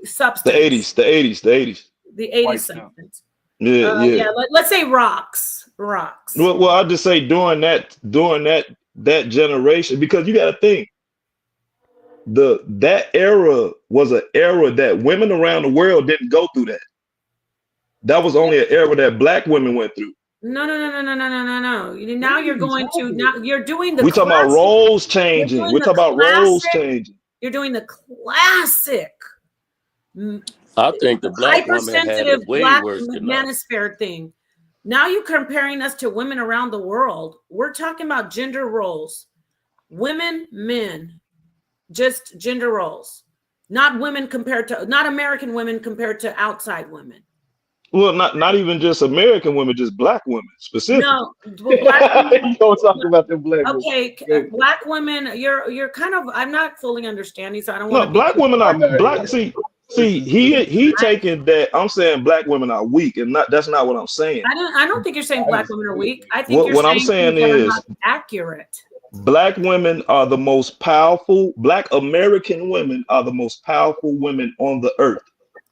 The substance. 80s, the 80s, the 80s. The 80s White substance. Yeah, yeah. Yeah, let's say rocks. Rocks. Well, I'll just say during that generation, because you got to think that era was an era that women around the world didn't go through that. That was only an era that black women went through. No. Now you're going to now you're doing the We talking about classic. roles changing. We're talking about roles changing. You're doing the classic I think the black woman had hypersensitive it way black worse than us. manosphere thing. Now you're comparing us to women around the world. We're talking about gender roles. Women, men, just gender roles. Not American women compared to outside women. Well, not even just American women, just black women specifically. No, well, black women. You don't talk about them black women. Okay, black women. You're kind of. I'm not fully understanding, so I don't want No, to. black women are black. Yeah. See, he taking that. I'm saying black women are weak, and that's not what I'm saying. I don't think you're saying black women are weak. I think What I'm saying things that are is not accurate. black women are the most powerful. Black American women are the most powerful women on the earth.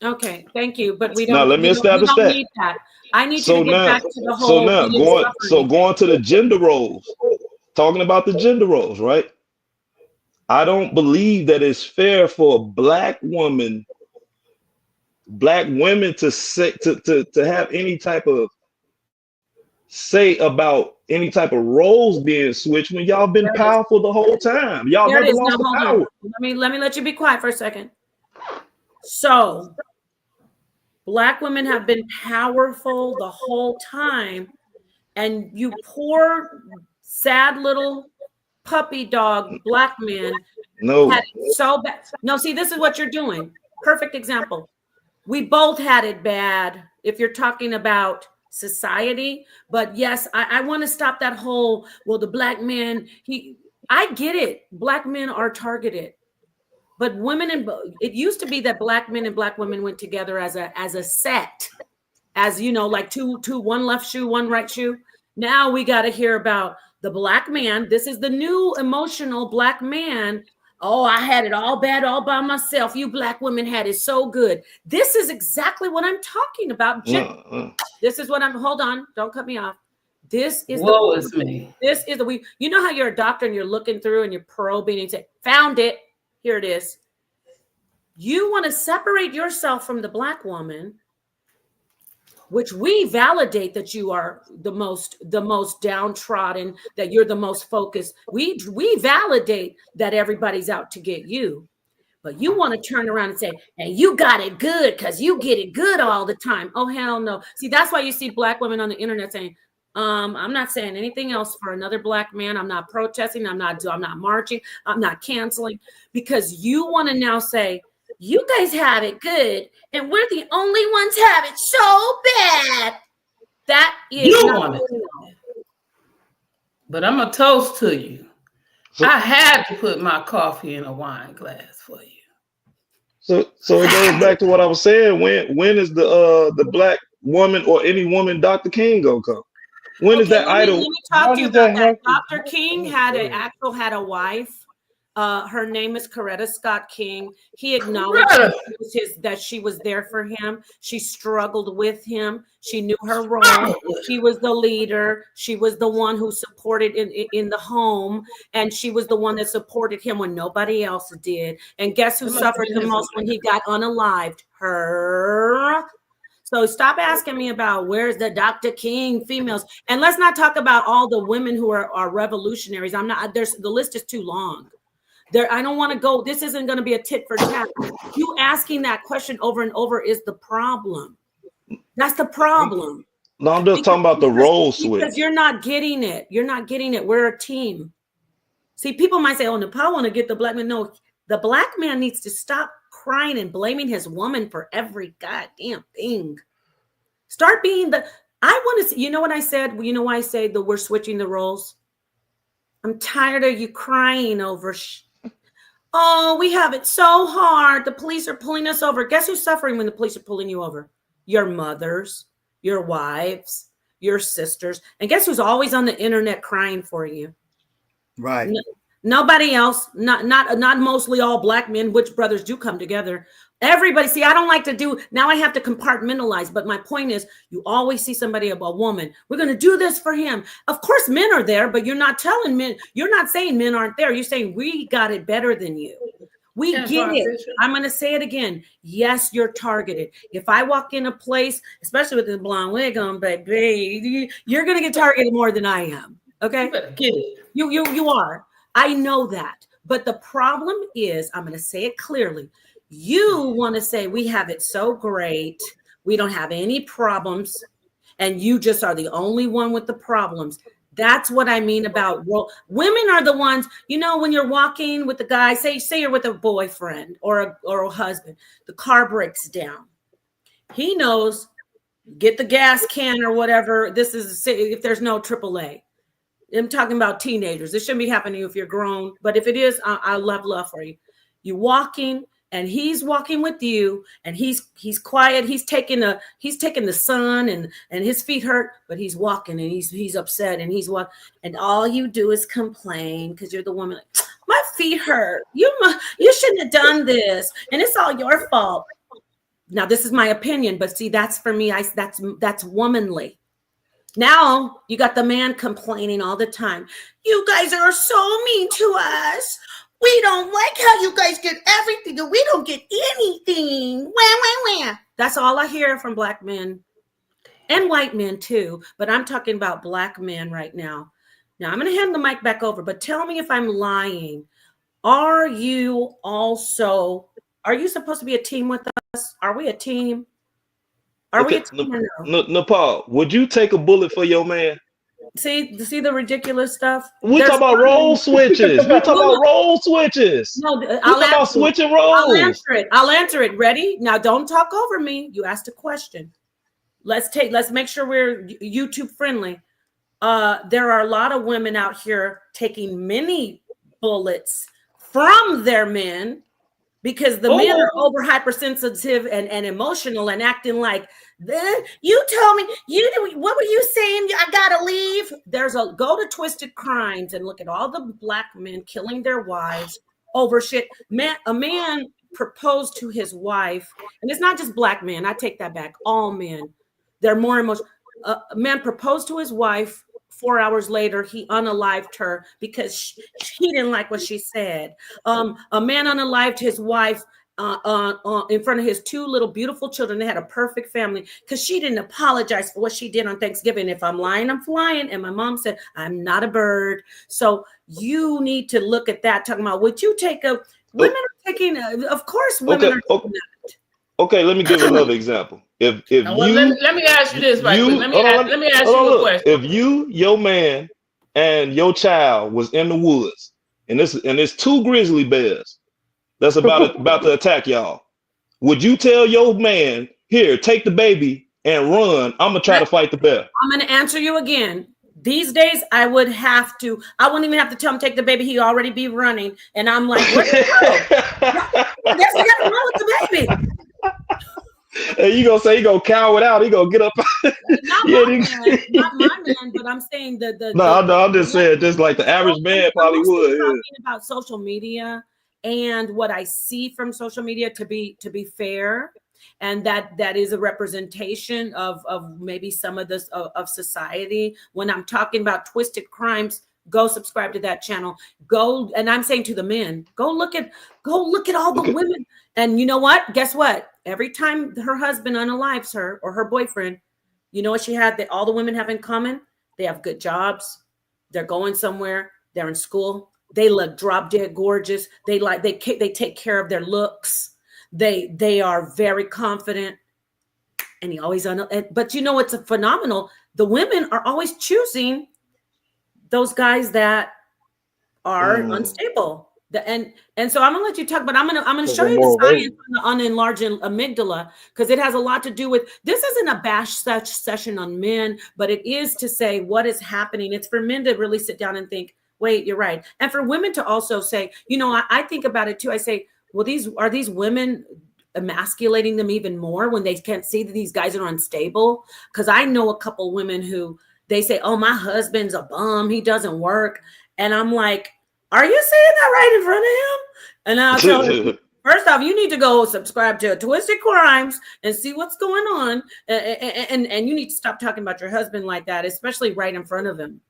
Okay, thank you, but we Now don't. let me we establish don't that. need that. I need So you to get now, back to the whole. going to the gender roles, talking about the gender roles, right? I don't believe that it's fair for black women to say to have any type of say about any type of roles being switched when y'all been powerful the whole time. Y'all There it never is. lost Now the hold power. on. Let me let you be quiet for a second. So, black women have been powerful the whole time, and you poor, sad little puppy dog black men No. had it so bad. No, see, this is what you're doing. Perfect example. We both had it bad if you're talking about society. But yes, I want to stop that whole, well, the black man, I get it. Black men are targeted. But it used to be that black men and black women went together as a set, as you know, like two, one left shoe, one right shoe. Now we got to hear about the black man. This is the new emotional black man. Oh, I had it all bad all by myself. You black women had it so good. This is exactly what I'm talking about. This is what hold on, don't cut me off. This is me. This is you know how you're a doctor and you're looking through and you're probing and you say, found it. Here it is. You want to separate yourself from the black woman, which we validate that you are the most downtrodden, that you're the most focused. We validate that everybody's out to get you. But you want to turn around and say, "Hey, you got it good because you get it good all the time." Oh, hell no. See, that's why you see black women on the internet saying, I'm not saying anything else for another black man. I'm not protesting. I'm not marching. I'm not canceling, because you want to now say, you guys have it good and we're the only ones have it so bad. That is You not want it. But I'm a toast to you. I had to put my coffee in a wine glass for you. So it goes back to what I was saying. When is the black woman or any woman Dr. King gonna come? When is that let idol? me talk to you about that. Dr. King had a wife. Her name is Coretta Scott King. He acknowledged that she was there for him. She struggled with him. She knew her role. She was the leader. She was the one who supported in the home, and she was the one that supported him when nobody else did. And guess who suffered the most when he got unalived? Her. So stop asking me about where's the Dr. King females, and let's not talk about all the women who are revolutionaries. I'm not. The list is too long. I don't want to go. This isn't going to be a tit for tat. You asking that question over and over is the problem. That's the problem. No, I'm just talking about the role switch. Because you're not getting it. You're not getting it. We're a team. See, people might say, "Oh, Nepal want to get the black man." No, the black man needs to stop crying and blaming his woman for every goddamn thing. Start being the. I want to see. You know what I said? You know why I say that we're switching the roles? I'm tired of you crying over. Oh, we have it so hard. The police are pulling us over. Guess who's suffering when the police are pulling you over? Your mothers, your wives, your sisters. And guess who's always on the internet crying for you? Right. Nobody else, not mostly all black men, which brothers do come together. Everybody, see, I don't like to do, now I have to compartmentalize, but my point is, you always see somebody, a woman, we're going to do this for him. Of course, men are there, but you're not telling men, you're not saying men aren't there. You're saying we got it better than you. We get it. I'm going to say it again. Yes, you're targeted. If I walk in a place, especially with this blonde wig on, baby, you're going to get targeted more than I am. Okay? You better get it. You are. I know that. But the problem is, I'm going to say it clearly. You want to say we have it so great. We don't have any problems. And you just are the only one with the problems. That's what I mean about women are the ones, you know, when you're walking with the guy, say you're with a boyfriend or a husband, the car breaks down. He knows, get the gas can or whatever. This is if there's no AAA. I'm talking about teenagers. This shouldn't be happening to you if you're grown. But if it is, I love for you. You're walking and he's walking with you and he's quiet. He's taking the sun and his feet hurt, but he's walking and he's upset and and all you do is complain because you're the woman. Like, my feet hurt. You shouldn't have done this. And it's all your fault. Now, this is my opinion, but see, that's for me. That's womanly. Now you got the man complaining all the time. You guys are so mean to us. We don't like how you guys get everything and we don't get anything. Wah. That's all I hear from black men and white men too. But I'm talking about black men right now. Now I'm going to hand the mic back over, but tell me if I'm lying. Are you supposed to be a team with us? Are we a team? Are we a team or no? Nepal, would you take a bullet for your man? See the ridiculous stuff? We talk about role switches. We talk about role switches. No, I'll about switching roles. I'll answer it. Ready? Now don't talk over me. You asked a question. Let's make sure we're YouTube friendly. There are a lot of women out here taking many bullets from their men because the men are over hypersensitive and emotional and acting like, you told me, what were you saying? I gotta leave. Go to Twisted Crimes and look at all the black men killing their wives over shit. A man proposed to his wife, and it's not just black men. I take that back. All men, they're more emotional. A man proposed to his wife 4 hours later, he unalived her because he didn't like what she said. A man unalived his wife in front of his 2 little beautiful children. They had a perfect family because she didn't apologize for what she did on Thanksgiving. If I'm lying, I'm flying. And my mom said, I'm not a bird. So you need to look at that. Talking about, would you take a, women are taking, of course, women are taking that. Okay, let me give another example. If well, you let me ask you this right quick. Let me ask hold on, you a look. question. If you, your man, and your child was in the woods, and it's 2 grizzly bears that's about to attack y'all, would you tell your man, here, take the baby and run? I'm gonna try to fight the bear. I'm gonna answer you again. These days, I would have to. I wouldn't even have to tell him take the baby. He already be running, and I'm like, where do you go? I guess he got to run with the baby. And you gonna say he gonna cow it out? He gonna get up? Not my man, but I'm saying No, I'm just saying, just like the average man probably would. Talking about social media and what I see from social media, to be fair, and that is a representation of maybe some of this of society. When I'm talking about twisted crimes, go subscribe to that channel. Go, and I'm saying to the men, go look at all the women. And you know what? Guess what? Every time her husband unalives her or her boyfriend, you know what she had that all the women have in common? They have good jobs. They're going somewhere. They're in school. They look drop dead gorgeous. They take care of their looks. They are very confident. And he always but you know what's phenomenal? The women are always choosing those guys that are unstable. And so I'm gonna let you talk, but I'm gonna show you the science on the enlarged amygdala, because it has a lot to do with, this isn't a bash session on men, but it is to say what is happening. It's for men to really sit down and think, wait, you're right. And for women to also say, you know, I think about it too. I say, well, are these women emasculating them even more when they can't see that these guys are unstable? Because I know a couple women who they say, oh, my husband's a bum, he doesn't work. And I'm like, are you saying that right in front of him? And I'll tell her, first off, you need to go subscribe to Twisted Crimes and see what's going on. And you need to stop talking about your husband like that, especially right in front of him.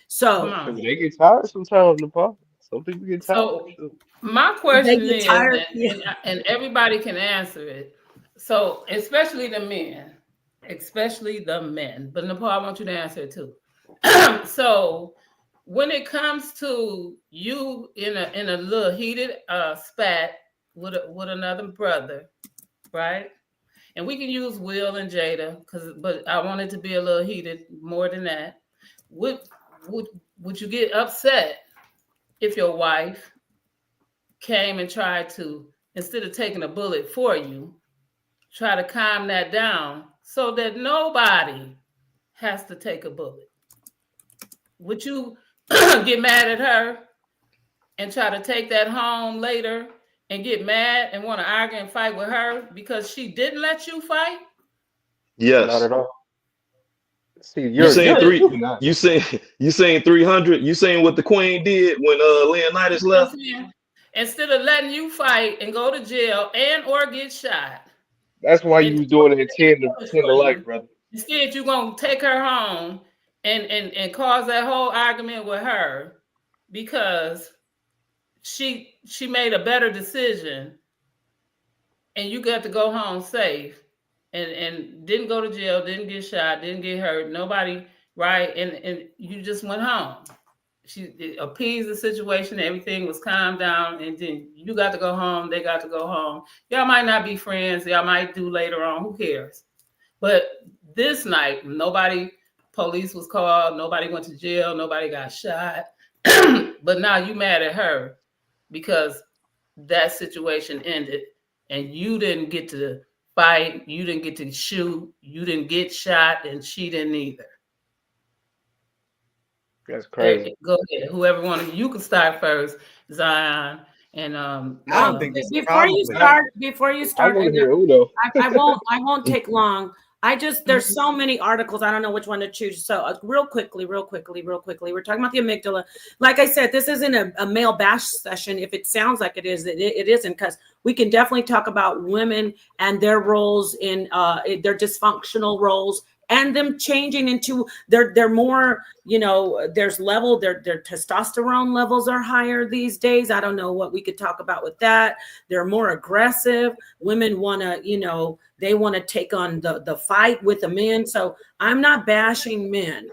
So they get tired sometimes, Nepal. Some people get tired. So my question is, and everybody can answer it. So especially the men, but Nepal, I want you to answer it too. So when it comes to you in a little heated spat with another brother, right? And we can use Will and Jada, but I want it to be a little heated more than that. Would you get upset if your wife came and tried to, instead of taking a bullet for you, try to calm that down so that nobody has to take a bullet? Would you get mad at her and try to take that home later and get mad and want to argue and fight with her because she didn't let you fight? Yes. Not at all. See, you saying 300? You saying what the Queen did when Leonidas left? Instead of letting you fight and go to jail and or get shot. That's why you was doing it 10 to life, brother. Instead, you're gonna take her home and cause that whole argument with her because she made a better decision and you got to go home safe and didn't go to jail, didn't get shot, didn't get hurt, nobody, right? And you just went home. She appeased the situation, everything was calmed down, and then you got to go home, they got to go home. Y'all might not be friends, y'all might do later on, who cares? But this night, police was called, nobody went to jail, nobody got shot. But now you mad at her because that situation ended and you didn't get to fight, you didn't get to shoot, you didn't get shot, and she didn't either. That's crazy. Hey, go ahead. Whoever wanted, you can start first, Zion. And I don't think this before you start, I want to hear Uno. I won't take long. There's so many articles. I don't know which one to choose. So real quickly. We're talking about the amygdala. Like I said, this isn't a male bash session. If it sounds like it is, it isn't, because we can definitely talk about women and their roles in their dysfunctional roles and them changing into they're more, you know, their testosterone levels are higher these days. I don't know what we could talk about with that. They're more aggressive. Women want to, you know, they want to take on the fight with the men. So I'm not bashing men.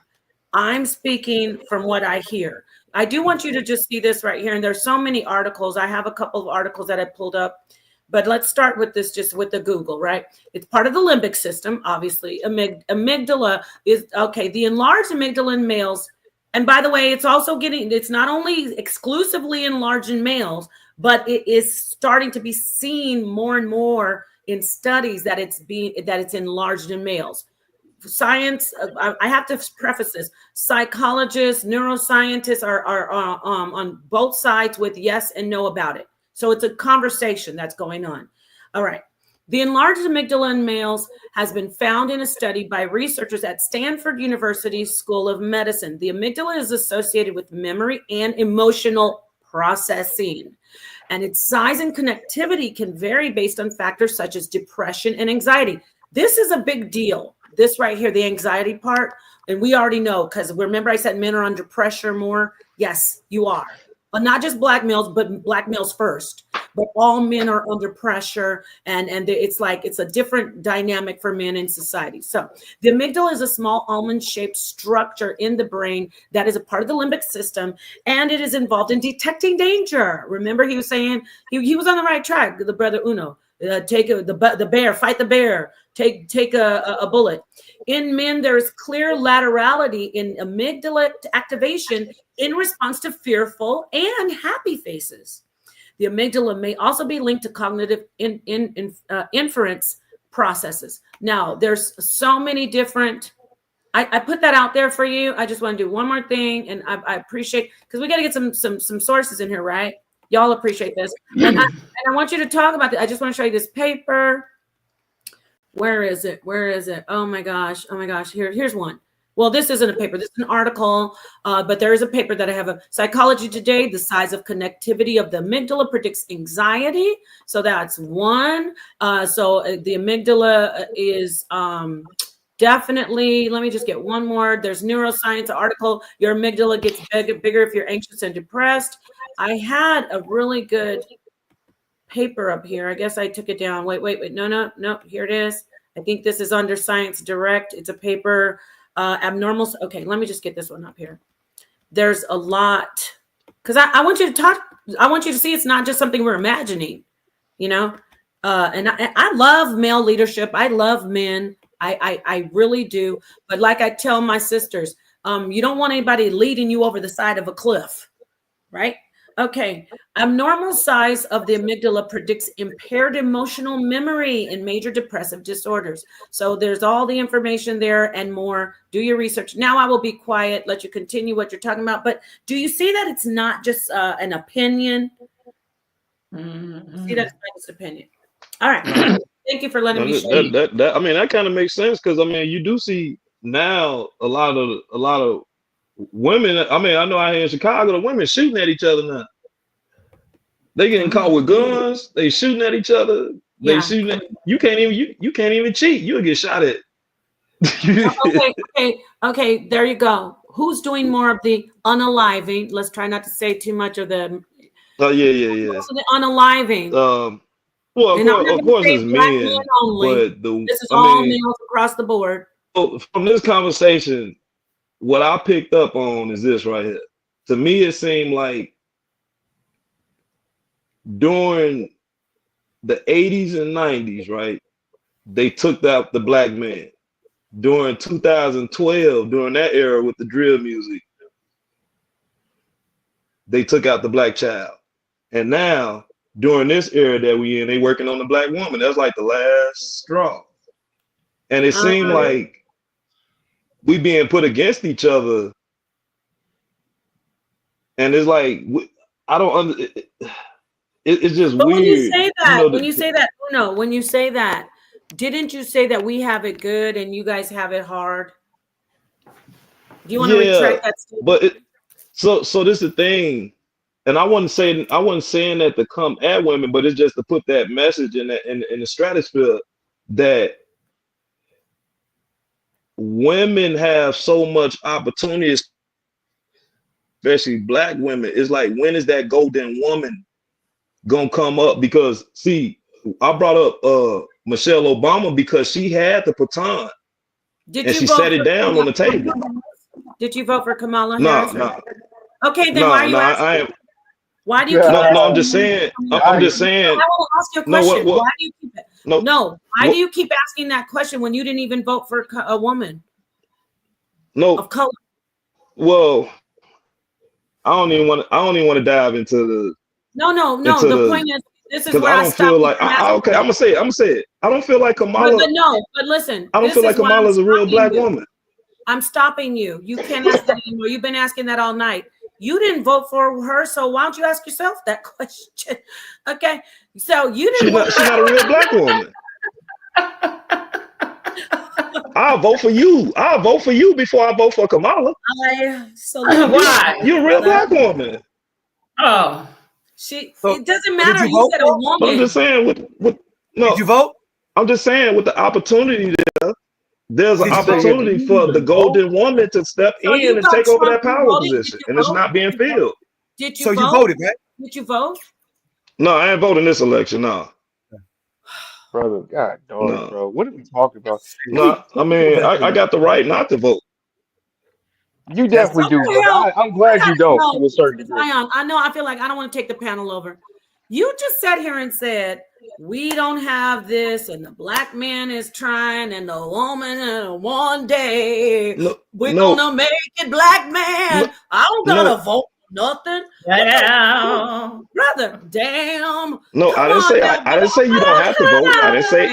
I'm speaking from what I hear. I do want you to just see this right here. And there's so many articles. I have a couple of articles that I pulled up, but let's start with this, just with the Google, right? It's part of the limbic system, obviously. Amygdala is, okay, the enlarged amygdala in males. And by the way, it's also it's not only exclusively enlarged in males, but it is starting to be seen more and more in studies that it's enlarged in males. Science, I have to preface this, psychologists, neuroscientists are on both sides with yes and no about it. So it's a conversation that's going on. All right. The enlarged amygdala in males has been found in a study by researchers at Stanford University School of Medicine. The amygdala is associated with memory and emotional processing, and its size and connectivity can vary based on factors such as depression and anxiety. This is a big deal. This right here, the anxiety part, and we already know, because remember I said men are under pressure more. Yes, you are. But not just black males, but black males first. But all men are under pressure, and it's like it's a different dynamic for men in society. So the amygdala is a small almond-shaped structure in the brain that is a part of the limbic system, and it is involved in detecting danger. Remember, he was saying he was on the right track. The brother Uno, take the bear, fight the bear. Take a bullet. In men, there is clear laterality in amygdala activation in response to fearful and happy faces. The amygdala may also be linked to cognitive inference processes. Now, there's so many different. I put that out there for you. I just want to do one more thing, and I appreciate, because we got to get some sources in here, right? Y'all appreciate this, and I want you to talk about it. I just want to show you this paper. Where is it? Oh my gosh. Here's one. Well, this isn't a paper. This is an article, but there is a paper that I have. A Psychology Today, the size of connectivity of the amygdala predicts anxiety. So that's one. So the amygdala is definitely, let me just get one more. There's neuroscience article. Your amygdala gets bigger if you're anxious and depressed. I had a really good paper up here. I guess I took it down. Wait. No. Here it is. I think this is under Science Direct. It's a paper, abnormal. Okay, let me just get this one up here. There's a lot, because I want you to talk. I want you to see it's not just something we're imagining, you know. And I love male leadership. I love men. I really do. But like I tell my sisters, you don't want anybody leading you over the side of a cliff, right? Okay, abnormal size of the amygdala predicts impaired emotional memory in major depressive disorders. So there's all the information there and more. Do your research. Now I will be quiet, let you continue what you're talking about. But do you see that it's not just an opinion? See that it's not just opinion. All right. Thank you for letting me share. That I mean, that kind of makes sense, because I mean, you do see now a lot of women. I mean, I know out here in Chicago, the women shooting at each other now. They getting caught with guns. They shooting at each other. They shooting at you. Can't even cheat. You'll get shot at. Okay. There you go. Who's doing more of the unaliving? Let's try not to say too much of the. Oh yeah. The unaliving. Well, of course it's men only. But this is all males across the board. So from this conversation, what I picked up on is this right here. To me, it seemed like during the 80s and 90s, right, they took out the black man. During 2012, during that era with the drill music, they took out the black child. And now, during this era that we in, they working on the black woman. That's like the last straw. And it seemed like we being put against each other. And it's like, I don't it's just but weird. When you say that, didn't you say that we have it good and you guys have it hard? Do you want to retract that statement? But so this is the thing, and I wasn't saying that to come at women, but it's just to put that message in the stratosphere that women have so much opportunity, especially black women. It's like, when is that golden woman gonna come up? Because see, I brought up Michelle Obama because she had the baton Did and you she vote set it for down on the table. Did you vote for Kamala No, Harris? no, Okay, then why no, are no. you asking? I am Why do you keep no, no. I'm asking just me? saying. I'm just Nice. saying. I want to ask you a No, question. Why what? do you keep it? No, No, why do what? you keep asking that question when you didn't even vote for a woman No. of color? Well, I don't even want. I don't even want to dive No. into The the point is, this is because where I I don't stop feel you like. from asking Okay, I'm me. gonna say it. I'm gonna say it. I don't feel like Kamala. But listen, I don't this feel is like why I'm Kamala's a real stopping black you. woman. I'm stopping you. You can't ask that anymore. You've been asking that all night. You didn't vote for her, so why don't you ask yourself that question? Okay, so you didn't vote. She's not a real black woman. I'll vote for you. I'll vote for you before I vote for Kamala. I salute Why? you, You're a real brother. black woman. Oh, So, It doesn't did matter. you You vote said a for? But I'm just woman. saying with Did you no, vote? I'm just saying with the opportunity there, there's an Did You you vote? saying, do opportunity you for the even vote? golden woman to step So in you and got take over Trump. that You power voted. Did position, you and it's vote? not being filled. Did you So you vote? voted, right? Did you vote? No, I ain't voting this election. No, Brother, God darn, no, bro. What are we talking about? no. I Go mean, back to I got the right not to vote. You That's definitely What do, the brother. hell? I'm glad you don't No, to a certain degree. Zion, I know. I feel like I don't want to take the panel over. You just sat here and said we don't have this, and the black man is trying, and the woman, and one day No, we're no, gonna make it, black no, man. I don't no, gotta vote for nothing. What yeah. brother? Damn! no. Come on now, I didn't say you don't have to vote. I didn't say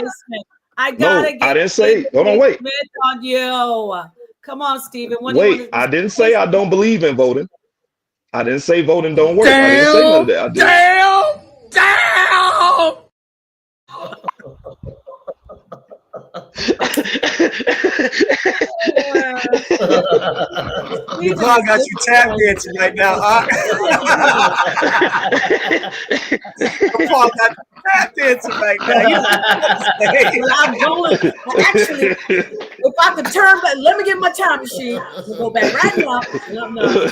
I gotta no. I get didn't Steve say. Hold on, wait, Smith on you. Come on, Stephen. What do you want wait. to I didn't say? say I don't believe in voting. I didn't say voting don't work. I didn't say none of Damn, that. I just damn, damn. Your Stephen car is got you tap disappointed. dancing right now. Your car got you tap dancing right now. You know what I'm saying? Well, I'm going. Well, actually, if I could turn back, let me get my time machine. We'll go back right now. No.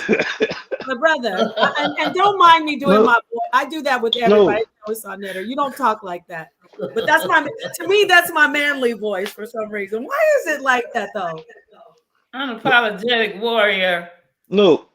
My brother, and don't mind me doing no, my voice. I do that with everybody. no, It's on Netter. You don't talk like that. But that's to me, that's my manly voice for some reason. Why is it like that though? Unapologetic warrior. no.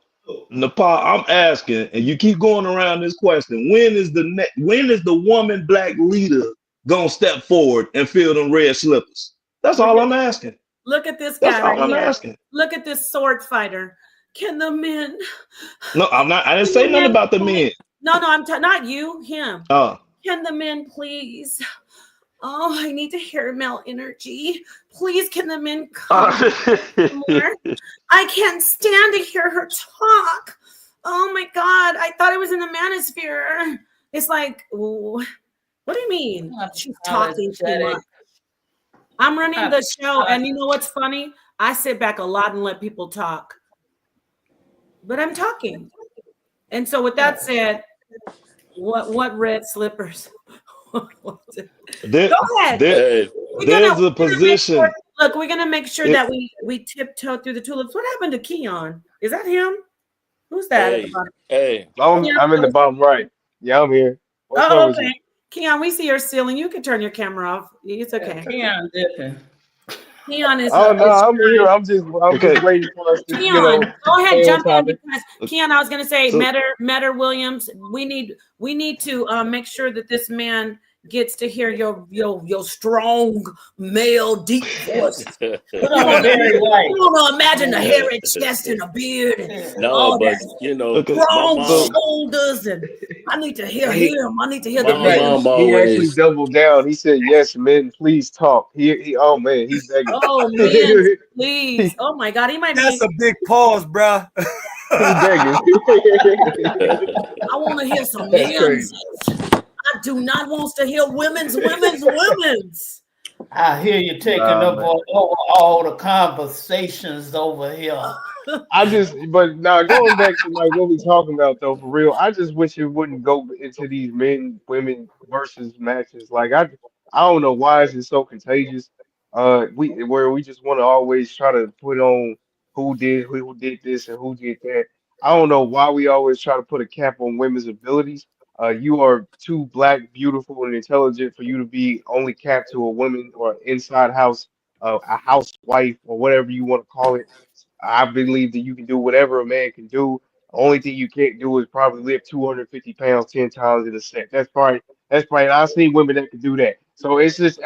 Nepal, I'm asking, and you keep going around this question. When is the woman black leader gonna step forward and fill them red slippers? That's Look all at I'm asking. look at this That's guy right all I'm here. asking. Look at this sword fighter. Can the men? No, I'm not. I didn't Can the say nothing men about the please? men. No, I'm not you. Him. Uh, Can the men please? Oh, I need to hear male energy. Please, can the men come more? I can't stand to hear her talk. Oh my God. I thought it was in the manosphere. It's like, ooh, what do you mean? She's talking too Unapologetic. much. I'm running the show, and you know what's funny? I sit back a lot and let people talk, but I'm talking. And so, with that said, what red slippers? there, Go ahead. there, there's a We're gonna make sure. position. Look, we're gonna make sure It, that we tiptoe through the tulips. What happened to Keon? Is that him? Who's that at the Hey, bottom? hey. Keon, I'm in the bottom right. Yeah, I'm here. What's up oh, with you? okay. Keon, we see your ceiling. You can turn your camera off. It's okay. Keon dipping. Keon is Oh no, is I'm here. shy. I'm just okay, waiting for us to, Keon, go ahead, stay on jump in topic. because Keon, I was going to say, so Metter Williams. We need to make sure that this man gets to hear your strong male deep voice. Put on Barry White. You want to imagine a hairy chest and a beard and No, all but that you know, okay, my strong so mom, shoulders, and I need to hear He, him. I need to hear the my hey, mom bass. he actually always, doubled down. He said, "Yes, men, please talk." Oh man, he's begging. Oh, men, please. Oh my God, he might That's be. a big pause, bruh. He begging. I want to hear some That's men's. crazy. I do not want to hear women's. I hear you taking Nah, up man. over all the conversations over here. But now going back to like what we talking about though, for real, I just wish it wouldn't go into these men, women versus matches. I don't know why is it so contagious. we just want to always try to put on who did this and who did that. I don't know why we always try to put a cap on women's abilities. You are too black, beautiful, and intelligent for you to be only capped to a woman or inside house, a housewife or whatever you want to call it. I believe that you can do whatever a man can do. Only thing you can't do is probably lift 250 pounds 10 times in a set. That's probably. I've seen women that can do that. So it's just,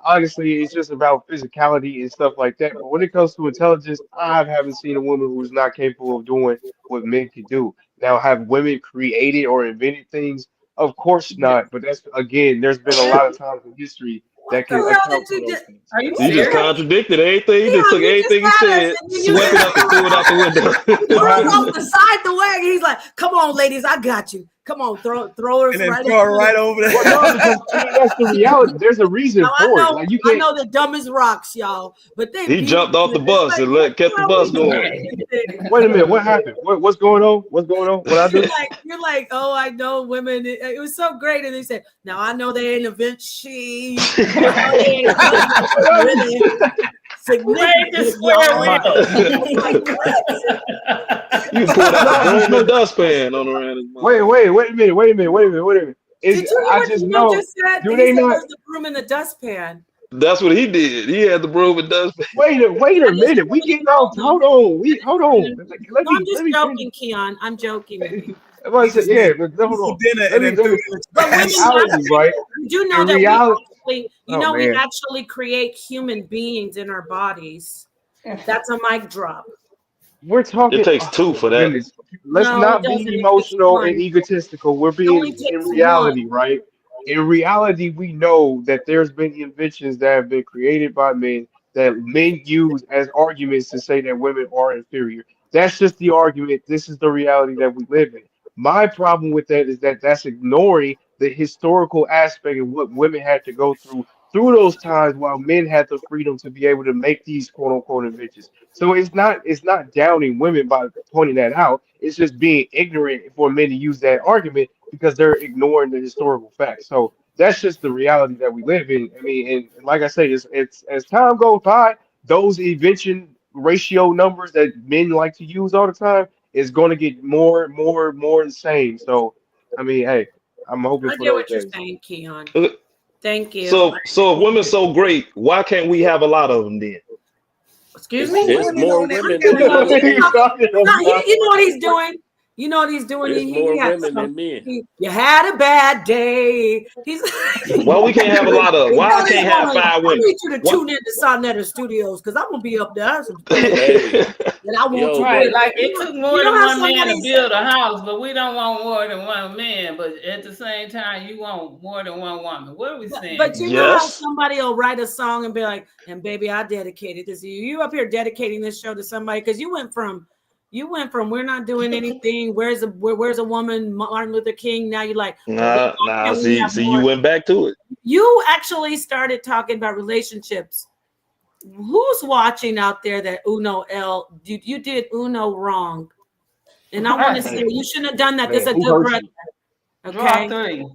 honestly, it's just about physicality and stuff like that. But when it comes to intelligence, I haven't seen a woman who's not capable of doing what men can do. Now, have women created or invented things? Of course not. But that's, again, there's been a lot of times in history What that the can hell did account for you those just? things. Are you You just serious? contradicted everything. You just Yeah, took you just everything he had us, said, and you swept it up, and threw it out the window. threw What us off happened? the side of the wagon. He's like, "Come on, ladies, I got you. Come on, throw us And then right throw it into right the." over Well, no, because there. I mean that's the reality. There's a reason Now for it. Like you I can't. know the dumbest rocks, y'all, but they He jumped off beautiful. the It's bus like, and what kept the the hell bus we going. doing? Wait a minute. What happened? What's going on? What's going on? What I do? You're like, oh, I know women. It was so great, and they said, now I know they ain't a Vinci. I know they ain't What happened? really Wait the significant, square y'all. My, wheel. Like what? You pulled out the no, broom and because dustpan on around his mouth. wait a minute. Is Did you hear I what just Eno know? just said? Do He they said, not? "Where's the broom in the dustpan?" That's what he did. He had the broom and dustpan. Wait a I just minute. We getting off. told Hold him. on. Hold on. Let No, I'm let just me finish. joking, Keon. I'm joking with you. I'm about to He say, just yeah, made but hold beautiful on. dinner Let and me then let threw me. it in the But In women, trash. reality, right? you do know In that we reality, actually, oh we man. actually create human beings in our bodies. That's a mic drop. We're It talking, takes two oh for that. goodness. Let's No, it not doesn't. be It takes emotional and one. egotistical. We're It only being in takes one. reality, right? In reality, we know that there's been inventions that have been created by men that men use as arguments to say that women are inferior. That's just the argument. This is the reality that we live in. My problem with that is that that's ignoring the historical aspect of what women had to go through those times while men had the freedom to be able to make these quote unquote inventions. So it's not downing women by pointing that out. It's just being ignorant for men to use that argument because they're ignoring the historical facts. So that's just the reality that we live in. I mean, and like I say, it's as time goes by, those invention ratio numbers that men like to use all the time is going to get more insane. So I mean, hey, I'm hoping I for get those what you're days. saying, Keon. Uh, Thank you. So if women's so great, why can't we have a lot of them then? Excuse It's, me? it's Women more on every women You than know, men and He's men. talking about. you know what he's doing? You know what he's doing? It's He more had women some. than men. You had a bad day. He's. Why we can't have a lot of? You Why I tell this can't have woman, five I women? need you to What? tune in to Sonetta Studios because I'm gonna be up there. There's some things Hey, that I want yo, you Right, but to. like it took You more know than how one man somebody to said, build a house, but we don't want more than one man. But at the same time, you want more than one woman. What are we saying but here? you know how Yes. somebody will write a song and be like, "And baby, I dedicated this to you." You up here dedicating this show to somebody because you went from we're not doing anything. Where's a woman? Martin Luther King. Now you're like, but why Nah. can't we have See, you more? went back to it. You actually started talking about relationships. Who's watching out there that Uno L? You did Uno wrong, and I want to say Man, you shouldn't have done that. This man, is a who good hurt brother, you? Draw okay? three.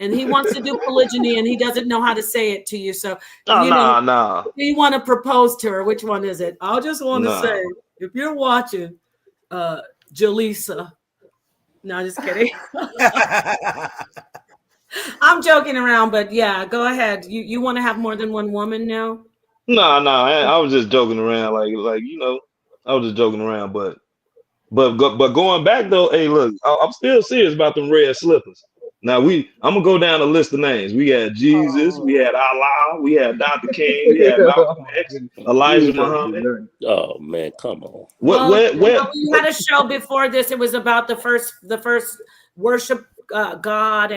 And he wants to do polygyny, and he doesn't know how to say it to you. So Nah, you know, nah. if you want to propose to her, which one is it? I just want to Nah. say, if you're watching, Jaleesa. No, just kidding. I'm joking around, but yeah, go ahead. You want to have more than one woman now? Nah. I was just joking around, like I was just joking around. But going back though, hey, look, I'm still serious about them red slippers. Now I'm gonna go down the list of names. We had Jesus, we Oh, had Allah, we had Dr. King, we had Malcolm oh X, goodness. You Elijah ain't about to do Muhammad. nothing. oh man, come on. What Well, what what? we had a show before this. It was about the first worship God,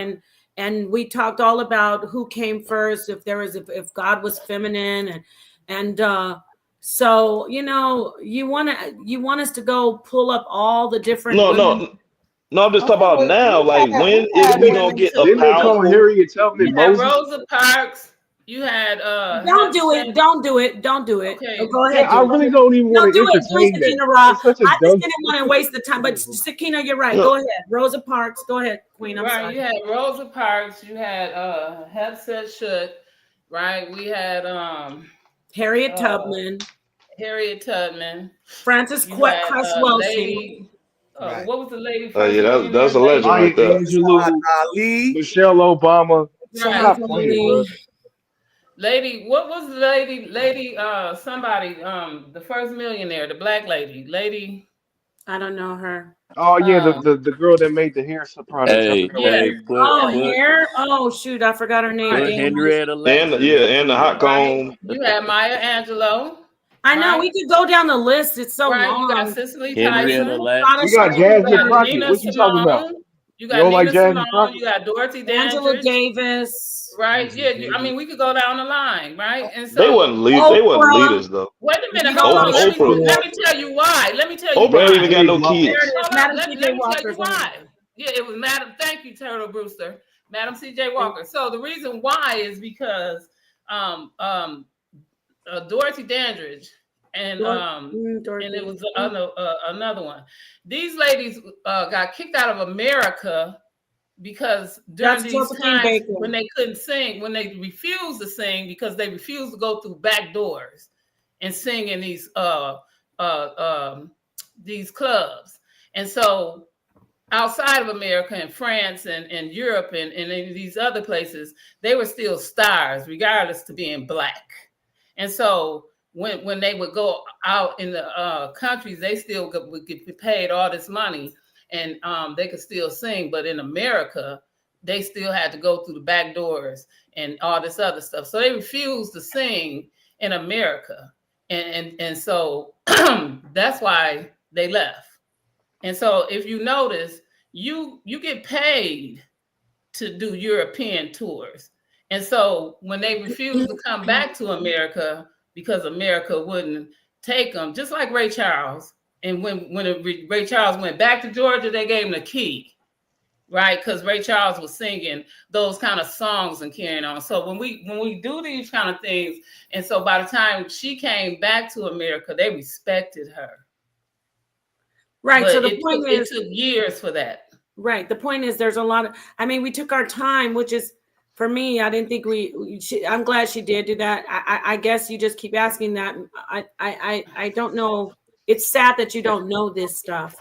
and we talked all about who came first, if God was feminine, and so you want us to go pull up all the different No, women. no, no. I'm just talking about Oh, now. Like, when you is had we Didn't gonna women get a didn't they too. call powerful? Harriet Tubman You had Moses? Rosa Parks. You had Don't do it. Hudson. Don't do it. Don't do it. Oh, Okay, go Yeah, ahead, I do it. really don't even No, want to do it, entertain that. Sakina Ra. It's such a I just dumb. didn't want to waste the time. But Sakina, you're right. No, Go ahead. Rosa Parks. Go ahead, Queen. I'm right. sorry. You had Rosa Parks. You had Headset Shut. Right. We had Harriet Tubman, Harriet Tubman. Frances You had Cresswell. lady. Right. What was the lady Oh first yeah, that's millionaire? a legend Maya right there. Angelou, Ali. Michelle Obama. Right. Stop playing, bro. Lady, what was the lady? Lady, somebody, the first millionaire, the black lady. Lady, I don't know her. Oh yeah, um, the girl that made the hair products. I Hey, forgot what her yeah, hey, name is. Oh, yeah, hair. Oh, shoot. I forgot her name. put right, Damn. Henrietta And Lacks in yeah, there and the too hot now. right. comb. You had Maya Angelou, I know. right? We could go down the list. It's so Right. You got long. Cicely Henrietta Tyson. Lacks. We Scottish got Lady Jasmine You got Crockett. Nina What you talking about? Simone. You You got don't like Nina Jasmine Simone. Crockett? You got Dorothy Angela Dandridge. Davis. Right. Angela Yeah. I Davis. mean, we could go down the line, right? And They so, wasn't lead. They wasn't Oprah. leaders though. wait a minute. You Hold don't on. want to Oprah. share. Let me tell you why. Let me tell you Oprah ain't even why. got no J-Lo. There kids. it is. Hold Madam on. C.J. Let me tell you Walker's in there. why. Yeah, it was Madam. Thank you, Turtle Brewster. Madam C.J. Walker. So the reason why is because Dorothy Dandridge and Dorothy. it was another one. These ladies got kicked out of America because during That's these Josephine times Baker. when they couldn't sing, when they refused to sing because they refused to go through back doors and sing in these clubs. And so outside of America and France and Europe and in these other places, they were still stars, regardless to being black. And so when they would go out in the countries, they still would get paid all this money and they could still sing. But in America, they still had to go through the back doors and all this other stuff. So they refused to sing in America. And so that's why they left. And so if you notice, you get paid to do European tours. And so when they refused to come back to America because America wouldn't take them, just like Ray Charles. And when Ray Charles went back to Georgia, they gave him the key, right? Because Ray Charles was singing those kind of songs and carrying on. So when we do these kind of things, and so by the time she came back to America, they respected her. Right. But So the point is, it took years for that. right. The point is, there's a lot of. I mean, we took our time, which is for me. I didn't think I'm glad she did do that. I guess you just keep asking that. I don't know. It's sad that you don't know this stuff.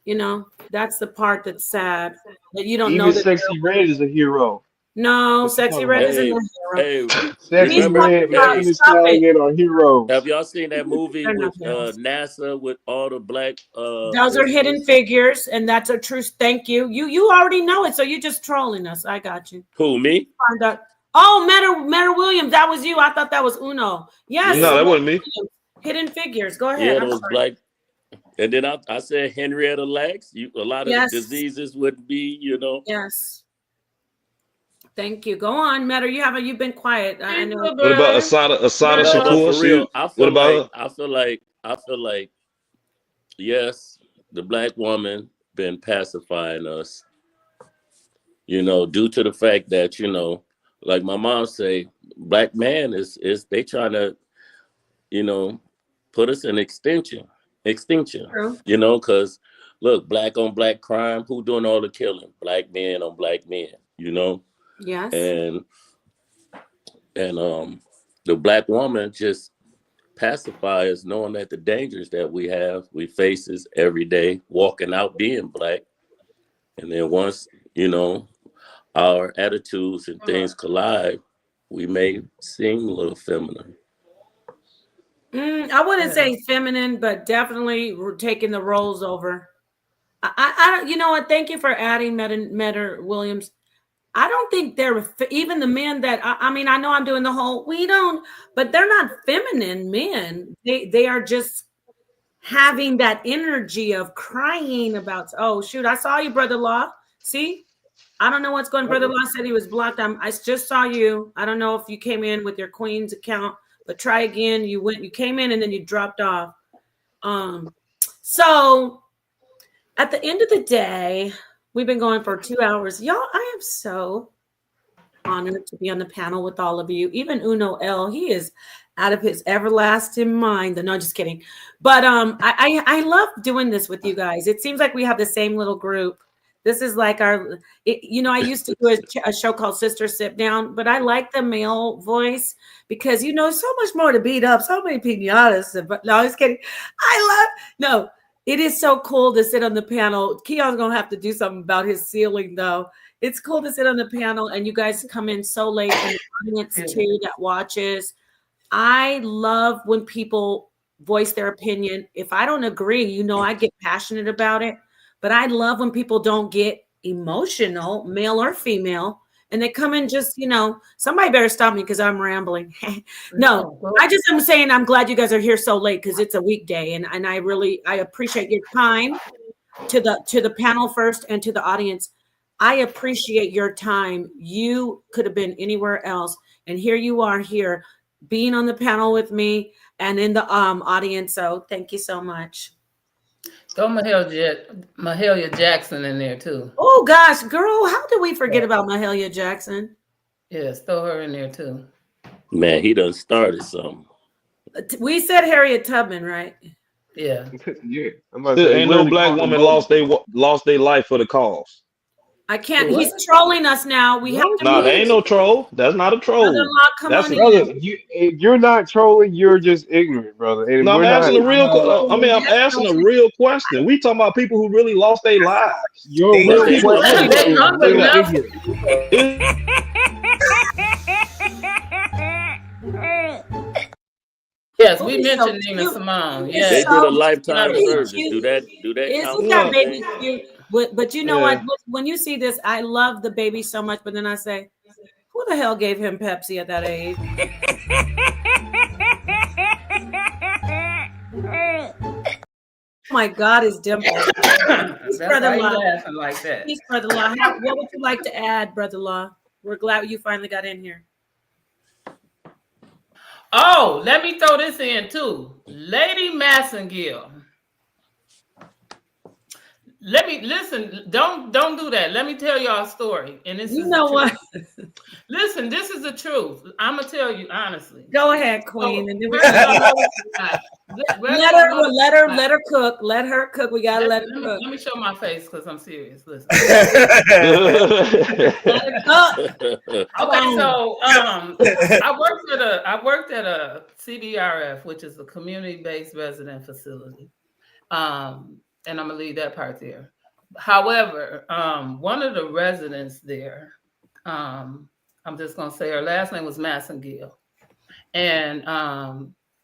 You know, that's the part that's sad that you don't know Even that. Sexy Red is a hero. No, What you Sexy talking Red about? isn't Hey, a hero. hey, Sexy He's remember? talking Red, about Hey, Megan Thee stop it. Stallion are heroes. have y'all seen that movie They're not with heroes. NASA with all the black? Those are hidden figures, and that's a true. Thank you. You already know it, so you're just trolling us. I got you. Who, me? Find out. Oh, Meta Williams, that was you. I thought that was Uno. Yes, No, Yeah, that Meta wasn't me. Williams. Hidden figures. Go ahead. yeah, I'm those sorry. black. And then I said Henrietta Lacks. A lot of Yes. diseases wouldn't be, Yes. Thank you. Go on, Meta. You've been quiet. I know. What about Asada No, but Shakur? for real, What about her? I feel like, yes, the black woman been pacifying us, due to the fact that, like my mom say, black man is they trying to, put us in extinction, True. because look, black on black crime, who doing all the killing? Black men on black men, Yes. and the black woman just pacify us, knowing that the dangers that we faces every day, walking out being black, and then once our attitudes and things collide, we may seem a little feminine. I wouldn't say feminine, but definitely we're taking the roles over. I don't. You know what? Thank you for adding Meta Williams. I don't think they're even the men that I mean. I know I'm doing the whole we don't, but they're not feminine men. They are just having that energy of crying about. Oh shoot! I saw you, Brother Law. See, I don't know what's going. Brother Law said he was blocked. I just saw you. I don't know if you came in with your Queen's account, but try again. You came in and then you dropped off. So at the end of the day, we've been going for 2 hours. Y'all, I am so honored to be on the panel with all of you. Even Uno L, he is out of his everlasting mind. No, just kidding. But I love doing this with you guys. It seems like we have the same little group This is like our, I used to do a show called Sister Sit Down, but I like the male voice because, so much more to beat up, so many pinatas. But no, I was kidding. No, it is so cool to sit on the panel. Keon's going to have to do something about his ceiling, though. It's cool to sit on the panel and you guys come in so late, and the audience too that watches. I love when people voice their opinion. If I don't agree, I get passionate about it. But I love when people don't get emotional, male or female, and they come in just, somebody better stop me because I'm rambling. No, I'm saying I'm glad you guys are here so late because it's a weekday, and I appreciate your time to the panel first and to the audience. I appreciate your time. You could have been anywhere else, and here you are here being on the panel with me and in the audience. So thank you so much. Throw Mahalia Jackson in there too. Oh gosh, girl, how did we forget about Mahalia Jackson? Yes, throw her in there too. Man, he done started something. We said Harriet Tubman, right? Yeah. Yeah. I'm about to say, Ain't no black woman lost their life for the cause. I can't. He's trolling us now. We have to. No, that ain't no troll. That's not a troll. Brother-in-law, come on in. Brother, if you're not trolling, you're just ignorant, brother. And No, I'm we're not. asking a real. I'm asking a real question. We talking about people who really lost their lives. Your real question is really ignorant. Yes, we mentioned Nina Simone. Yes. They did a lifetime service. Do that count? Isn't that baby cute? But you know what? When you see this, I love the baby so much. But then I say, who the hell gave him Pepsi at that age? Oh my God, his dimple. Brother-in-law. Like that. Peace, brother-in-law. What would you like to add, brother-in-law? We're glad you finally got in here. Oh, let me throw this in too. Lady Massengill. Let me listen. Don't do that. Let me tell y'all a story. And this is what? Listen, this is the truth. I'm gonna tell you honestly. Go ahead, Queen. And then let her cook. Let her cook. We gotta let her cook. Let me show my face because I'm serious. Listen. Okay, so I worked at a CBRF, which is a community-based resident facility. And I'm gonna leave that part there. However, one of the residents there, I'm just gonna say her last name was Massengill, and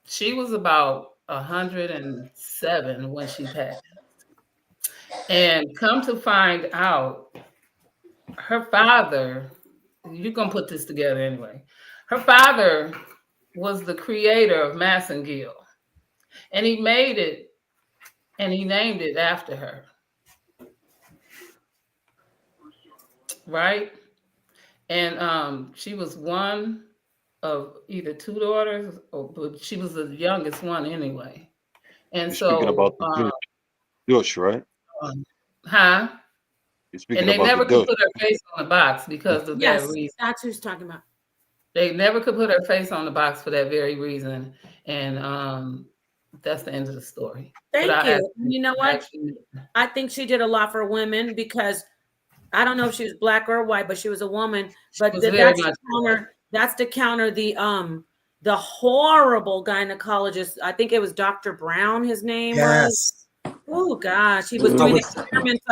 she was about 107 when she passed. And come to find out, her father, you're gonna put this together anyway. Her father was the creator of Massengill, and he made it. And he named it after her. Right? And she was one of either two daughters, but she was the youngest one anyway. And You're speaking about the Dush, right? Huh? You're speaking and they about never the could put her face on the box because of that reason. That's who's talking about. They never could put her face on the box for that very reason. And that's the end of the story. Thank you. You know what? I think she did a lot for women because I don't know if she was black or white, but she was a woman. But that's to counter the horrible gynecologist. I think it was Dr. Brown, his name was. Oh gosh, he was doing experiments.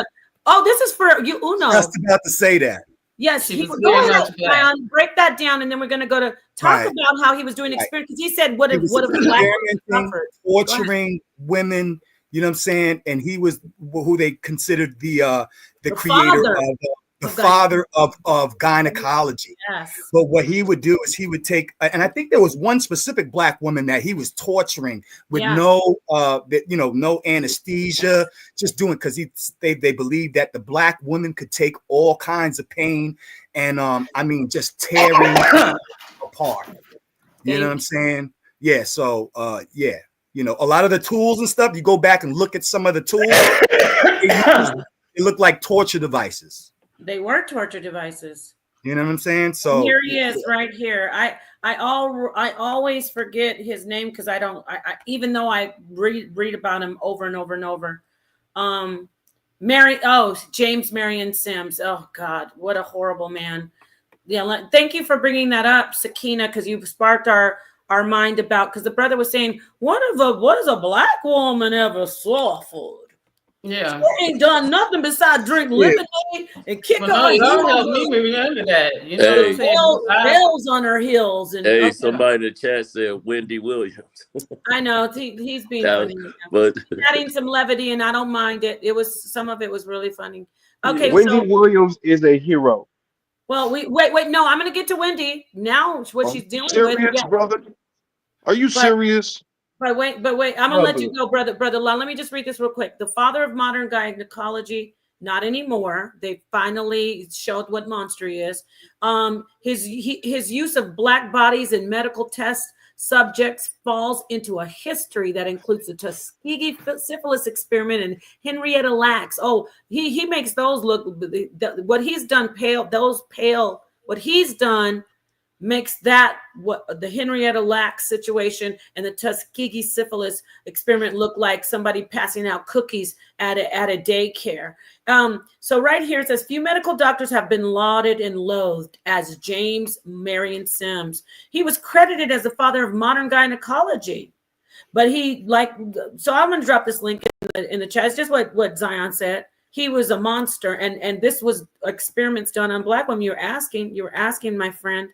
Oh, this is for you, Uno. Just about to say that. Yes, go ahead, Brian, break that down, and then we're going to go to talk about how he was doing experiments. Because he said, "What if black women suffered?" Torturing women, you know what I'm saying? And he was who they considered the creator of the father of gynecology. Yes. But what he would do is he would take, and I think there was one specific black woman that he was torturing with no anesthesia, just doing because they believed that the black woman could take all kinds of pain and just tearing apart. You know what I'm saying? Yeah. So a lot of the tools and stuff. You go back and look at some of the tools. It looked like torture devices. They were torture devices. You know what I'm saying? So here he is, right here. I always forget his name because I even though I read about him over and over and over. James Marion Sims. Oh God, what a horrible man. Yeah, thank you for bringing that up, Sakina, because you've sparked our mind about, because the brother was saying, what does a black woman ever suffered? Yeah. She ain't done nothing besides drink Yeah. lemonade and kick Well, her no, y'all heels helped me up remember that. You know what I'm Hey, saying? bells on her heels. And hey, okay, somebody in the chat said Wendy Williams. I know he's being That was- funny. but Adding some levity, and I don't mind it. Some of it was really funny. Okay, Yeah. Wendy so Williams is a hero. well, wait. No, I'm gonna get to Wendy now. What Are she's you dealing with, serious, yeah. brother? Are you But serious? wait. I'm gonna let Brother, you go, brother. Let me just read this real quick. The father of modern gynecology, not anymore. They finally showed what monster he is. His use of black bodies in medical test subjects falls into a history that includes the Tuskegee syphilis experiment and Henrietta Lacks. Oh, he makes those look, what he's done pale. Those pale. What he's done makes that, what the Henrietta Lacks situation and the Tuskegee syphilis experiment look like somebody passing out cookies at a daycare. So right here it says, few medical doctors have been lauded and loathed as James Marion Sims. He was credited as the father of modern gynecology. But so I'm going to drop this link in the chat. It's just what Zion said. He was a monster, and this was experiments done on black women. You were asking, my friend.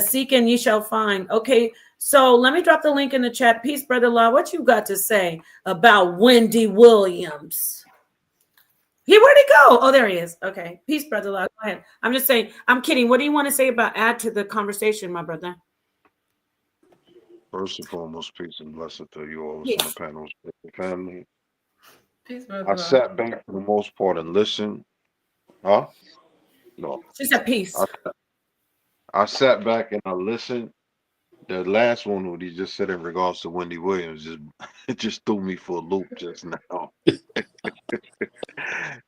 Seek and ye shall find. Okay, so let me drop the link in the chat. Peace, brother Law. What you got to say about Wendy Williams? Where'd he go? Oh, there he is. Okay, peace, brother Law. Go ahead. I'm just saying. I'm kidding. What do you want to say about add to the conversation, my brother? First and foremost, peace and blessing to you all on the Peace. panel, family. Peace, I brother. sat back for the most part and listened. Huh? No. She said peace. I sat back and I listened. The last one, what he just said in regards to Wendy Williams, just it just threw me for a loop just now.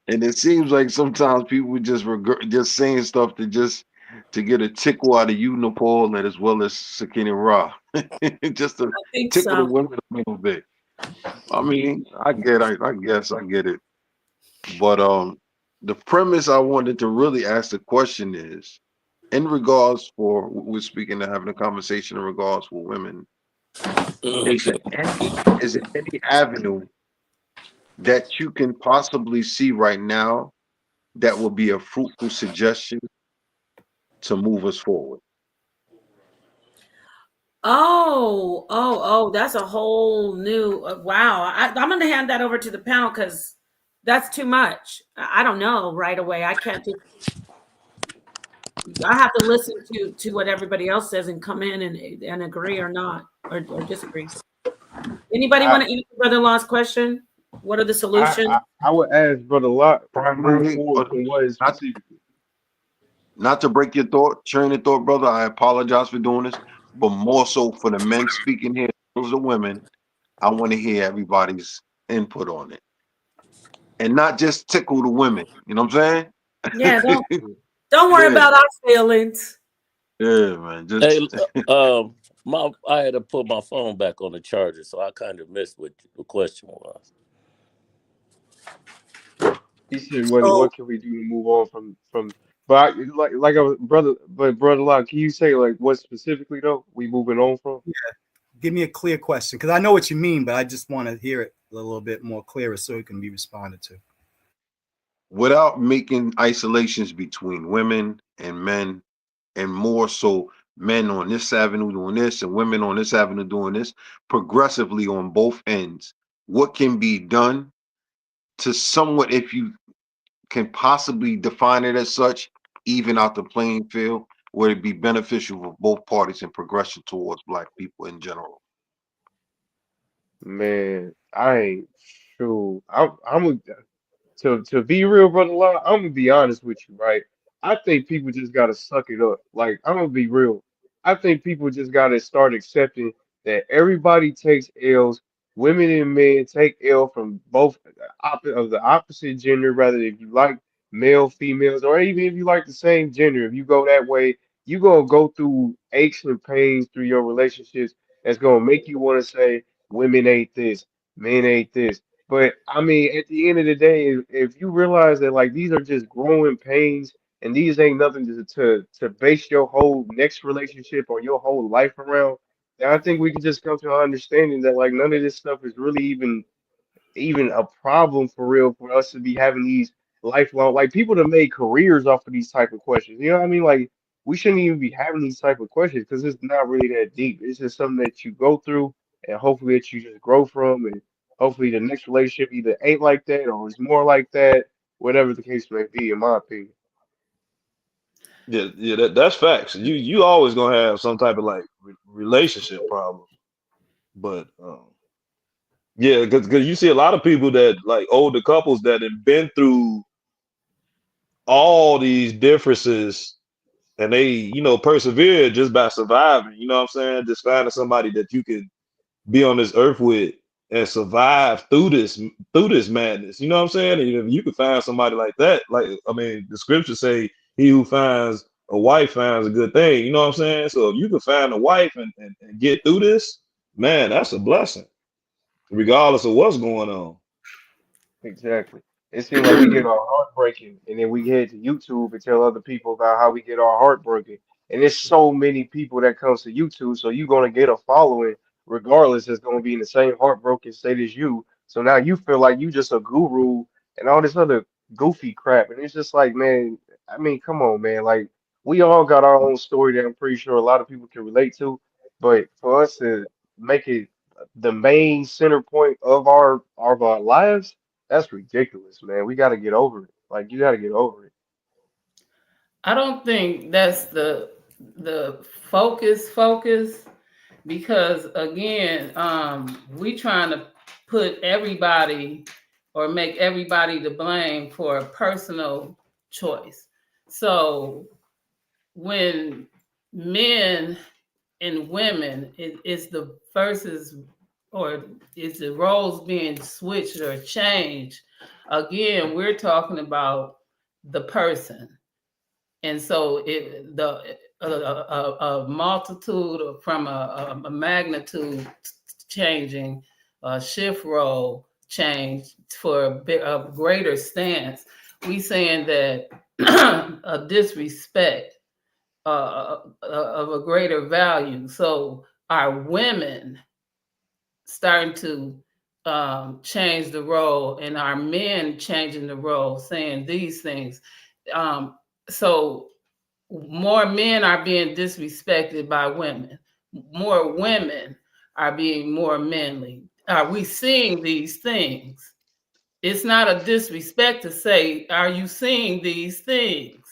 And it seems like sometimes people just saying stuff to get a tickle out of you, Nepal, and as well as Sakina Ra, just to I think tickle the so. women a little bit. I mean, I guess I get it, but the premise I wanted to really ask the question is, in regards for we're speaking and having a conversation in regards for women, is there any avenue that you can possibly see right now that will be a fruitful suggestion to move us forward? Oh, that's a whole new wow. I'm going to hand that over to the panel because that's too much. I don't know right away. I can't just, I have to listen to what everybody else says and come in and agree or not or disagree. Anybody I want to answer brother-in-law's question? What are the I solutions? I, I would ask Brother Lot move Primarily, forward from what is not specifically. not to break your train of thought, brother. I apologize for doing this, but more so for the men speaking here, those are women. I want to hear everybody's input on it, and not just tickle the women. You know what I'm Yeah, saying? don't worry Yeah, about our feelings. yeah, man. hey, Just I had to put my phone back on the charger, so I kind of missed what the question was. He said, So what can we do to move on from?" But like I was Brother Lot, can you say like what specifically though we moving on from? Give me a clear question because I know what you mean, but I just want to hear it a little bit more clearer so it can be responded to. without making isolations between women and men, and more so men on this avenue doing this and women on this avenue doing this, progressively on both ends. What can be done to somewhat, if you can possibly define it as such, even out the playing field, where it be beneficial for both parties and progression towards black people in general? Man, I ain't sure. I'm to be real, Brother Law, I'm gonna be honest with you, right? I think people just gotta suck it up. Like, I'm gonna be real. I think people just gotta start accepting that everybody takes L's. Women and men take L from both of the opposite gender, rather if you like male, females, or even if you like the same gender. If you go that way, you gonna go through aches and pains through your relationships. That's gonna make you want to say women ain't this, men ain't this. But I mean, at the end of the day, if you realize that like these are just growing pains and these ain't nothing to base your whole next relationship or your whole life around, then I think we can just come to an understanding that like none of this stuff is really even a problem for real for us to be having these lifelong like people that made careers off of these type of questions. You know what I mean? Like we shouldn't even be having these type of questions because it's not really that deep. It's just something that you go through and hopefully that you just grow from and hopefully the next relationship either ain't like that or is more like that, whatever the case may be, in my opinion. Yeah, yeah, that's facts. You always gonna have some type of like relationship problem, but yeah, because you see a lot of people that like older couples that have been through all these differences and they persevere just by surviving. You know what I'm saying? Just finding somebody that you can be on this earth with and survive through this madness. You know what I'm saying? And if you could find somebody like that, like I mean, the scriptures say, "He who finds a wife finds a good thing." You know what I'm saying? So if you could find a wife and get through this, man, that's a blessing, regardless of what's going on. Exactly. It seems like we get our heart breaking, and then we head to YouTube and tell other people about how we get our heart broken. And there's so many people that comes to YouTube, so you're gonna get a following regardless. That's gonna be in the same heartbroken state as you. So now you feel like you just a guru and all this other goofy crap. And it's just like, man, I mean, come on, man. Like we all got our own story that I'm pretty sure a lot of people can relate to. But for us to make it the main center point of our lives, that's ridiculous, man. We got to get over it. Like you got to get over it. I don't think that's the focus because again, we trying to put everybody or make everybody to blame for a personal choice. So when men and women is the versus or is the roles being switched or changed, again, we're talking about the person. And so a multitude from a magnitude changing, a shift role change for a greater stance. We saying that a disrespect of a greater value. So our women starting to change the role and our men changing the role, saying these things. So more men are being disrespected by women. More women are being more manly. Are we seeing these things? It's not a disrespect to say, are you seeing these things?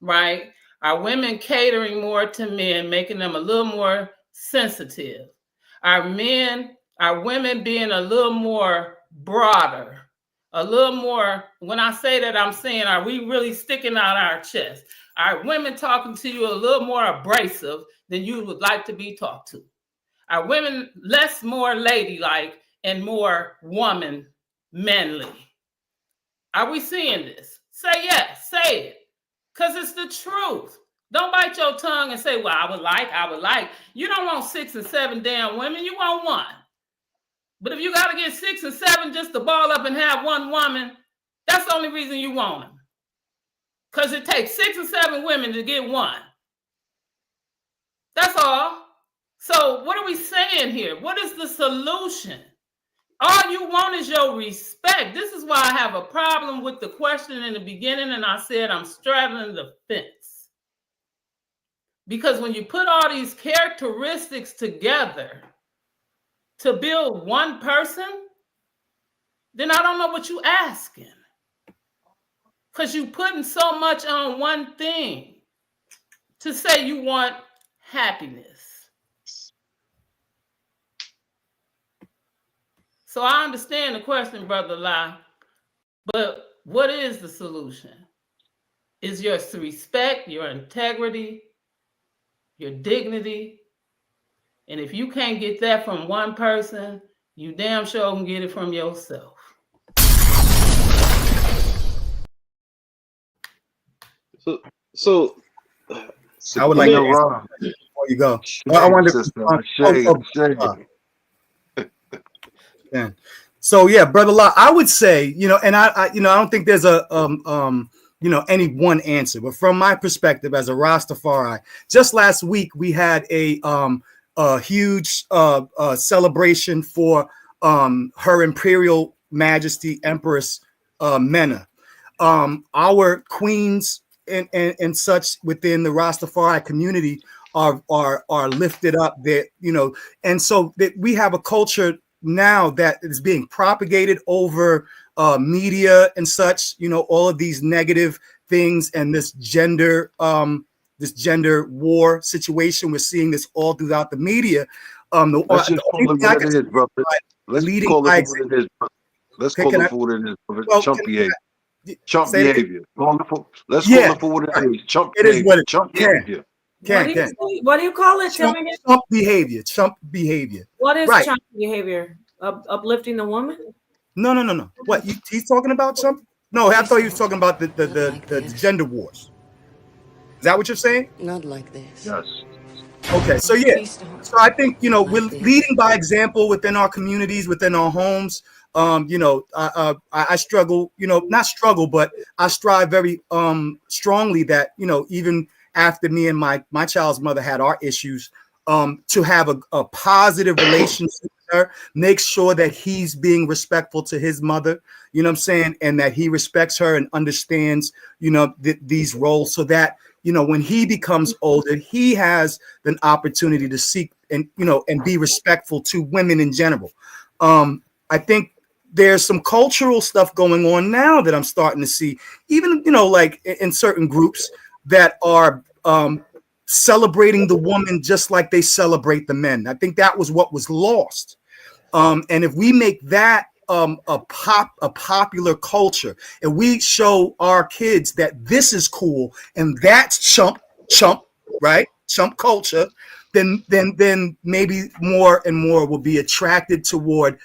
Right? Are women catering more to men, making them a little more sensitive? Are women being a little more broader? A little more, when I say that, I'm saying, are we really sticking out our chest? Are women talking to you a little more abrasive than you would like to be talked to? Are women more ladylike and more woman manly? Are we seeing this? Say yes, say it. Because it's the truth. Don't bite your tongue and say, well, I would like. You don't want 6 and 7 damn women. You want one. But if you got to get 6 and 7 just to ball up and have one woman, that's the only reason you want them. Because it takes 6 and 7 women to get one. That's all. So what are we saying here? What is the solution? All you want is your respect. This is why I have a problem with the question in the beginning, and I said I'm straddling the fence. Because when you put all these characteristics together to build one person, then I don't know what you're asking. Because you're putting so much on one thing to say you want happiness. So I understand the question, Brother Lai, but what is the solution? Is your respect, your integrity, your dignity. And if you can't get that from one person, you damn sure can get it from yourself. So I would like to answer before you go. I wanted to. So yeah, brother Law, I would say, and I don't think there's a any one answer, but from my perspective as a Rastafari, just last week we had a huge celebration for Her Imperial Majesty Empress Mena. Our queens and such within the Rastafari community are lifted up there, and so that we have a culture now that is being propagated over media and such, all of these negative things and this gender war situation. We're seeing this all throughout the media. Let's just The call only it thing I what can it say is, brother. is Let's leading call it by for what example. it is. Brother. Let's Okay, call can it I? for what it is, brother. Well, Chump behavior. Chump say it again? behavior. Let's call Yeah, it for what it is. Chump it is behavior. what it Chump can. behavior. What do you Can. say? What do you call it? Tell me again. Chump behavior. Chump behavior. What is Right. chunk behavior? Uplifting the woman? No. What he's talking about? Chump? No, I thought he was talking about the gender wars. Is that what you're saying? Not like this. Yes. Okay, so yeah. Please don't. So I think we're Like this. leading by example within our communities, within our homes. I struggle, not struggle, but I strive very strongly that even after me and my child's mother had our issues, to have a positive relationship with her, make sure that he's being respectful to his mother, you know what I'm saying, and that he respects her and understands, these roles, so that when he becomes older, he has an opportunity to seek and and be respectful to women in general. I think there's some cultural stuff going on now that I'm starting to see, even like in certain groups that are celebrating the woman just like they celebrate the men. I think that was what was lost. And if we make that a popular culture, and we show our kids that this is cool and that's chump, right? Chump culture, then maybe more and more will be attracted toward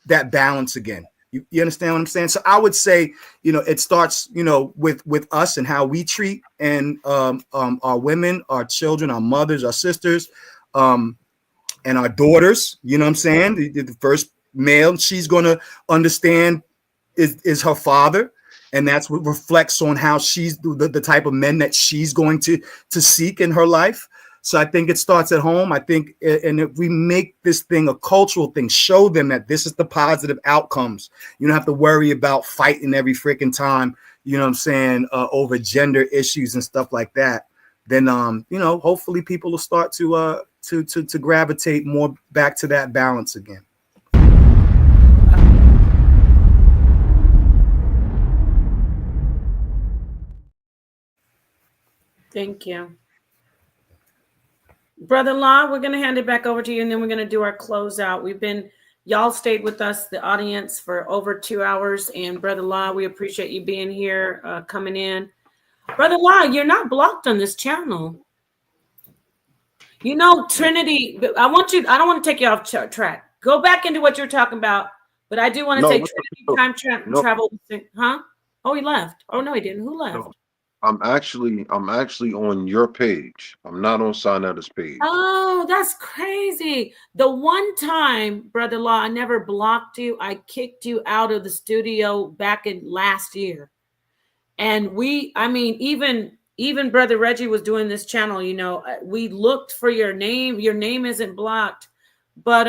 that balance again. You understand what I'm saying? So I would say, it starts, with us and how we treat and our women, our children, our mothers, our sisters, and our daughters. You know what I'm saying? The first male she's going to understand is her father, and that's what reflects on how she's the type of men that she's going to seek in her life. So I think it starts at home. I think, and if we make this thing a cultural thing, show them that this is the positive outcomes. You don't have to worry about fighting every freaking time, you know what I'm saying, over gender issues and stuff like that. Then, hopefully people will start to gravitate more back to that balance again. Thank you. Brother-in-law, we're going to hand it back over to you, and then we're going to do our closeout. Y'all stayed with us, the audience, for over 2 hours. And brother-in-law, we appreciate you being here, coming in. Brother-in-law, you're not blocked on this channel. Trinity, I don't want to take you off track. Go back into what you're talking about, but I do want to say Trinity travel. Huh? Oh, he left. Oh, no, he didn't. Who left? No. I'm actually on your page. I'm not on Sonetta's page. Oh, that's crazy. The one time, brother-in-law, I never blocked you. I kicked you out of the studio back in last year. And even Brother Reggie was doing this channel, we looked for your name. Your name isn't blocked. But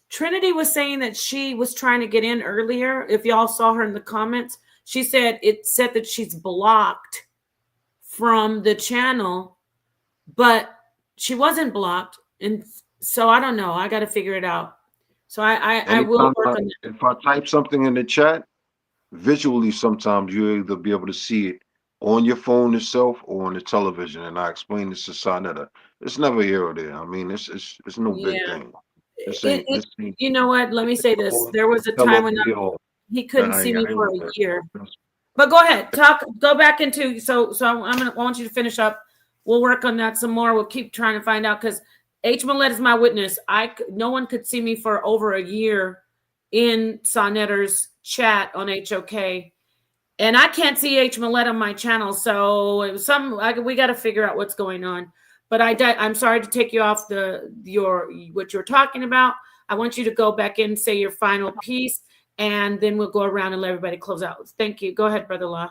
Trinity was saying that she was trying to get in earlier. If y'all saw her in the comments, she said it said that she's blocked from the channel, but she wasn't blocked. And so I don't know. I got to figure it out. So I will work on that. If I type something in the chat, visually, sometimes you'll either be able to see it on your phone itself or on the television. And I explain this to Sonetta. It's never here or there. I mean, it's no big thing. You know what? Let me say this. There was a time when he couldn't see me for a year. But go ahead, go back into, so I want you to finish up. We'll work on that some more. We'll keep trying to find out, because H. Millette is my witness. No one could see me for over a year in Sonetta's chat on HOK, and I can't see H. Millette on my channel. So it was we got to figure out what's going on. But I'm sorry to take you off what you're talking about. I want you to go back in and say your final piece, and then we'll go around and let everybody close out. Thank you. Go ahead, Brother Law.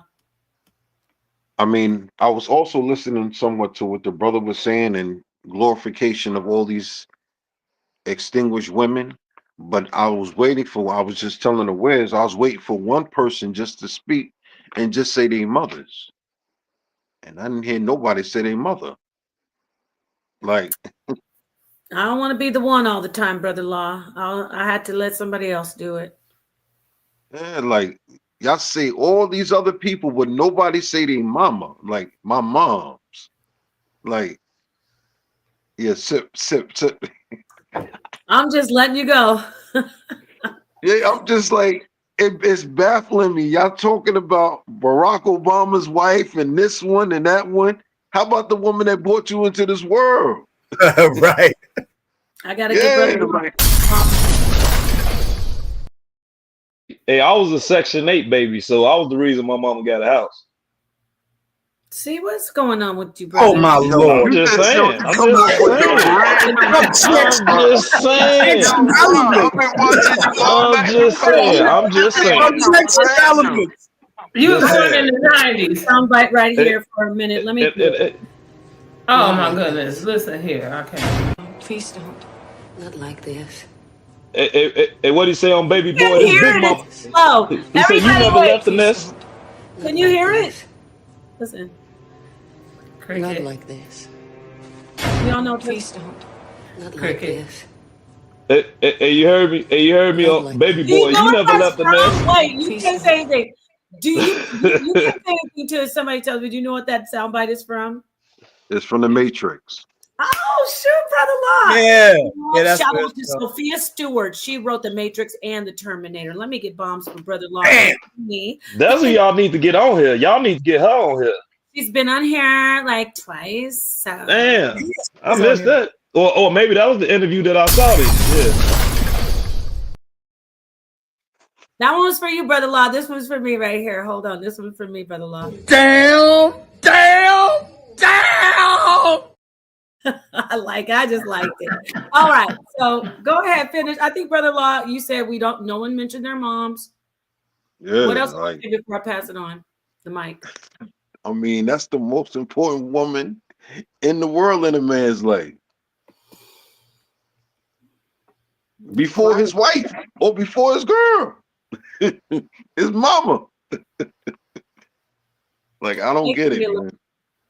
I mean, I was also listening somewhat to what the brother was saying and glorification of all these extinguished women. But I was just telling the Wiz, I was waiting for one person just to speak and just say their mothers. And I didn't hear nobody say their mother. Like, I don't want to be the one all the time, Brother Law. I had to let somebody else do it. yeah, like y'all say all these other people, but nobody say their mama, like my moms. Like, yeah, sip. I'm just letting you go. Yeah, I'm just like, it's baffling me. Y'all talking about Barack Obama's wife and this one and that one. How about the woman that brought you into this world? Right. I gotta get Brother Law. Hey, I was a Section 8 baby, so I was the reason my mama got a house. See what's going on with you, brother? Oh my Lord! I'm just saying. I'm just saying. You were born in the 90s. Soundbite right here for a minute. Let me. Oh my goodness! Listen here. Okay. Please don't. Not like this. Hey, what he say on Baby Boy? This big mama. Oh, He said you never left the nest. Can you hear it? Listen. Not like this. Y'all know. Please don't. Not like this. Hey, you heard me? Hey, you heard me on Baby Boy? You never left the nest. Wait, you can't say anything. You can't say anything till somebody tells me. Do you know what that soundbite is from? It's from the Matrix. Oh, shoot, Brother Law. Yeah, that's shout good out to stuff. Sophia Stewart. She wrote The Matrix and The Terminator. Let me get bombs for Brother Law. That's what y'all need to get on here. Y'all need to get her on here. She's been on here like twice. So. Damn, I missed that. Or maybe that was the interview that I saw. That one was for you, Brother Law. This one's for me right here. Hold on. This one's for me, Brother Law. Damn. I just liked it. All right. So go ahead, finish. I think, Brother Law, you said no one mentioned their moms. Yeah. What else like, before I pass it on the mic? I mean, that's the most important woman in the world in a man's life. Before his wife or before his girl. His mama. Like, I don't get it, man.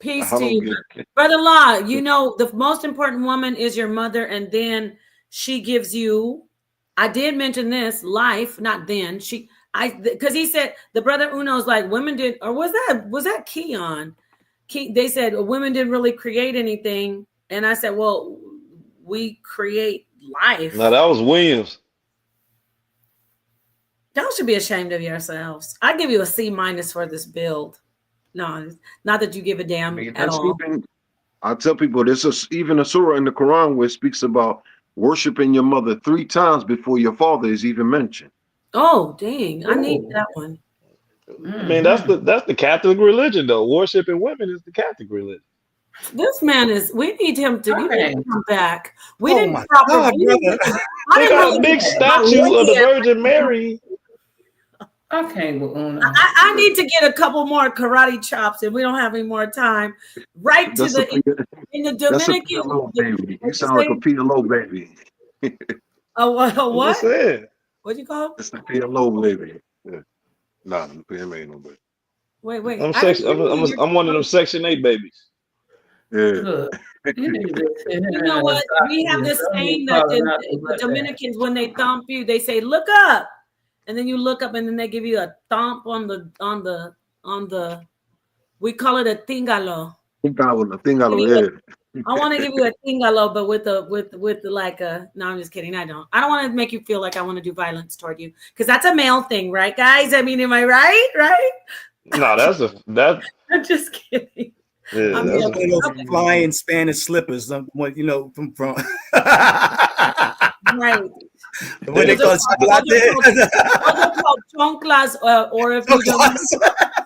Peace to you. Brother Law, you know, the most important woman is your mother, and then she gives you, I did mention this, life, not then. Because he said, the brother Uno's like, women did, or was that Keon? They said women didn't really create anything. And I said, well, we create life. No, that was Williams. Y'all should be ashamed of yourselves. I give you a C- for this build. No, not that you give a damn at all. I tell people there's even a surah in the Quran where it speaks about worshiping your mother 3 times before your father is even mentioned. Oh, dang. I need that one. I mean, that's the Catholic religion, though. Worshiping women is the Catholic religion. This man we need him to come back. We didn't They got a big statue of the Virgin Mary. Okay, well, I need to get a couple more karate chops if we don't have any more time. Right to in the Dominican. Baby. You sound like a PLO baby. What? What'd you call it? It's the PLO baby. Yeah. Nah, the PLO ain't no baby. Wait. I'm one of them Section 8 babies. Yeah. You know what? We have this saying that the Dominicans, when they thump you, they say, "Look up," and then you look up, and then they give you a thump on the. We call it a tingalo. Tingalo, yeah. I want to give you a tingalo, but with the like a. No, I'm just kidding. I don't want to make you feel like I want to do violence toward you, because that's a male thing, right, guys? I mean, am I right? Right? No, that's. I'm just kidding. Yeah, I'm one of those flying Spanish slippers. From right. When they call chocolate, chanclas, or if you don't,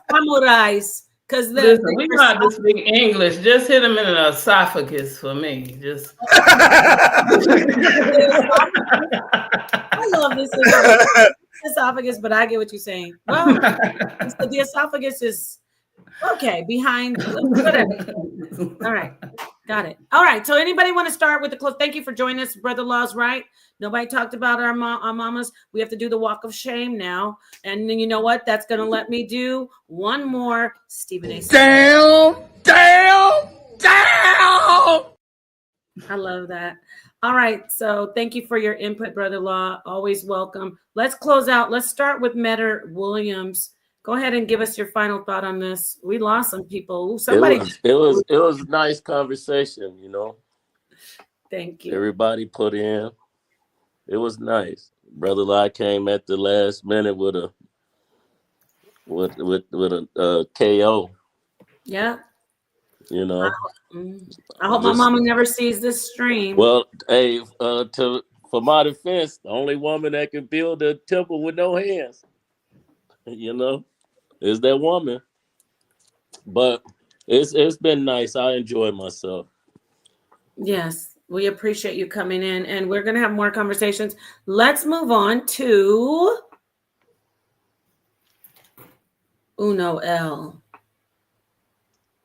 samurais. Because Listen, we know how to speak English. Just hit them in an esophagus for me. Just. I love this esophagus, but I get what you're saying. Well, the esophagus is okay behind whatever. All right, got it. All right. So, anybody want to start with the close? Thank you for joining us, Brother Law's right. Nobody talked about our mamas. We have to do the walk of shame now, and then you know what? That's gonna let me do one more Stephen A. Damn. I love that. All right. So thank you for your input, Brother Law. Always welcome. Let's close out. Let's start with Metter Williams. Go ahead and give us your final thought on this. We lost some people. Ooh, somebody. It was a nice conversation, you know. Thank you. Everybody put in. It was nice. Brother Law came at the last minute with a KO. Yeah. You know. I hope my mama never sees this stream. Well, hey, for my defense, the only woman that can build a temple with no hands, you know, is that woman. But it's been nice. I enjoyed myself. Yes, we appreciate you coming in, and we're gonna have more conversations. Let's move on to Uno L.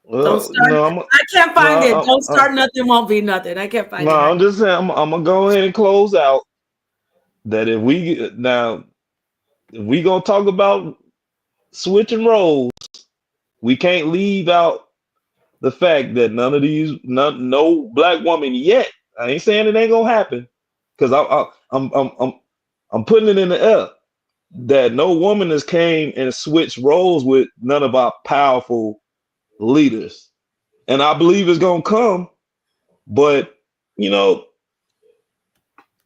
Well, Don't start. I can't find it. Don't start nothing. Won't be nothing. I can't find it. I'm just saying. I'm gonna go ahead and close out. That if we gonna talk about switching roles, we can't leave out the fact that no black woman yet. I ain't saying it ain't gonna happen, because I'm putting it in the air that no woman has came and switched roles with none of our powerful leaders, and I believe it's gonna come, but you know.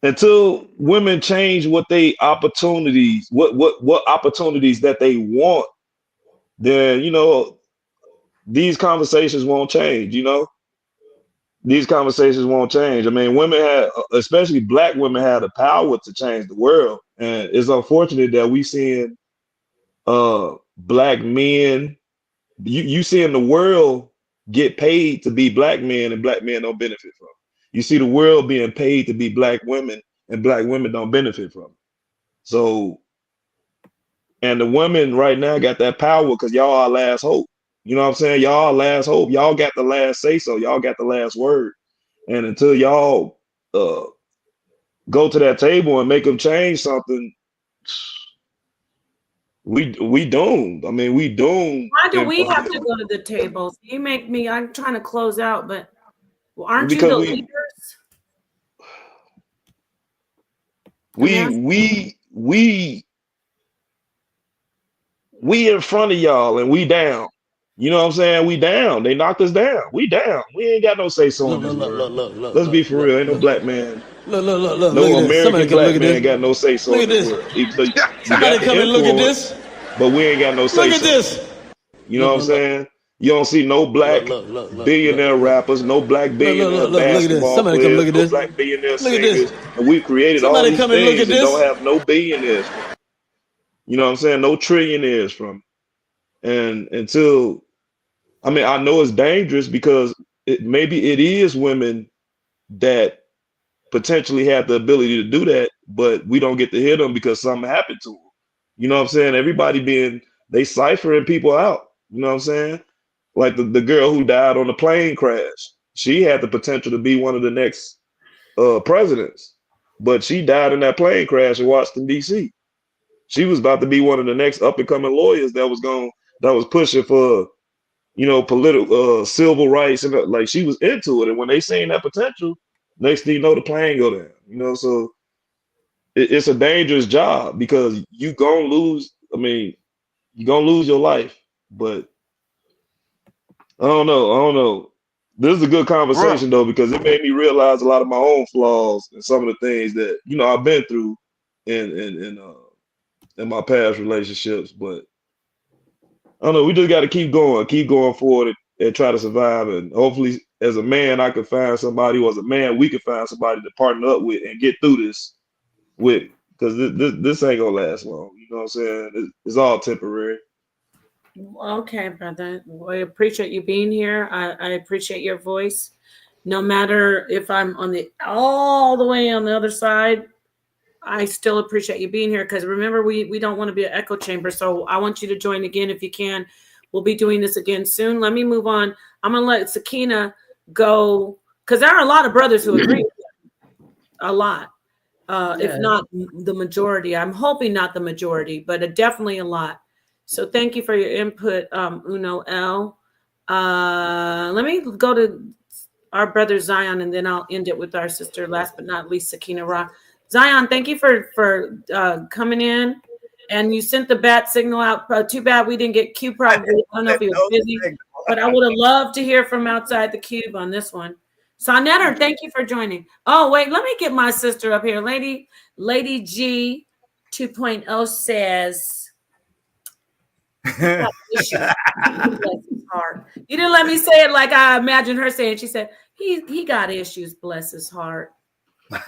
Until women change what opportunities that they want, then these conversations won't change. These conversations won't change. I mean, women have, especially black women, have the power to change the world, and it's unfortunate that we seeing black men. You seeing the world get paid to be black men, and black men don't benefit from it. You see the world being paid to be black women, and black women don't benefit from it. So, and the women right now got that power because y'all are last hope. You know what I'm saying? Y'all are last hope. Y'all got the last say so. Y'all got the last word. And until y'all go to that table and make them change something, we doomed. I mean, we doomed. Why do we have to go to the tables? You make me. I'm trying to close out, but aren't you the leaders? We in front of y'all and we down. You know what I'm saying? We down. They knocked us down. We down. We ain't got no say so in this world. Let's be for real. Ain't no black man. No American black man got no say so in this world. You got the influence, but we ain't got no say so. Look at this. You know what I'm saying? You don't see no black billionaire rappers, no black billionaire basketball players, no black billionaire singers, and we created all these things and don't have no billionaires from it. You know what I'm saying? No trillionaires from it. And until, I mean, I know it's dangerous because maybe it is women that potentially have the ability to do that, but we don't get to hear them because something happened to them. You know what I'm saying? Everybody they ciphering people out. You know what I'm saying? Like the girl who died on the plane crash. She had the potential to be one of the next presidents, but she died in that plane crash in Washington, D.C. She was about to be one of the next up and coming lawyers that was pushing for, political civil rights, and like she was into it. And when they seen that potential, next thing you know, the plane go down. So it's a dangerous job because you gonna lose. I mean, you're gonna lose your life. But I don't know. This is a good conversation though, because it made me realize a lot of my own flaws and some of the things that I've been through in my past relationships. But I don't know. We just got to keep going forward and try to survive. And hopefully, as a man, I could find somebody, or as a man, we could find somebody to partner up with and get through this with, because this ain't gonna last long. You know what I'm saying? It's all temporary. Okay, brother. I appreciate you being here. I appreciate your voice. No matter if I'm on the all the way on the other side, I still appreciate you being here because remember, we don't want to be an echo chamber. So I want you to join again if you can. We'll be doing this again soon. Let me move on. I'm gonna let Sakina go because there are a lot of brothers who agree. A lot, if not the majority. I'm hoping not the majority, but definitely a lot. So thank you for your input, Uno L. Let me go to our brother Zion, and then I'll end it with our sister, last but not least, Sakina Ra. Zion, thank you for coming in. And you sent the bat signal out. Too bad we didn't get Q probably. I don't know if he was busy, but I would have loved to hear from outside the cube on this one. Sonetter, thank you for joining. Oh, wait, let me get my sister up here. Lady G 2.0 says, got issues. Bless his heart. You didn't let me say it like I imagined her saying. She said, he got issues, bless his heart.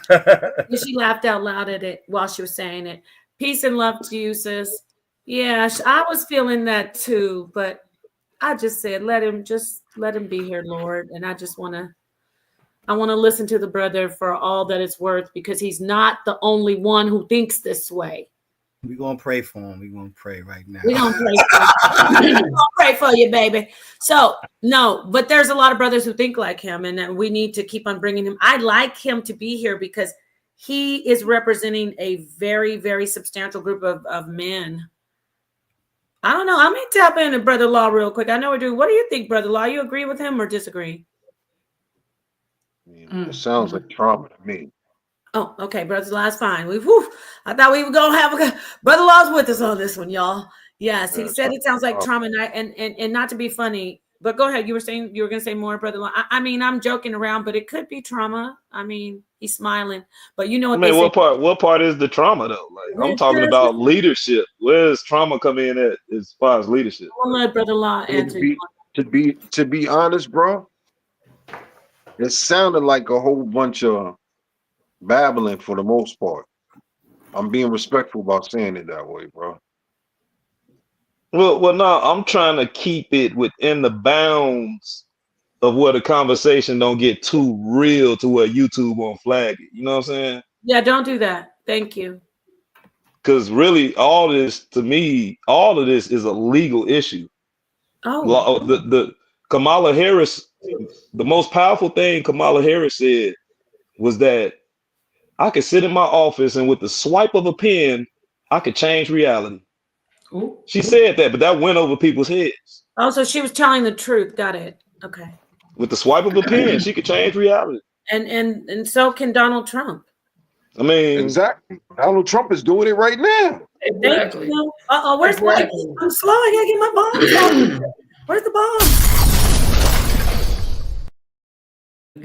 And she laughed out loud at it while she was saying it. Peace and love to you, sis. Yeah, I was feeling that too, but I just said, let him be here, Lord. And I want to listen to the brother for all that it's worth because he's not the only one who thinks this way. We're going to pray for him. We're going to pray right now. We're going to pray for you. We're going to pray for you, baby. So, no, but there's a lot of brothers who think like him, and we need to keep on bringing him. I'd like him to be here because he is representing a very, very substantial group of men. I don't know. I'm going to tap into Brother Law real quick. I know we do. What do you think, Brother Law? You agree with him or disagree? It sounds like trauma to me. Oh, okay, Brother Law's fine. I thought we were gonna have Brother Law's with us on this one, y'all. Yes, he said it sounds like trauma, and not to be funny, but go ahead. You were gonna say more, Brother Law. I mean, I'm joking around, but it could be trauma. I mean, he's smiling, but you know what? I mean, what part is the trauma though? Like, I'm talking about leadership. Where does trauma come in at as far as leadership? I'll let Brother Law answer. To be honest, bro, it sounded like a whole bunch of babbling for the most part. I'm being respectful about saying it that way, bro. Well, no, I'm trying to keep it within the bounds of where the conversation don't get too real to where YouTube won't flag it. You know what I'm saying? Yeah, don't do that. Thank you. Because really, all of this is a legal issue. Oh, the Kamala Harris, the most powerful thing Kamala Harris said was that I could sit in my office and with the swipe of a pen, I could change reality. Ooh. She said that, but that went over people's heads. Oh, so she was telling the truth. Got it. Okay. With the swipe of a pen, she could change reality. And so can Donald Trump. I mean, exactly. Donald Trump is doing it right now. Exactly. Where's my? I'm slow. I gotta get my bombs. Where's the bomb?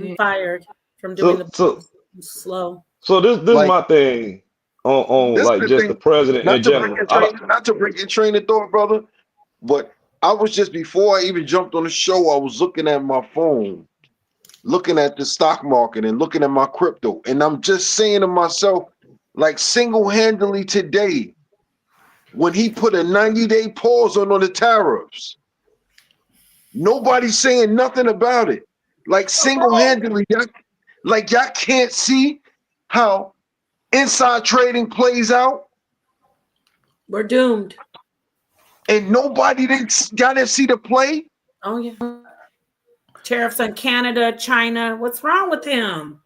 I'm fired from doing the slow. So this is my thing on like just the president in general. Not to break your train of thought, brother, but I was just before I even jumped on the show, I was looking at my phone, looking at the stock market and looking at my crypto, and I'm just saying to myself, like single-handedly today, when he put a 90-day pause on the tariffs, nobody's saying nothing about it. Like single-handedly, y'all can't see how inside trading plays out. We're doomed. And nobody didn't see the play. Oh yeah. Tariffs on Canada, China. What's wrong with him?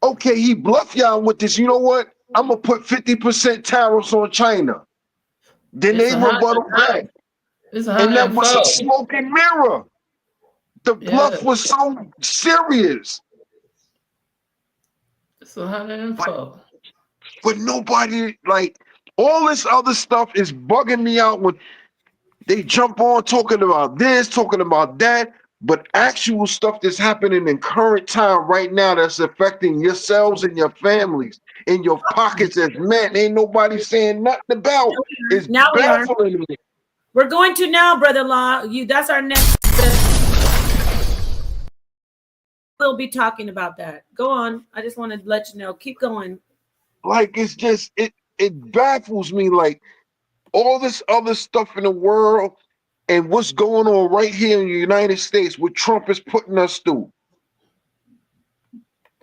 Okay, he bluffed y'all with this. You know what? I'm gonna put 50% tariffs on China. Then they rebuttal back. And that was a smoke and mirror. The bluff was so serious. It's 104. But nobody, like, all this other stuff is bugging me out when they jump on talking about this, talking about that, but actual stuff that's happening in current time right now that's affecting yourselves and your families in your pockets as men. Ain't nobody saying nothing about. It's now baffling me. We're going to now, Brother Law. That's our next step. We'll be talking about that. Go on. I just want to let you know. Keep going. Like, it's just, it baffles me. Like, all this other stuff in the world and what's going on right here in the United States, what Trump is putting us through.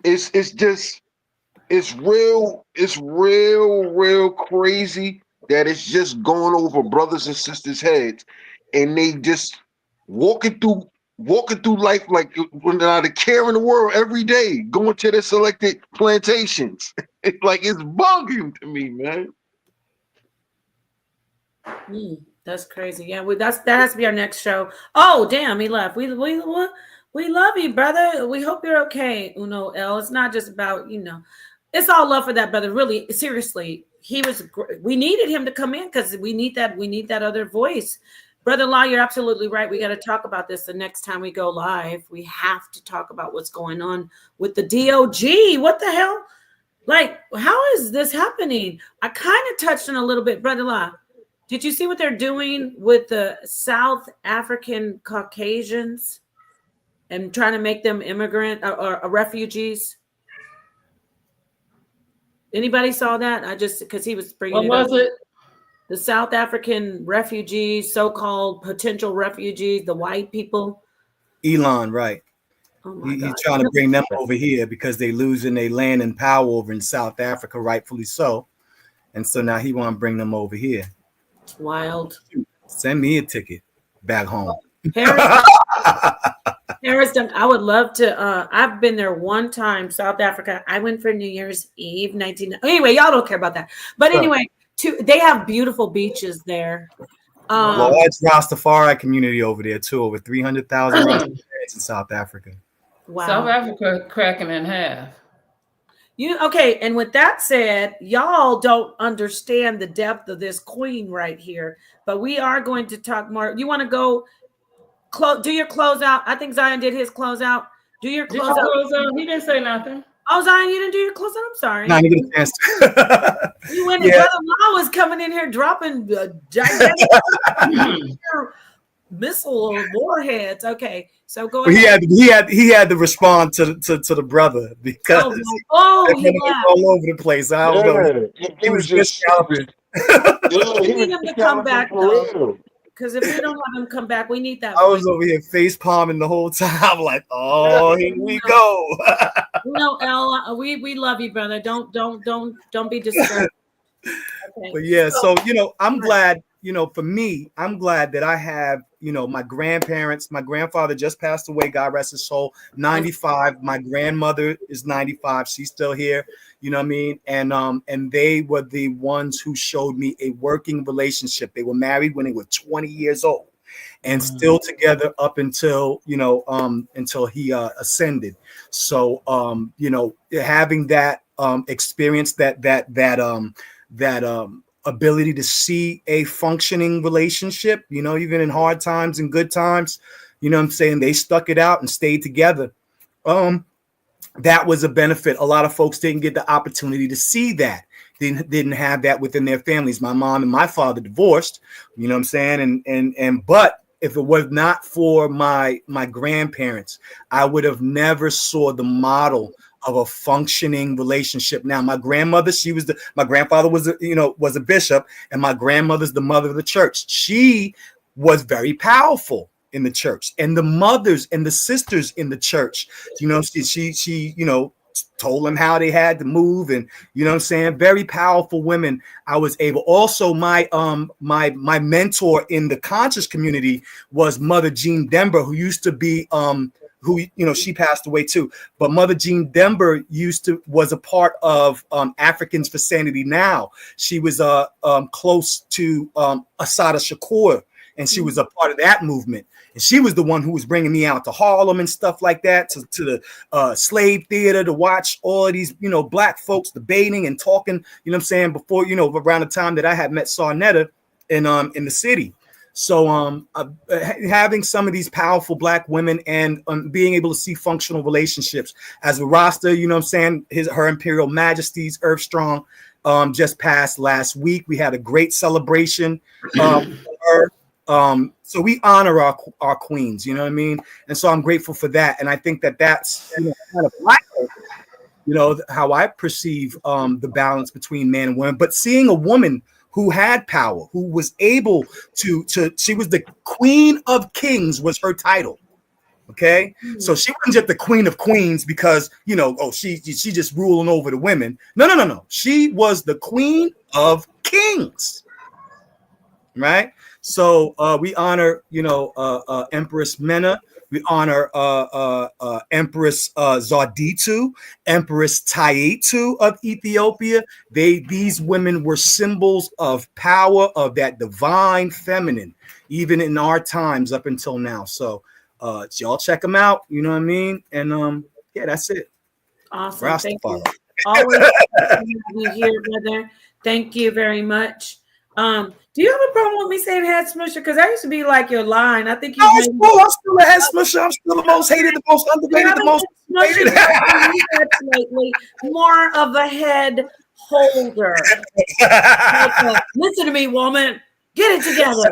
It's real crazy that it's just going over brothers and sisters' heads, and they just walking through life like when they're the care in the world every day, going to their selected plantations. It's like it's bugging to me, man. That's crazy. Yeah, that has to be our next show. Oh, damn, he left. We love you, brother. We hope you're okay, Uno L. It's not just about, it's all love for that brother. Really, seriously, we needed him to come in because we need that other voice. Brother Law, you're absolutely right. We got to talk about this the next time we go live. We have to talk about what's going on with the DOG. What the hell? Like, how is this happening? I kind of touched on a little bit, Brother Law. Did you see what they're doing with the South African Caucasians and trying to make them immigrant or refugees? Anybody saw that? Because he was bringing What was it? The South African refugees, so-called potential refugees, the white people. Elon, right. Oh my God. He's trying to bring them over here because they're losing their land and power over in South Africa, rightfully so. And so now he want to bring them over here. It's wild. Send me a ticket back home. Harris, I would love to. I've been there one time, South Africa. I went for New Year's Eve, Anyway, y'all don't care about that. But anyway, they have beautiful beaches there. Large Rastafari community over there too. Over 300,000 Rastafarians in South Africa. Wow. South Africa cracking in half. Okay, and with that said, y'all don't understand the depth of this queen right here, but we are going to talk more. You want to go do your closeout? I think Zion did his closeout. Do your closeout. He didn't say nothing. Oh, Zion, you didn't do your closeout? I'm sorry. No, you get a chance to. You went and Brother Law was coming in here dropping gigantic missile warheads. Okay, so go ahead. He had to respond to the brother because he all over the place. I don't know. He was just scalping. We need him to come back though. Because if we don't have him come back, we need that. I was over here face palming the whole time, like, oh, here we go. El, we love you, brother. Don't be disturbed. Okay. But yeah, so I'm glad. For me, I'm glad that I have, my grandparents. My grandfather just passed away. God rest his soul. 95. My grandmother is 95. She's still here. You know what I mean? And they were the ones who showed me a working relationship. They were married when they were 20 years old and still together up until, until he ascended. So, having that experience, that ability to see a functioning relationship, even in hard times and good times, what I'm saying? They stuck it out and stayed together. That was a benefit. A lot of folks didn't get the opportunity to see that. Didn't have that within their families. My mom and my father divorced, you know what I'm saying? But if it was not for my grandparents, I would have never saw the model of a functioning relationship. Now, my grandmother, my grandfather was a bishop, and my grandmother's the mother of the church. She was very powerful in the church, and the mothers and the sisters in the church, she told them how they had to move, and very powerful women. I was able. Also, my mentor in the conscious community was Mother Jean Denver, who used to be she passed away too. But Mother Jean Denver was a part of Africans for Sanity Now. She was close to Assata Shakur, and she was a part of that movement. And she was the one who was bringing me out to Harlem and stuff like that, to the slave theater, to watch all of these, black folks debating and talking, before, around the time that I had met Sarnetta in the city. So having some of these powerful black women and being able to see functional relationships as a Rasta, her Imperial Majesty's Earth Strong just passed last week. We had a great celebration for her. So we honor our queens, you know what I mean? And so I'm grateful for that. And I think that's kind of my how I perceive the balance between man and woman. But seeing a woman who had power, who was able to she was the Queen of Kings was her title. Okay, so she wasn't just the Queen of Queens because she just ruling over the women. No. She was the Queen of Kings, right? So we honor Empress Mena. We honor Empress Zarditu, Empress Taitu of Ethiopia. These women were symbols of power, of that divine feminine, even in our times up until now. So y'all check them out, you know what I mean? And yeah, that's it. Awesome. Thank you. Rastafari. Always be here, brother. Thank you very much. Do you have a problem with me saying head smusher? Because I used to be like your line. I think No, you it's cool. I'm still a head smusher. I'm still the most hated, the most underrated, the most hated. lately. More of a head holder. Listen to me, woman. Get it together.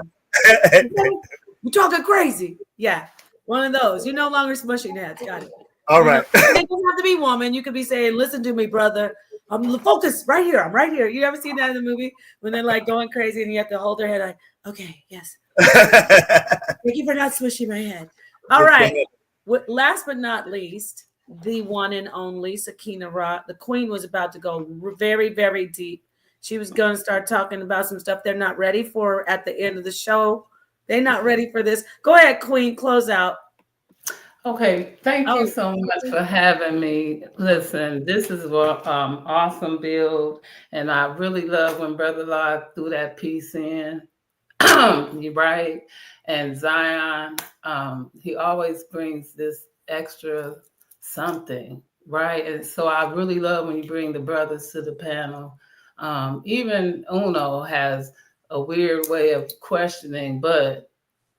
You're talking crazy. Yeah. One of those. You're no longer smushing heads. Got it. All right. It doesn't have to be woman. You could be saying, listen to me, brother. I'm focused right here. I'm right here. You ever seen that in the movie when they're like going crazy and you have to hold their head like, okay, yes. Thank you for not swishing my head. All right. Last but not least, the one and only Sakina Ra. The queen was about to go very, very deep. She was going to start talking about some stuff they're not ready for at the end of the show. They're not ready for this. Go ahead, queen. Close out. Okay, thank you so much for having me. Listen, this is an awesome build, and I really love when Brother Law threw that piece in. You're right. And Zion, he always brings this extra something, right? And so I really love when you bring the brothers to the panel. Even Uno has a weird way of questioning, but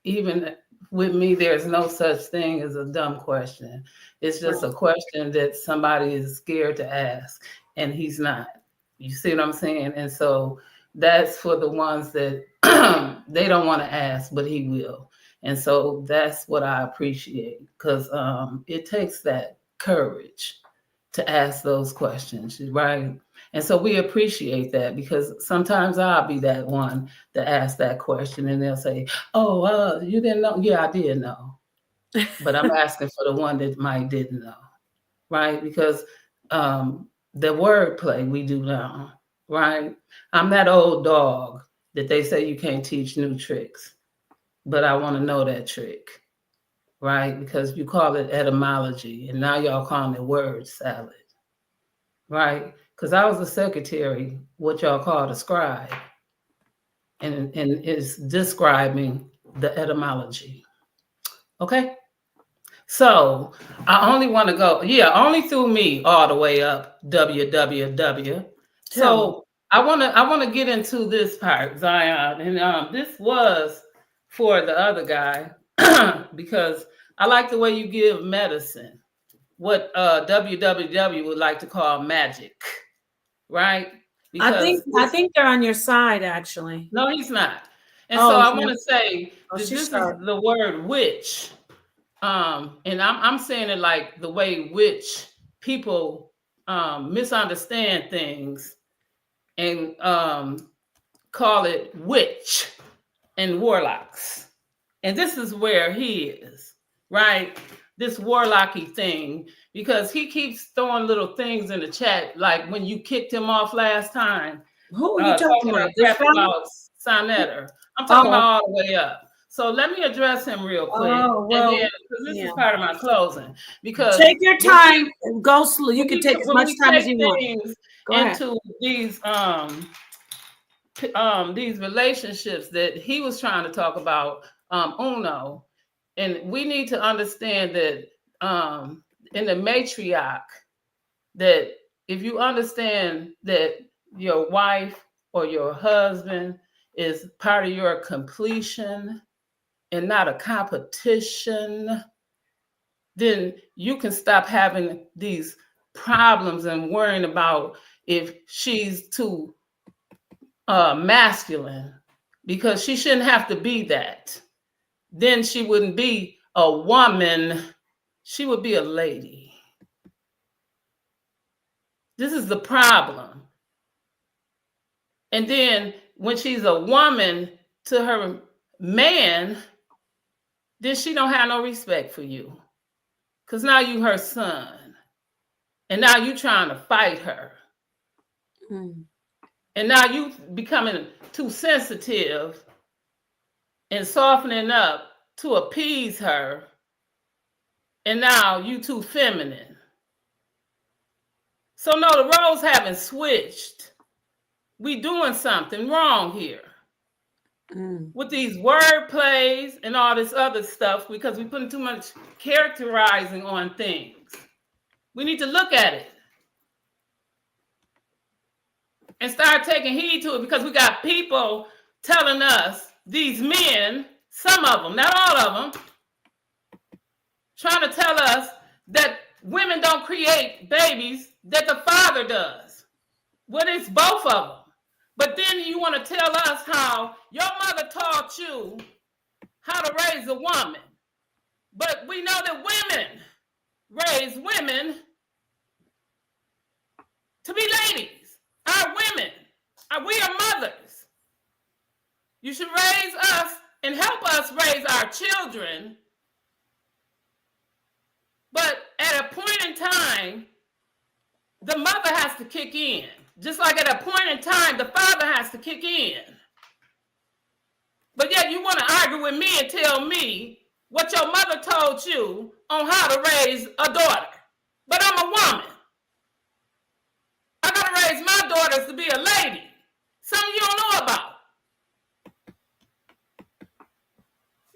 even with me, there's no such thing as a dumb question. It's just a question that somebody is scared to ask, and he's not. You see what I'm saying? And so that's for the ones that they don't want to ask, but he will. And so that's what I appreciate, because it takes that courage to ask those questions, right? And so we appreciate that, because sometimes I'll be that one to ask that question and they'll say, oh, you didn't know? Yeah, I did know. But I'm asking for the one that might didn't know, right? Because the wordplay we do now, right? I'm that old dog that they say you can't teach new tricks, but I want to know that trick, right? Because you call it etymology, and now y'all calling it word salad. Right, because I was a secretary, what y'all call a scribe, and it's describing the etymology. Okay, so I only want to go, only through me all the way up www. So I want to get into this part, Zion, and this was for the other guy because I like the way you give medicine, what www would like to call magic. Right? Because I think they're on your side, actually. No, he's not. And so I want to say this is sharp. the word witch. And I'm saying it like the way witch people misunderstand things and call it witch and warlocks. And this is where he is, right? This warlocky thing, because he keeps throwing little things in the chat, like when you kicked him off last time. Who are you talking about? About Sonetter. I'm talking about all the way up. So let me address him real quick. Oh, well, and then, this is part of my closing. Because take your time and go slow. You can take as much time as you want. Go into these relationships that he was trying to talk about, Uno. And we need to understand that in the matriarch, that if you understand that your wife or your husband is part of your completion and not a competition, then you can stop having these problems and worrying about if she's too masculine, because she shouldn't have to be that. Then she wouldn't be a woman, she would be a lady. This is the problem. And then when she's a woman to her man, then she don't have no respect for you. Because now you her son. And now you trying to fight her. And now you becoming too sensitive and softening up to appease her. And now you too feminine. So no, the roles haven't switched. We doing something wrong here. With these word plays and all this other stuff because we putting too much characterizing on things. We need to look at it and start taking heed to it because we got people telling us, these men, some of them, not all of them, trying to tell us that women don't create babies, that the father does. Well, it's both of them. But then you want to tell us how your mother taught you how to raise a woman. But we know that women raise women to be ladies. Our women, we are mothers. You should raise us and help us raise our children. But at a point in time, the mother has to kick in. Just like at a point in time, the father has to kick in. But yet you want to argue with me and tell me what your mother told you on how to raise a daughter. But I'm a woman. I got to raise my daughters to be a lady. Something you don't know about.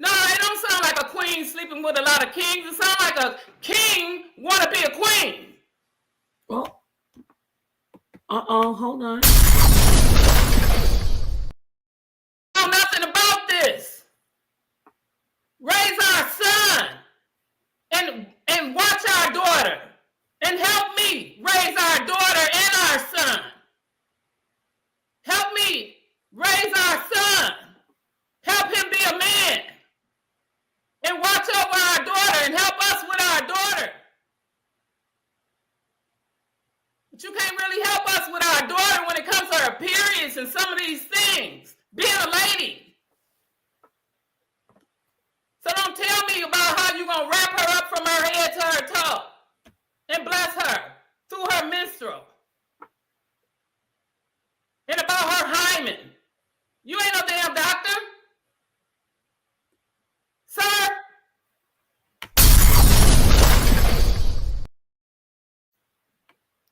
No, it don't sound like a queen sleeping with a lot of kings. It sounds like a king want to be a queen. Oh, hold on. I know nothing about this. Raise our son and watch our daughter and help me raise our daughter and our son. Help me raise our son. Help him be a man. And watch over our daughter and help us with our daughter. But you can't really help us with our daughter when it comes to her periods and some of these things. Being a lady. So don't tell me about how you're going to wrap her up from her head to her toe and bless her through her menstrual. And about her hymen. You ain't no damn doctor. Sir?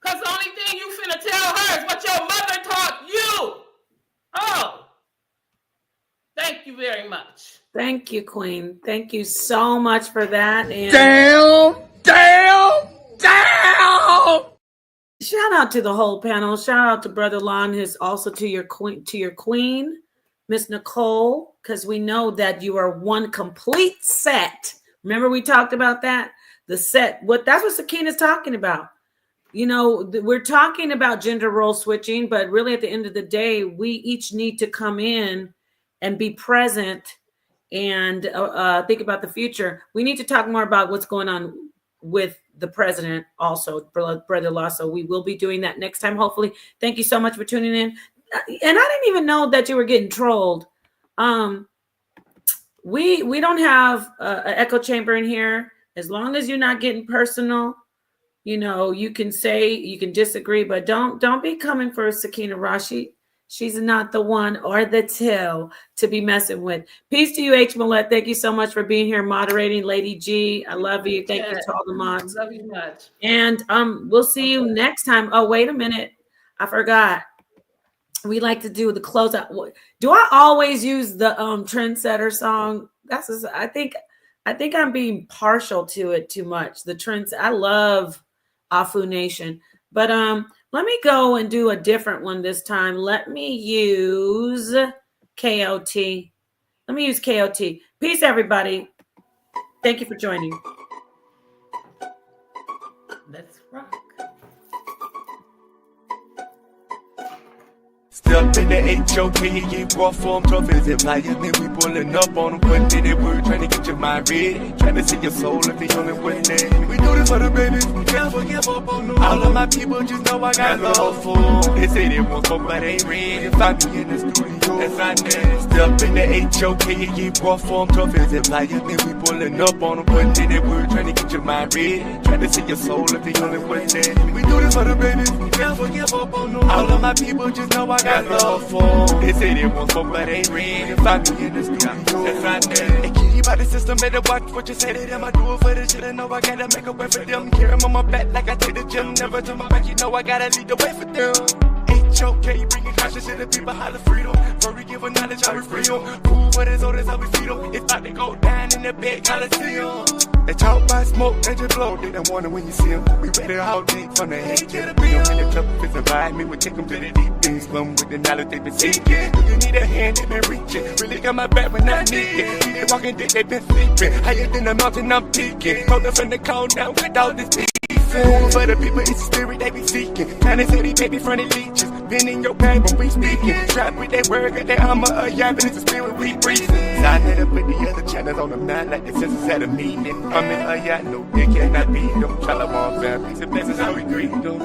Because the only thing you finna tell her is what your mother taught you. Oh. Thank you very much. Thank you, Queen. Thank you so much for that. And Damn! shout out to the whole panel. Shout out to Brother Lon, who's also to your queen, Miss Nicole, because we know that you are one complete set. Remember we talked about that? The set. That's what Sakina's talking about. You know, we're talking about gender role switching, but really at the end of the day, we each need to come in and be present and think about the future. We need to talk more about what's going on with the president also, Brother Law. So we will be doing that next time, hopefully. Thank you so much for tuning in. And I didn't even know that you were getting trolled. We don't have an echo chamber in here. As long as you're not getting personal, you know, you can say, you can disagree, but don't be coming for Sakina Rashi. She's not the one or the two to be messing with. Peace to you, H. Millette. Thank you so much for being here, moderating, Lady G. I love you. Thank you to all the mods. Love you much. And we'll see you next time. Oh, wait a minute. I forgot. We like to do the closeout. Do I always use the trendsetter song? I think I'm being partial to it too much. The trends. I love Afu Nation. But let me go and do a different one this time. Let me use KOT. Let me use KOT. Peace, everybody. Thank you for joining. Let's rock. Step in the H.O.K. and get raw form tough as environment. We pulling up on them, putting in that word, trying to get your mind ready. Trying to see your soul if the only one there. We do this for the babies, never give up on them. All of my people just know I got love for them. They say they want smoke, but they ain't ready. Find me in the studio, that's not there. Step in the H.O.K. and get raw form tough as environment. We pulling up on them, putting in that word, trying to get your mind ready. Trying to see your soul if the only one there. We do this for the babies, never give up on them. All of my people just know I got love for them. They say they want smoke, but they ain't ready. Find me in the studio, that's not there. They keep by the system, better watch what you say to them. I do it for the shit, I know I gotta make a way for them. Carry them on my back like I take the gym. Never turn my back, you know I gotta lead the way for them. H.O.K. bringing conscious to the people, holler freedom. Furry giving knowledge, how we free them. Food for his old, how we feed them. It's about to go down in the bed, Coliseum. They talk about smoke, they just blow. They don't want it when you see them. We ready all day from the A to the B. In the club, if it's a vibe, me, we take them to the deep things. Slum with the knowledge they been seeking. You need a hand, they been reaching. Really got my back when I need it. They walking dick, they been sleeping. Higher than the mountain, I'm peaking. Hold up in the cold down with all this beef. For the people, it's the spirit they be seeking. Planet City, baby, front of leeches. Been in your bag when we speaking. Trapped with that word, got that armor of yapping. It's the spirit we breathing. I had to put the other channels on them now, like the senses at a meeting. I'm in a yacht, no, they cannot beat them. Shalom, families, and blessings, how we greet them.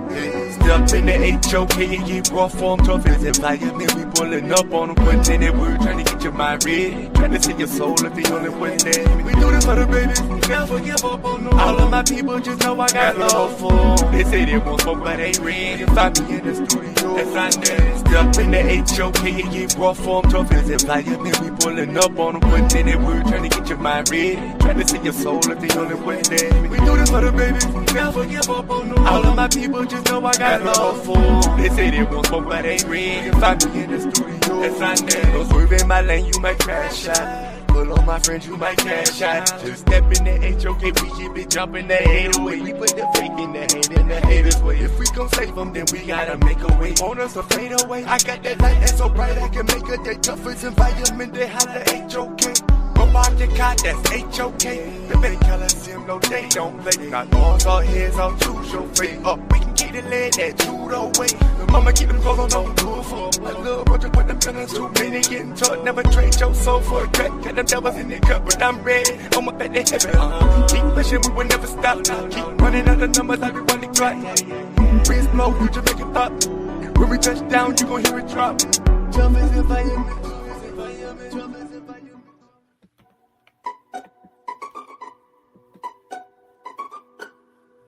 Step in the H.O.K. and get raw form tough as environment. We pulling up on them, putting in that word, trying to get your mind ready. Trying to see your soul if the only one there. We do this for the babies, never give up on them. All of my people just know I got love for them. They say they want smoke, but they ain't ready. Find me in the studio, that's not there. Step in the H.O.K. and get raw form tough as environment. We pulling up on them, putting in that word, trying to get your mind ready. Trying to see your soul if the only one there. We do this for the babies, never give up on them. All of my people just know I got love for them. They say they want smoke, but they ain't ready. Find me in the studio, that's not there. Don't swerve in my lane, you might crash out. Pull on my friends, you might cash out. Just step in the H.O.K. we keep it jumping the 808. We put the fake in the hate and the haters way. If we gon' save them, then we gotta make a way. On us a fade away. I got that light that's so bright I can make a day toughest environment. They holler H.O.K. About your car, that's H.O.K. The big Coliseum, no, they don't play. Not arms or heads, I'll choose your fate. Up, we can keep the lead that judo way. The mama keep them clothes on, don't do it for a little brother, put them feelings too many getting taught. Never trade your soul for a crack. Got them devils in the cup, but I'm ready. On my back, they heavy. Keep pushing, we will never stop. Keep running out the numbers, I be running clock. Breeze blow, you just make it pop. When we touch down, you gon' hear it drop. Jump as if I am.